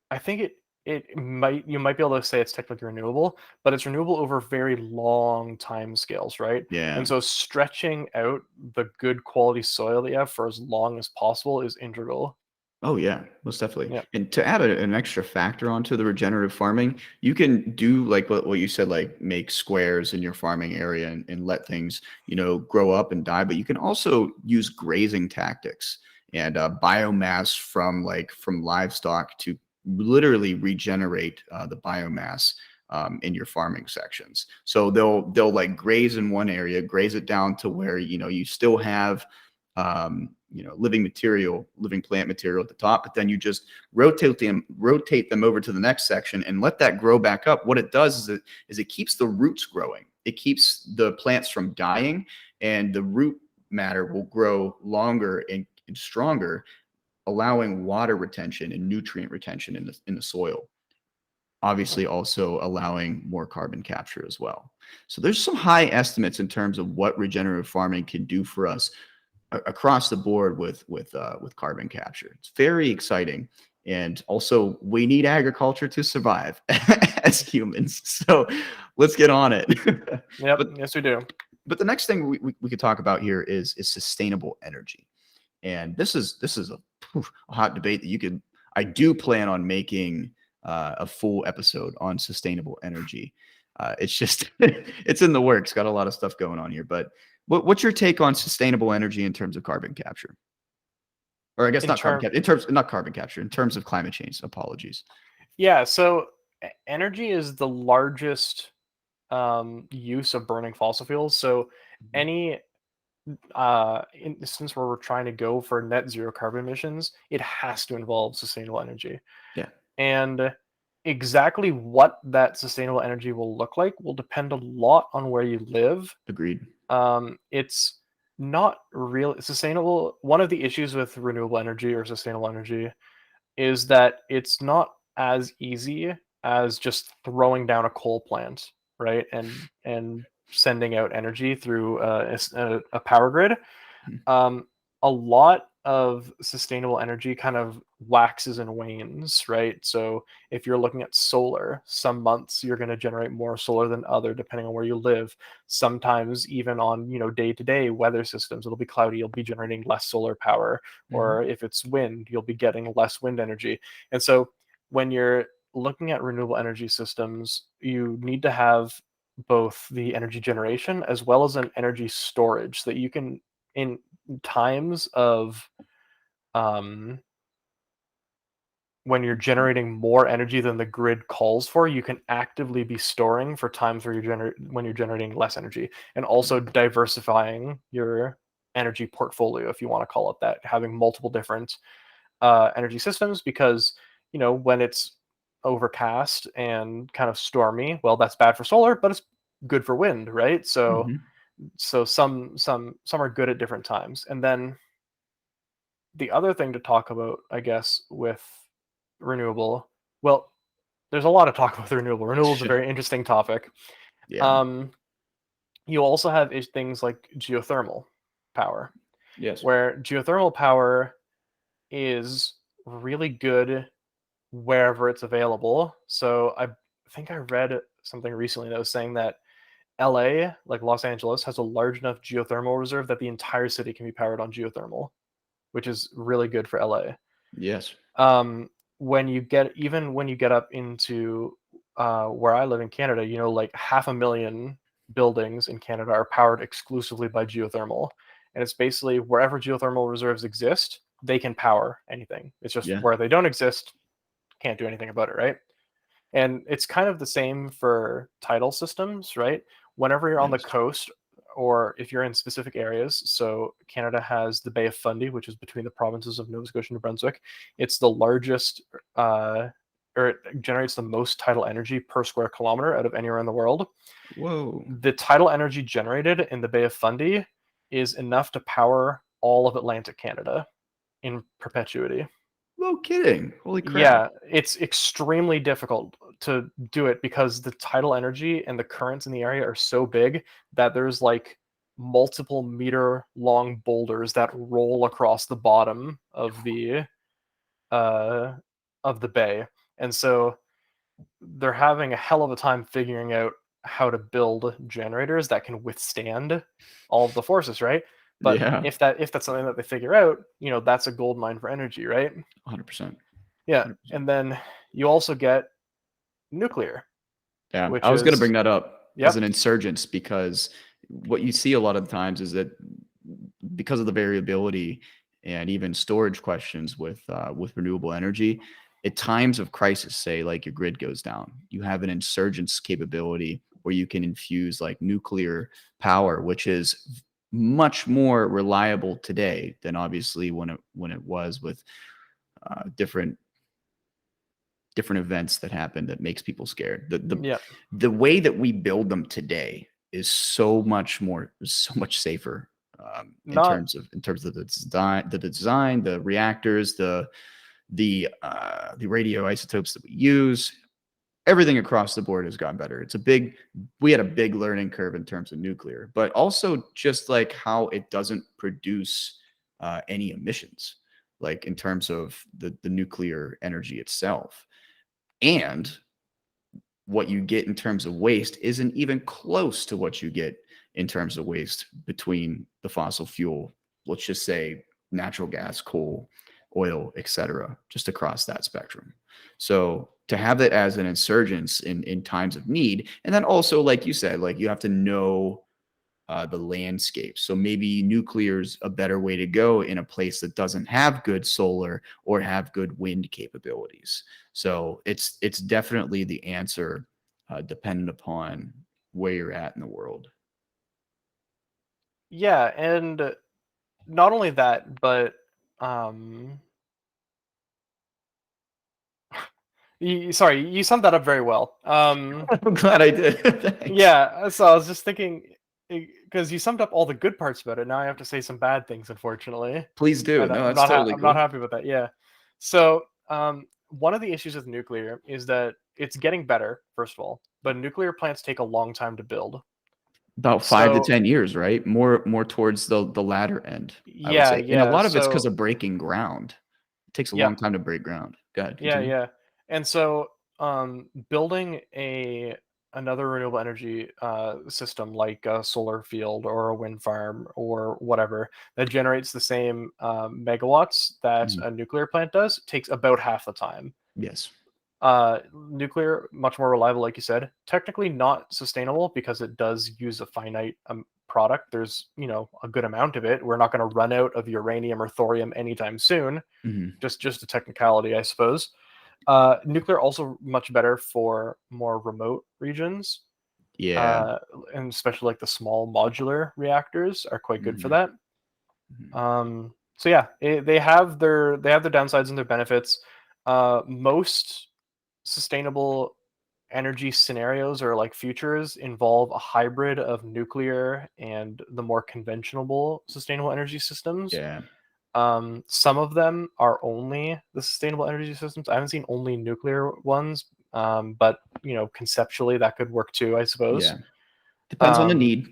I think it might you might be able to say it's technically renewable, but it's renewable over very long time scales, right? Yeah. And so stretching out the good quality soil that you have for as long as possible is integral. Oh yeah, most definitely. Yeah. And to add an extra factor onto the regenerative farming, you can do like what you said, like make squares in your farming area and let things, grow up and die. But you can also use grazing tactics and biomass from livestock to literally regenerate the biomass in your farming sections. So they'll like graze in one area, graze it down to where you still have living plant material at the top, but then you just rotate them over to the next section and let that grow back up. What it does is it keeps the roots growing. It keeps the plants from dying, and the root matter will grow longer and stronger, allowing water retention and nutrient retention in the soil. Obviously, also allowing more carbon capture as well. So there's some high estimates in terms of what regenerative farming can do for us across the board with carbon capture. It's very exciting, and also we need agriculture to survive as humans. So let's get on it. Yep. but Yes, we do. but the next thing we could talk about here is sustainable energy, and this is a hot debate that I do plan on making a full episode on sustainable energy. It's just it's in the works. Got a lot of stuff going on here, but what's your take on sustainable energy in terms of carbon capture? Or I guess In not carbon term capture, in terms not carbon capture, in terms of climate change. Apologies. Yeah, so energy is the largest use of burning fossil fuels. So Mhm. any instance where we're trying to go for net zero carbon emissions, it has to involve sustainable energy. Yeah, And exactly what that sustainable energy will look like will depend a lot on where you live. agreed. It's not real sustainable. One of the issues with renewable energy or sustainable energy is that it's not as easy as just throwing down a coal plant, right? And sending out energy through a power grid. Mhm. um, a lot of sustainable energy kind of waxes and wanes, right? So if you're looking at solar, some months you're going to generate more solar than other, depending on where you live. Sometimes even on day-to-day weather systems, it'll be cloudy, you'll be generating less solar power, Mhm. or if it's wind, you'll be getting less wind energy. And so when you're looking at renewable energy systems, you need to have both the energy generation as well as an energy storage so that you can, in times of um, when you're generating more energy than the grid calls for, you can actively be storing for times where when you're generating less energy, and also diversifying your energy portfolio, if you want to call it that, having multiple different energy systems, because when it's overcast and kind of stormy, well, that's bad for solar, but it's good for wind, right? So Mhm. some are good at different times. And then the other thing to talk about, I guess, with renewable, well, there's a lot to talk about with renewable. Renewable is a very interesting topic. Yeah. Um, you also have things like geothermal power, Yes. where geothermal power is really good wherever it's available. So I think I read something recently that was saying that LA, like Los Angeles, has a large enough geothermal reserve that the entire city can be powered on geothermal, which is really good for LA. Yes. um, when you get up into where I live in Canada, like 500,000 buildings in Canada are powered exclusively by geothermal, and it's basically wherever geothermal reserves exist, they can power anything. It's just Yeah. where they don't exist, can't do anything about it, right? And it's kind of the same for tidal systems, right? Whenever you're on the Yes. coast or if you're in specific areas, so Canada has the Bay of Fundy, which is between the provinces of Nova Scotia and New Brunswick. It's the largest, or it generates the most tidal energy per square kilometer out of anywhere in the world. Whoa. The tidal energy generated in the Bay of Fundy is enough to power all of Atlantic Canada in perpetuity. No kidding. Holy crap. Yeah, it's extremely difficult to do it because the tidal energy and the currents in the area are so big that there's like multiple meter long boulders that roll across the bottom uh, of the bay. And so they're having a hell of a time figuring out how to build generators that can withstand all of the forces, right? But Yeah, if that's something that they figure out, that's a gold mine for energy, right? 100%. Yeah. 100%. And then you also get nuclear, Yeah, which I was going to is bring that up as yep, an insurgence because what you see a lot of the times is that because of the variability and even storage questions with renewable energy, at times of crisis, say like your grid goes down, you have an insurgence capability where you can infuse like nuclear power, which is much more reliable today than obviously when it was with different events that happen that makes people scared. yep. The way that we build them today is so much safer in Not terms of the design, the reactors, the radioisotopes that we use. Everything across the board has gotten better. We had a big learning curve in terms of nuclear, but also just like how it doesn't produce any emissions, like in terms of the nuclear energy itself. And what you get in terms of waste isn't even close to what you get in terms of waste between the fossil fuel, let's just say natural gas, coal, oil, etc., just across that spectrum. So to have that as an insurgence in times of need, and then also, like you said, like you have to know the landscape. So maybe nuclear is a better way to go in a place that doesn't have good solar or have good wind capabilities. So it's definitely the answer, dependent upon where you're at in the world. yeah, and not only that, but um sorry, you summed that up very well. I'm glad I did. Thanks. Yeah, so I was just thinking because you summed up all the good parts about it. Now I have to say some bad things, unfortunately, Please do. and No, that's totally I'm not cool. happy about that. Yeah. So one of the issues with nuclear is that it's getting better, first of all, but nuclear plants take a long time to build. About 5 to So 10 years, right? More towards the latter end, I would yeah, say. And a yeah. lot of it's because So of breaking ground. It takes a long yep. time to break ground. Go ahead, Yeah, continue. yeah. And so, building another renewable energy system like a solar field or a wind farm or whatever that generates the same megawatts that Mhm. a nuclear plant does takes about half the time. Yes. Nuclear, much more reliable, like you said. Technically not sustainable because it does use a finite product. There's a good amount of it. We're not going to run out of uranium or thorium anytime soon. Mhm. Just a technicality, I suppose. Nuclear also much better for more remote regions, Yeah. uh, and especially like the small modular reactors are quite good for Mhm. that. Mhm. So yeah, they have their downsides and their benefits. Most sustainable energy scenarios or like futures involve a hybrid of nuclear and the more conventional sustainable energy systems. Yeah. Some of them are only the sustainable energy systems. I haven't seen only nuclear ones, but conceptually that could work too, I suppose. Yeah. Depends on the Um, need.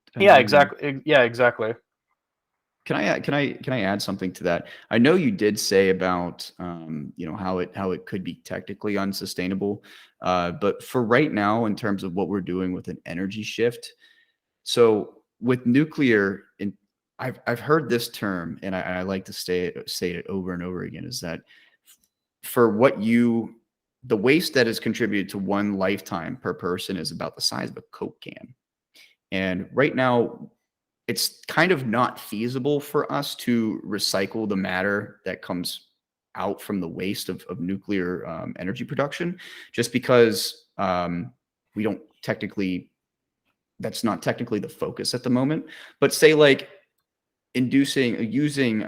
Depends yeah, on the need. exactly. Yeah, exactly. Can I add something to that? I know you did say about how it could be technically unsustainable, but for right now, in terms of what we're doing with an energy shift, so with nuclear, and I've heard this term, and I like to say it over and over again, is that for the waste that is contributed to one lifetime per person is about the size of a Coke can. And right now, it's kind of not feasible for us to recycle the matter that comes out from the waste of nuclear energy production, just because we don't technically, that's not technically the focus at the moment. But say like using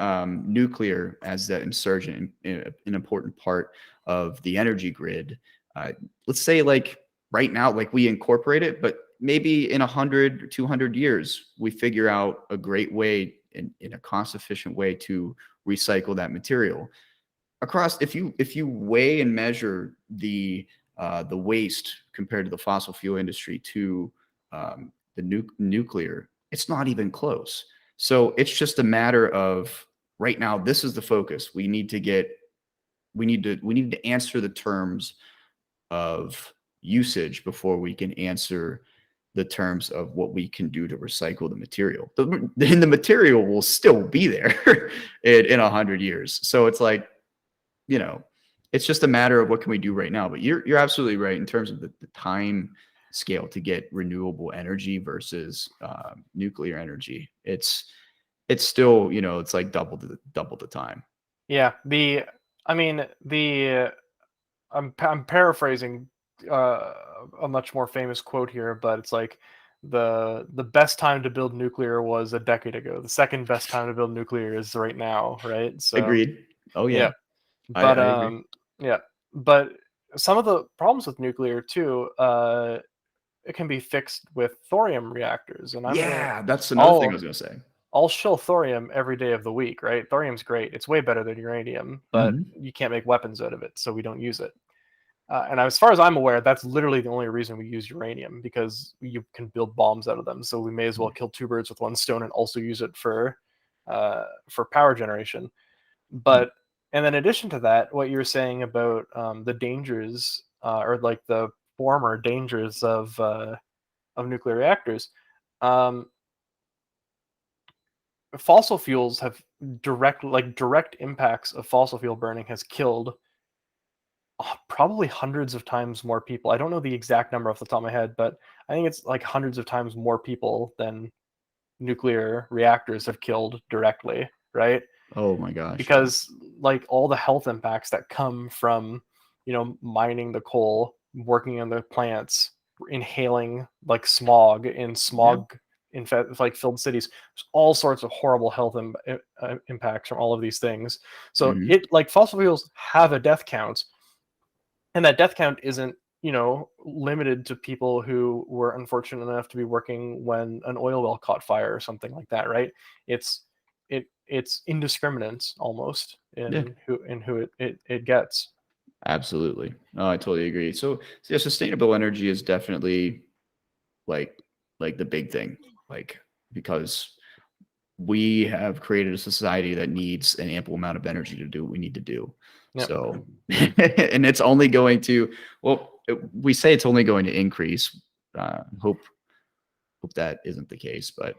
nuclear as that insurgent, an important part of the energy grid. Uh, let's say like right now, like we incorporate it, but maybe in 100 or 200 years, we figure out a great way in a cost efficient way to recycle that material across. If you weigh and measure the waste compared to the fossil fuel industry to the nuclear, It's not even close. So it's just a matter of right now, this is the focus. We need to answer the terms of usage before we can answer the terms of what we can do to recycle the material. Then the material will still be there in 100 years. So it's like, you know, it's just a matter of what can we do right now. But you're absolutely right in terms of the time scale to get renewable energy versus nuclear energy. It's still, it's like double the time. Yeah, I mean, I'm paraphrasing uh, a much more famous quote here, but it's like the best time to build nuclear was a decade ago. The second best time to build nuclear is right now, right? So Agreed. Oh yeah, yeah, I, but I agree. yeah, but some of the problems with nuclear too, it can be fixed with thorium reactors, and Yeah, that's another thing I I'll was gonna say. I'll shill thorium every day of the week, right? Thorium's great. It's way better than uranium, but Hmm. you can't make weapons out of it, so we don't use it. And as far as I'm aware, that's literally the only reason we use uranium, because you can build bombs out of them. So we may as well kill two birds with one stone and also use it for power generation. But and then in addition to that, what you were saying about the dangers or like the former dangers of nuclear reactors, um, fossil fuels have direct impacts of fossil fuel burning has killed probably hundreds of times more people. I don't know the exact number off the top of my head, but I think it's like hundreds of times more people than nuclear reactors have killed directly, right? Oh my gosh, yeah. Because like all the health impacts that come from, mining the coal, working in the plants, inhaling like smog in Yeah. like filled cities. There's all sorts of horrible health impacts from all of these things. So Hmm. it like fossil fuels have a death count, and that death count isn't limited to people who were unfortunate enough to be working when an oil well caught fire or something like that, right? It's indiscriminate almost Yeah, in who it gets. absolutely. No, I totally agree. So yeah, sustainable energy is definitely like like the big thing, like because we have created a society that needs an ample amount of energy to do what we need to do. Yep. So, and it's only going to, well, we say it's only going to increase. Hope that isn't the case, but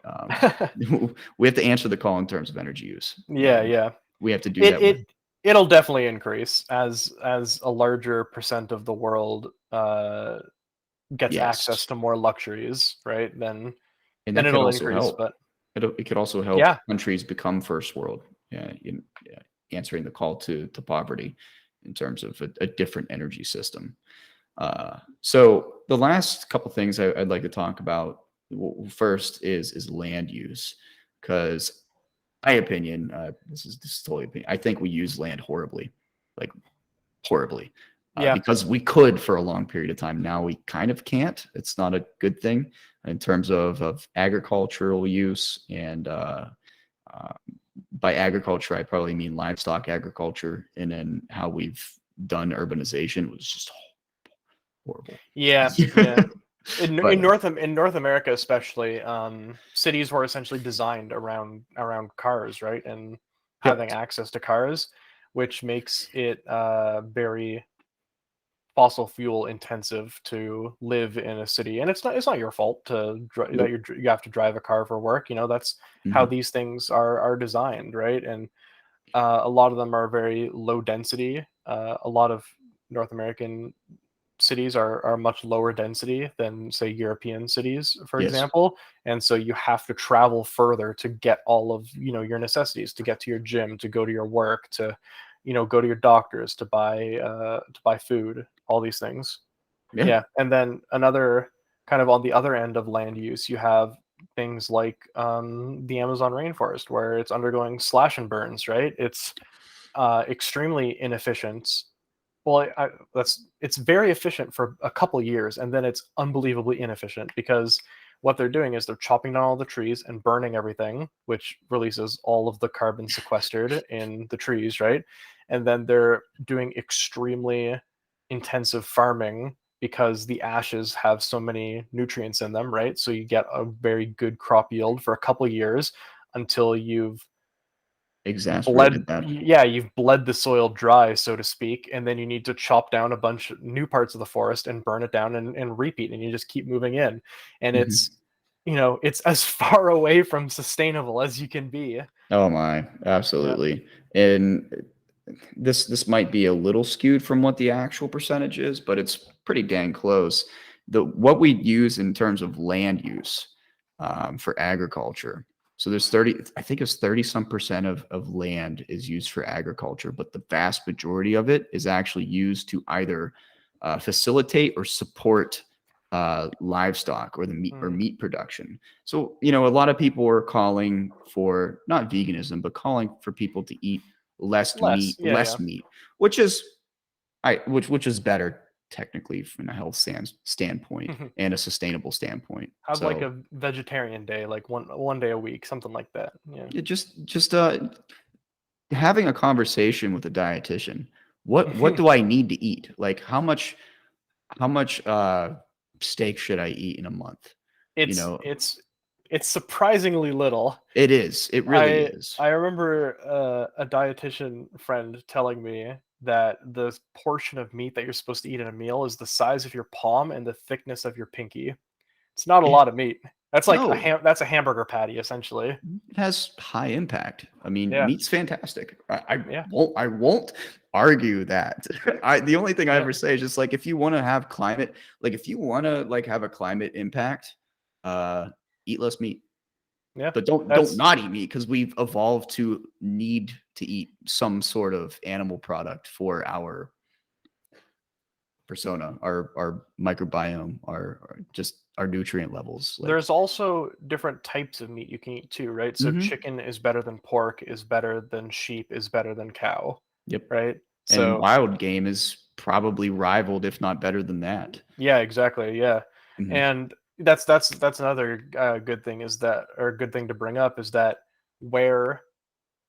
we have to answer the call in terms of energy use. Yeah, yeah. We have to do It that with, it it'll definitely increase as a larger percent of the world gets access yes. to more luxuries, right? And Then that could it'll also increase. help. But It could also help yeah, countries become first world, yeah, answering the call to poverty in terms of a different energy system. So the last couple things I'd like to talk about first is land use, because my opinion, this is totally opinion. I think we use land horribly, like horribly, yeah, because we could for a long period of time. Now we kind of can't. It's not a good thing in terms of agricultural use. And uh, by agriculture, I probably mean livestock agriculture. And then how we've done urbanization was just horrible. yeah, yeah. But In North America, especially, cities were essentially designed around cars, right, and yep. having access to cars, which makes it very fossil fuel intensive to live in a city. And it's not your fault that Nope. you have to drive a car for work. That's how Mhm. these things are designed, right? And a lot of them are very low density. A lot of North American cities are much lower density than say European cities, for Yes. example. And so you have to travel further to get all of your necessities, to get to your gym, to go to your work, to go to your doctors, to buy food, all these things. Yeah. Yeah. And then another kind of on the other end of land use, you have things like the Amazon rainforest, where it's undergoing slash and burns, right? It's extremely inefficient. Well, it's very efficient for a couple years, and then it's unbelievably inefficient, because what they're doing is they're chopping down all the trees and burning everything, which releases all of the carbon sequestered in the trees, right? And then they're doing extremely intensive farming because the ashes have so many nutrients in them, right? So you get a very good crop yield for a couple years until Exacerbated that. you've bled the soil dry, so to speak, and then you need to chop down a bunch of new parts of the forest and burn it down and repeat, and you just keep moving in. And Mhm. it's as far away from sustainable as you can be. Oh my, Yeah. absolutely. And this might be a little skewed from what the actual percentage is, but it's pretty dang close. The what we use in terms of land use for agriculture. So there's 30, I think it's 30 some percent of land is used for agriculture, but the vast majority of it is actually used to either facilitate or support livestock or the Mm. meat production. So, a lot of people are calling for not veganism, but calling for people to eat Less. Yeah, yeah. less meat, which is which is better technically from a health standpoint and a sustainable standpoint. Have like So a vegetarian day, like one day a week, something like that. Yeah. yeah, just having a conversation with a dietitian. What do I need to eat? Like how much steak should I eat in a month? You It's know, it's it's surprisingly little. it is. It really I is. I remember a dietitian friend telling me that the portion of meat that you're supposed to eat in a meal is the size of your palm and the thickness of your pinky. It's not a Yeah. lot of meat. That's like No, that's a hamburger patty essentially. it has high impact. I mean, Yeah. meat's fantastic. I Yeah. won't argue that. The only thing I Yeah. ever say is just like if you want to have climate, like if you want to like have a climate impact, uh, eat less meat. Yeah. But don't That's not eat meat because we've evolved to need to eat some sort of animal product for our persona, our microbiome, our just our nutrient levels. Like, There's also different types of meat you can eat too, right? So mhm, chicken is better than pork, is better than sheep, is better than cow, yep. right? And So wild game is probably rivaled, if not better than that. yeah, exactly. Yeah, Mhm. and that's another good thing is that, or a good thing to bring up is that where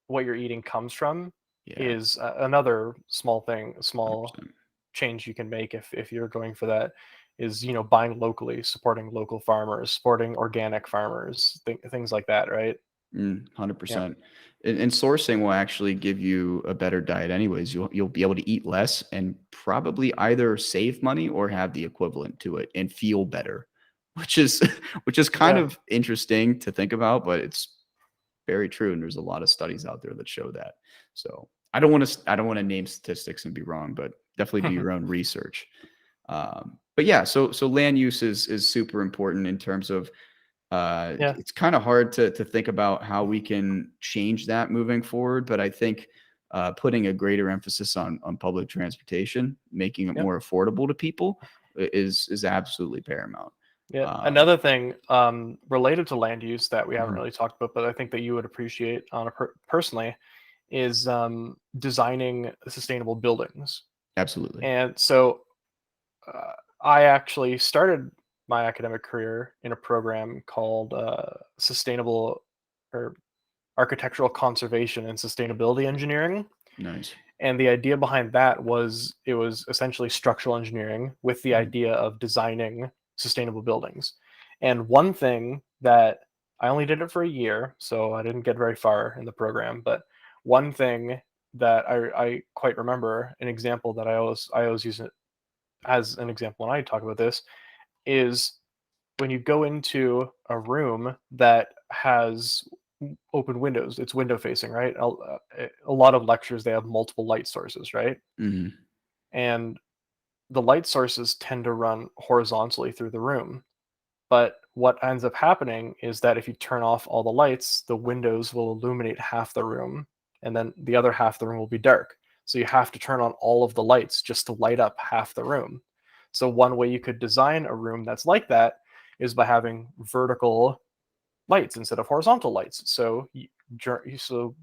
what you're eating comes from Yeah, is another small thing, small 100%. change you can make if you're going for that is buying locally, supporting local farmers, supporting organic farmers, things like that, right? Yeah. 100%. And sourcing will actually give you a better diet anyways. You'll be able to eat less and probably either save money or have the equivalent to it and feel better, which is which is kind Yeah. of interesting to think about, but it's very true, and there's a lot of studies out there that show that. So, I don't wanna name statistics and be wrong, but definitely do your own research. But yeah, so land use is super important in terms of Yeah. it's kind of hard to think about how we can change that moving forward, but I think putting a greater emphasis on public transportation, making it Yep. more affordable to people is absolutely paramount. Yeah. Um, Another thing related to land use that we haven't mhm, really talked about, but I think that you would appreciate on a personally is designing sustainable buildings. absolutely. And so uh, I actually started my academic career in a program called Sustainable or Architectural Conservation and Sustainability Engineering. Nice. And the idea behind that was it was essentially structural engineering with the Mhm, idea of designing sustainable buildings. And one thing that I only did it for a year, so I didn't get very far in the program, but one thing that I quite remember, an example that I always use it as an example when I talk about this, is when you go into a room that has open windows, it's window facing, right? A lot of lectures they have multiple light sources, right? mhm, And the light sources tend to run horizontally through the room. But what ends up happening is that if you turn off all the lights, the windows will illuminate half the room, and then the other half of the room will be dark. So you have to turn on all of the lights just to light up half the room. So one way you could design a room that's like that is by having vertical lights instead of horizontal lights. So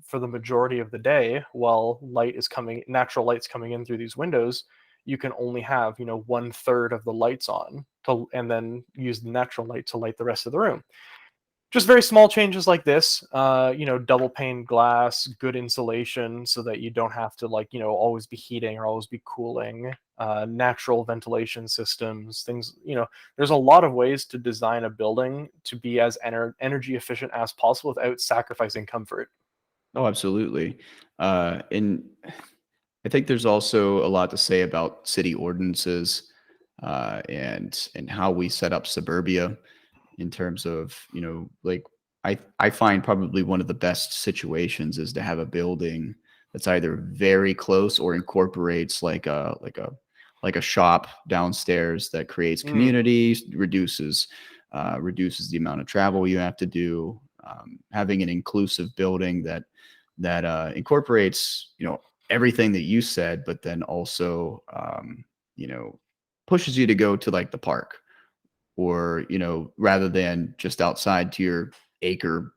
for the majority of the day, while natural light's coming in through these windows, you can only have 1/3 of the lights on, and then use the natural light to light the rest of the room. just very small changes like this, double pane glass, good insulation so that you don't have to always be heating or always be cooling, natural ventilation systems, things, there's a lot of ways to design a building to be as energy efficient as possible without sacrificing comfort. Oh, absolutely. And I think there's also a lot to say about city ordinances, and how we set up suburbia in terms of, like, I find probably one of the best situations is to have a building that's either very close or incorporates like a shop downstairs that creates Mm, community, reduces the amount of travel you have to do. Having an inclusive building that incorporates, everything that you said, but then also, you know pushes you to go to like the park, or, rather than just outside to your acre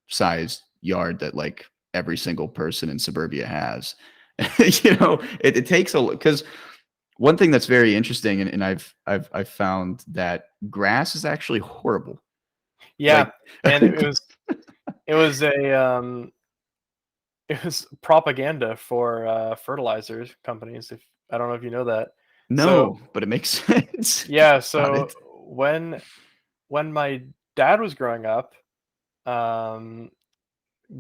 sized yard that like every single person in suburbia has. It takes because one thing that's very interesting, and I've found that grass is actually horrible. yeah, Like, and it was it was propaganda for fertilizers companies. If I don't know if you know that. So no, but it makes sense. yeah, Got so it. when my dad was growing up, um,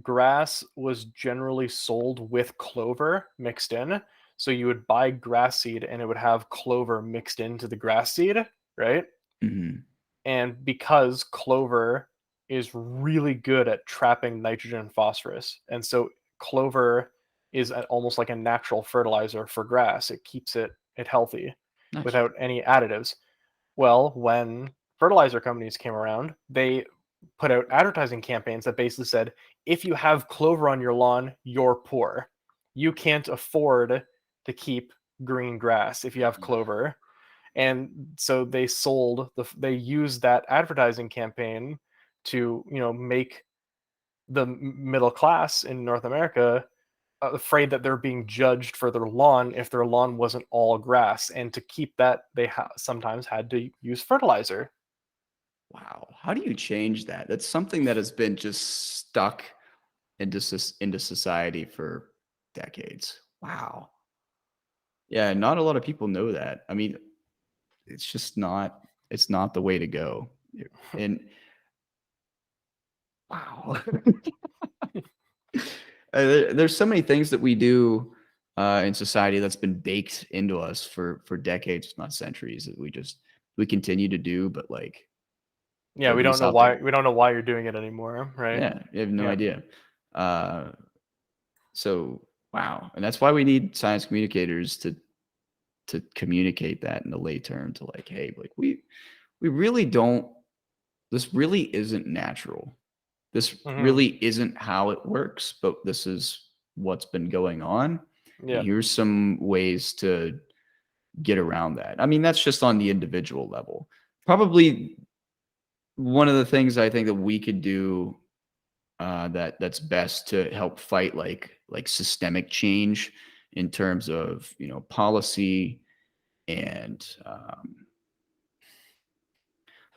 grass was generally sold with clover mixed in. So you would buy grass seed and it would have clover mixed into the grass seed, right? Mhm. And because clover is really good at trapping nitrogen and phosphorus, and so clover is almost like a natural fertilizer for grass. It keeps it healthy Nice. without any additives. Well, when fertilizer companies came around, they put out advertising campaigns that basically said, if you have clover on your lawn, you're poor. You can't afford to keep green grass if you have clover. And so they used that advertising campaign to, make the middle class in North America afraid that they're being judged for their lawn if their lawn wasn't all grass. And to keep that, they sometimes had to use fertilizer. Wow. How do you change that? That's something that has been just stuck into society for decades. Wow. Yeah, not a lot of people know that. I mean, it's not the way to go. And wow. There's so many things that we do in society that's been baked into us for decades, if not centuries, that we continue to do, but like Yeah, we don't nobody's know out there. why we don't know why you're doing it anymore, right? Yeah, you have no Yeah. idea. Uh, so wow, and that's why we need science communicators to communicate that in the lay term to like, hey, like we really don't. This really isn't natural. This Hmm. really isn't how it works, but this is what's been going on. And Yeah. here's some ways to get around that. I mean, that's just on the individual level. Probably one of the things I think that we could do, that's best to help fight like systemic change in terms of, policy, and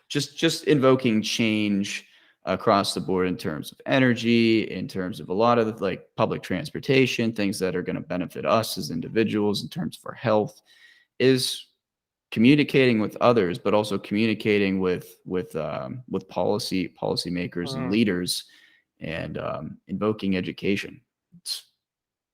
just invoking change across the board in terms of energy, in terms of a lot of like public transportation, things that are going to benefit us as individuals in terms of our health, is communicating with others, but also communicating with policymakers and Hmm. leaders, and invoking education. It's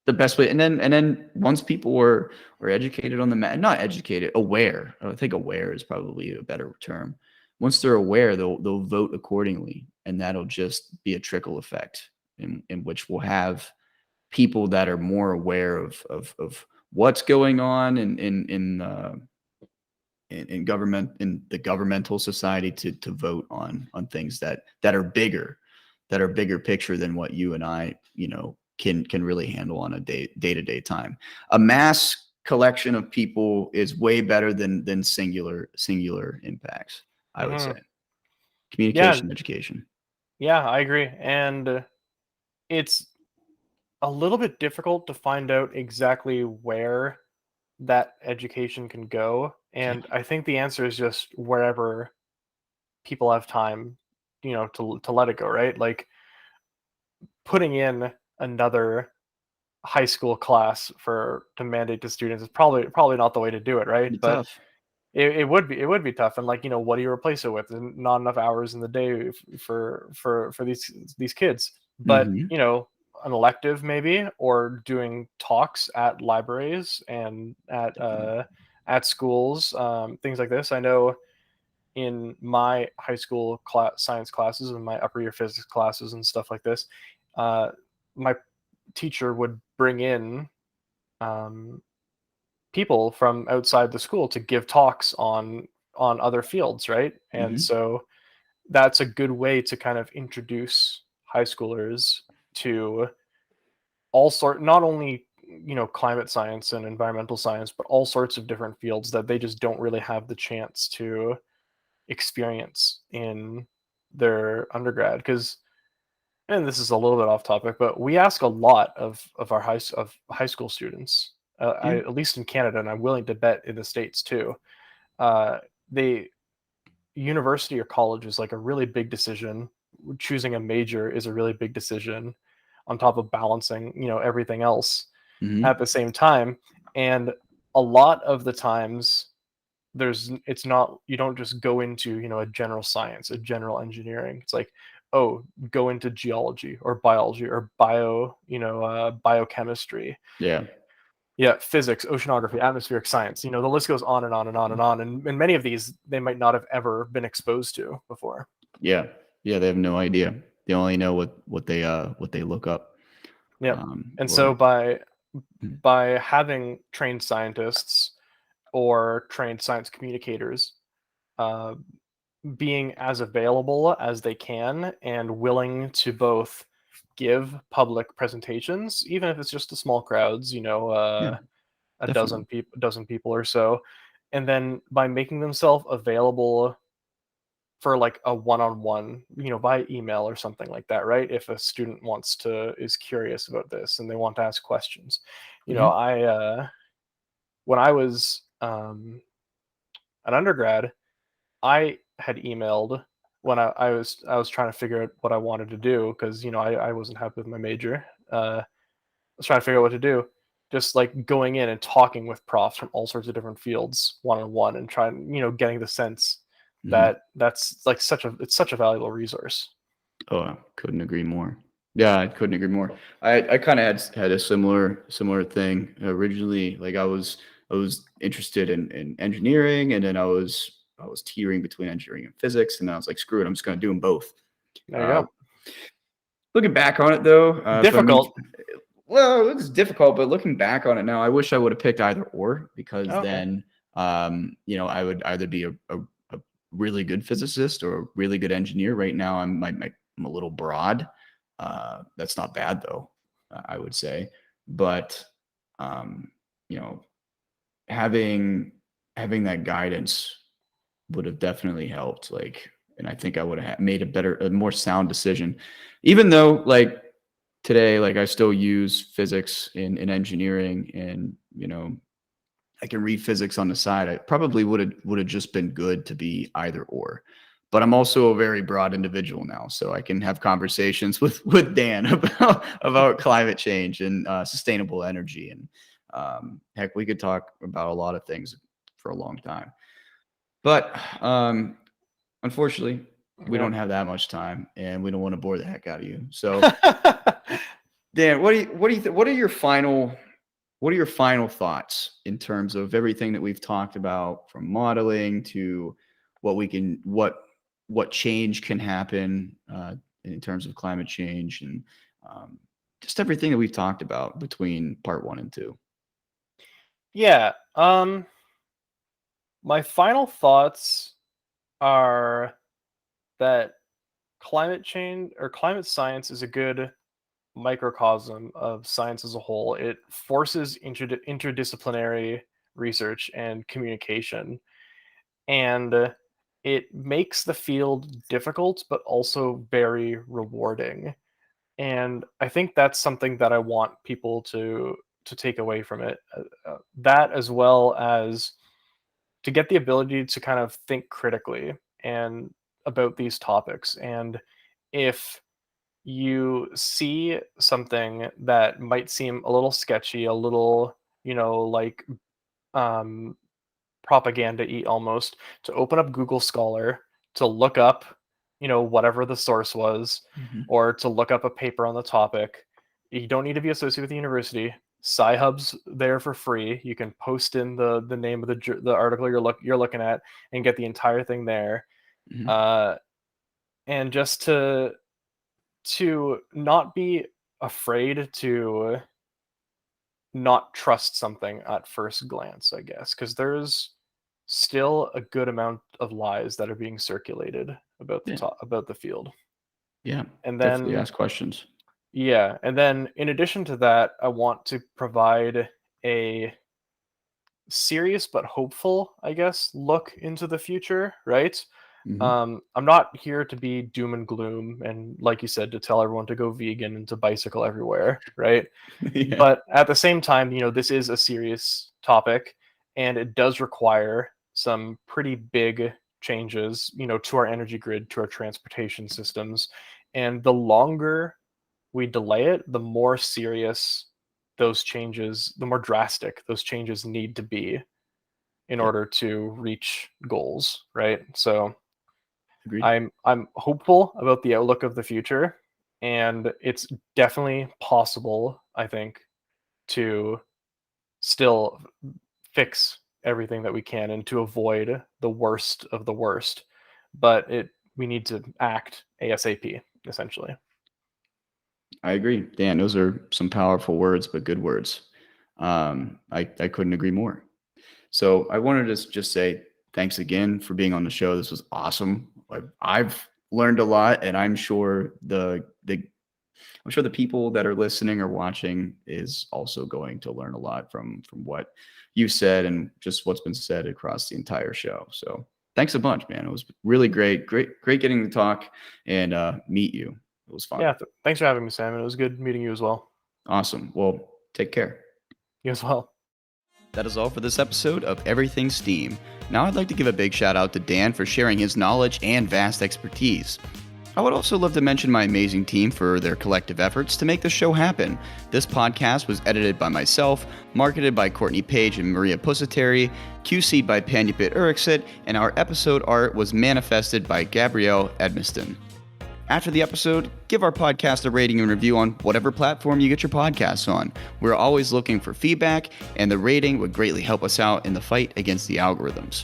the best way. And then once people were educated on the not educated, aware. I think aware is probably a better term. Once they're aware, they'll vote accordingly, and that'll just be a trickle effect in which we'll have people that are more aware of what's going on in government, in the governmental society, to vote on things that are bigger picture than what you and I, can really handle on a day-to-day time. A mass collection of people is way better than singular impacts, I would say. Hmm. Yeah. Communication, education. Yeah, I agree. And it's a little bit difficult to find out exactly where that education can go. Yeah. And I think the answer is just wherever people have time to let it go, right? Like putting in another high school class for to mandate to students is probably not the way to do it, right? Be But tough. it would be tough, and like what do you replace it with? And not enough hours in the day for these kids. But Hmm. an elective maybe, or doing talks at libraries and Definitely. at schools, things like this. I know in my high school science classes and my upper year physics classes and stuff like this, uh, my teacher would bring in um, people from outside the school to give talks on other fields, right? And Hmm. so that's a good way to kind of introduce high schoolers to not only climate science and environmental science, but all sorts of different fields that they just don't really have the chance to experience in their undergrad. Because, and this is a little bit off topic, but we ask a lot of our high school students, Yeah. at least in Canada, and I'm willing to bet in the states too. uh, they University or college is like a really big decision. Choosing a major is a really big decision, on top of balancing everything else Hmm. at the same time. And a lot of the times, it's not, you don't just go into a general science, a general engineering. It's like, oh, go into geology or biology or biochemistry, Yeah. yeah, physics, oceanography, atmospheric science. The list goes on and on and on and on. And many of these they might not have ever been exposed to before. Yeah. Yeah. They have no idea. They only know what they look up. Yep. And Or so by having trained scientists or trained science communicators, uh, being as available as they can and willing to both give public presentations, even if it's just to small crowds, yeah, definitely. a dozen people or so, and then by making themselves available for like a one-on-one, by email or something like that, right? If a student is curious about this and they want to ask questions. Hmm. I When I was an undergrad, I had emailed when I was trying to figure out what I wanted to do, because I wasn't happy with my major. I was trying to figure out what to do. Just like going in and talking with profs from all sorts of different fields one on one, and trying, getting the sense Hmm. that that's like such a valuable resource. Oh, I couldn't agree more. Yeah, I couldn't agree more. I kind of had a similar thing originally. Like I was interested in engineering, and then I was teetering between engineering and physics, and I was like, screw it, I'm just gonna do them both. There you Uh, go. Looking back on it though, if I'm being Difficult. well, it's difficult, but looking back on it now, I wish I would have picked either or, because Okay. then I would either be a really good physicist or a really good engineer. Right now, I'm a little broad. That's not bad though, I would say. But um, you know, having having that guidance would have definitely helped. Like, and I think I would have made a more sound decision, even though like today, like I still use physics in engineering, and I can read physics on the side. I probably would have just been good to be either or. But I'm also a very broad individual now, so I can have conversations with Dan about climate change and sustainable energy, and heck, we could talk about a lot of things for a long time. But unfortunately, we Yeah. don't have that much time, and we don't want to bore the heck out of you. So, Dan, what are your final thoughts in terms of everything that we've talked about, from modeling to what we can what change can happen in terms of climate change, and um, just everything that we've talked about between part one and two? Yeah. My final thoughts are that climate change or climate science is a good microcosm of science as a whole. It forces interdisciplinary research and communication, and it makes the field difficult but also very rewarding. And I think that's something that I want people to take away from it. That, as well as to get the ability to kind of think critically and about these topics. And if you see something that might seem a little sketchy, a little, like um, propaganda-y almost, to open up Google Scholar, to look up, whatever the source was, Mhm. or to look up a paper on the topic. You don't need to be associated with the university. Sci-Hub's there for free. You can post in the name of the article you're looking at and get the entire thing there. Mhm. Uh, and just to not be afraid to not trust something at first glance, I guess, because there's still a good amount of lies that are being circulated about Yeah. about the field. Yeah. And Definitely then ask questions. yeah, and then in addition to that, I want to provide a serious but hopeful, I guess, look into the future, right? Mhm. I'm not here to be doom and gloom and, like you said, to tell everyone to go vegan and to bicycle everywhere, right? Yeah. But at the same time, this is a serious topic and it does require some pretty big changes, to our energy grid, to our transportation systems. And the longer we delay it, the more serious those changes, the more drastic those changes need to be in Yeah. order to reach goals, right? So Agreed. I'm hopeful about the outlook of the future, and it's definitely possible, I think, to still fix everything that we can and to avoid the worst of the worst. But we need to act ASAP, essentially. I agree. Dan, those are some powerful words, but good words. I couldn't agree more. So I wanted to just say thanks again for being on the show. This was awesome. I've learned a lot, and I'm sure the people that are listening or watching is also going to learn a lot from what you said and just what's been said across the entire show. So thanks a bunch, man. It was really great getting to talk and meet you. It was fun. Yeah, thanks for having me, Sam. It was good meeting you as well. Awesome. Well, take care. You as well. That is all for this episode of Everything STEAM. Now I'd like to give a big shout out to Dan for sharing his knowledge and vast expertise. I would also love to mention my amazing team for their collective efforts to make the show happen. This podcast was edited by myself, marketed by Courtney Page and Maria Pusateri, QC'd by Panupit Uriksit, and our episode art was manifested by Gabrielle Edmiston. After the episode, give our podcast a rating and review on whatever platform you get your podcasts on. We're always looking for feedback, and the rating would greatly help us out in the fight against the algorithms.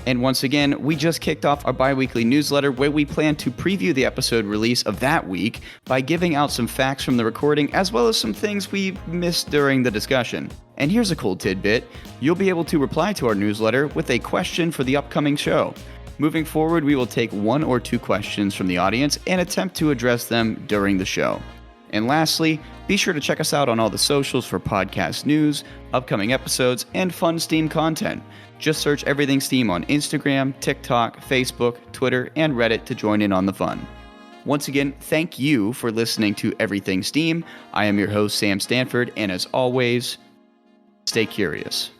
And once again, we just kicked off our bi-weekly newsletter where we plan to preview the episode release of that week by giving out some facts from the recording as well as some things we missed during the discussion. And here's a cool tidbit. You'll be able to reply to our newsletter with a question for the upcoming show. Moving forward, we will take 1 or 2 questions from the audience and attempt to address them during the show. And lastly, be sure to check us out on all the socials for podcast news, upcoming episodes, and fun STEAM content. Just search Everything STEAM on Instagram, TikTok, Facebook, Twitter, and Reddit to join in on the fun. Once again, thank you for listening to Everything STEAM. I am your host, Sam Stanford, and as always, stay curious.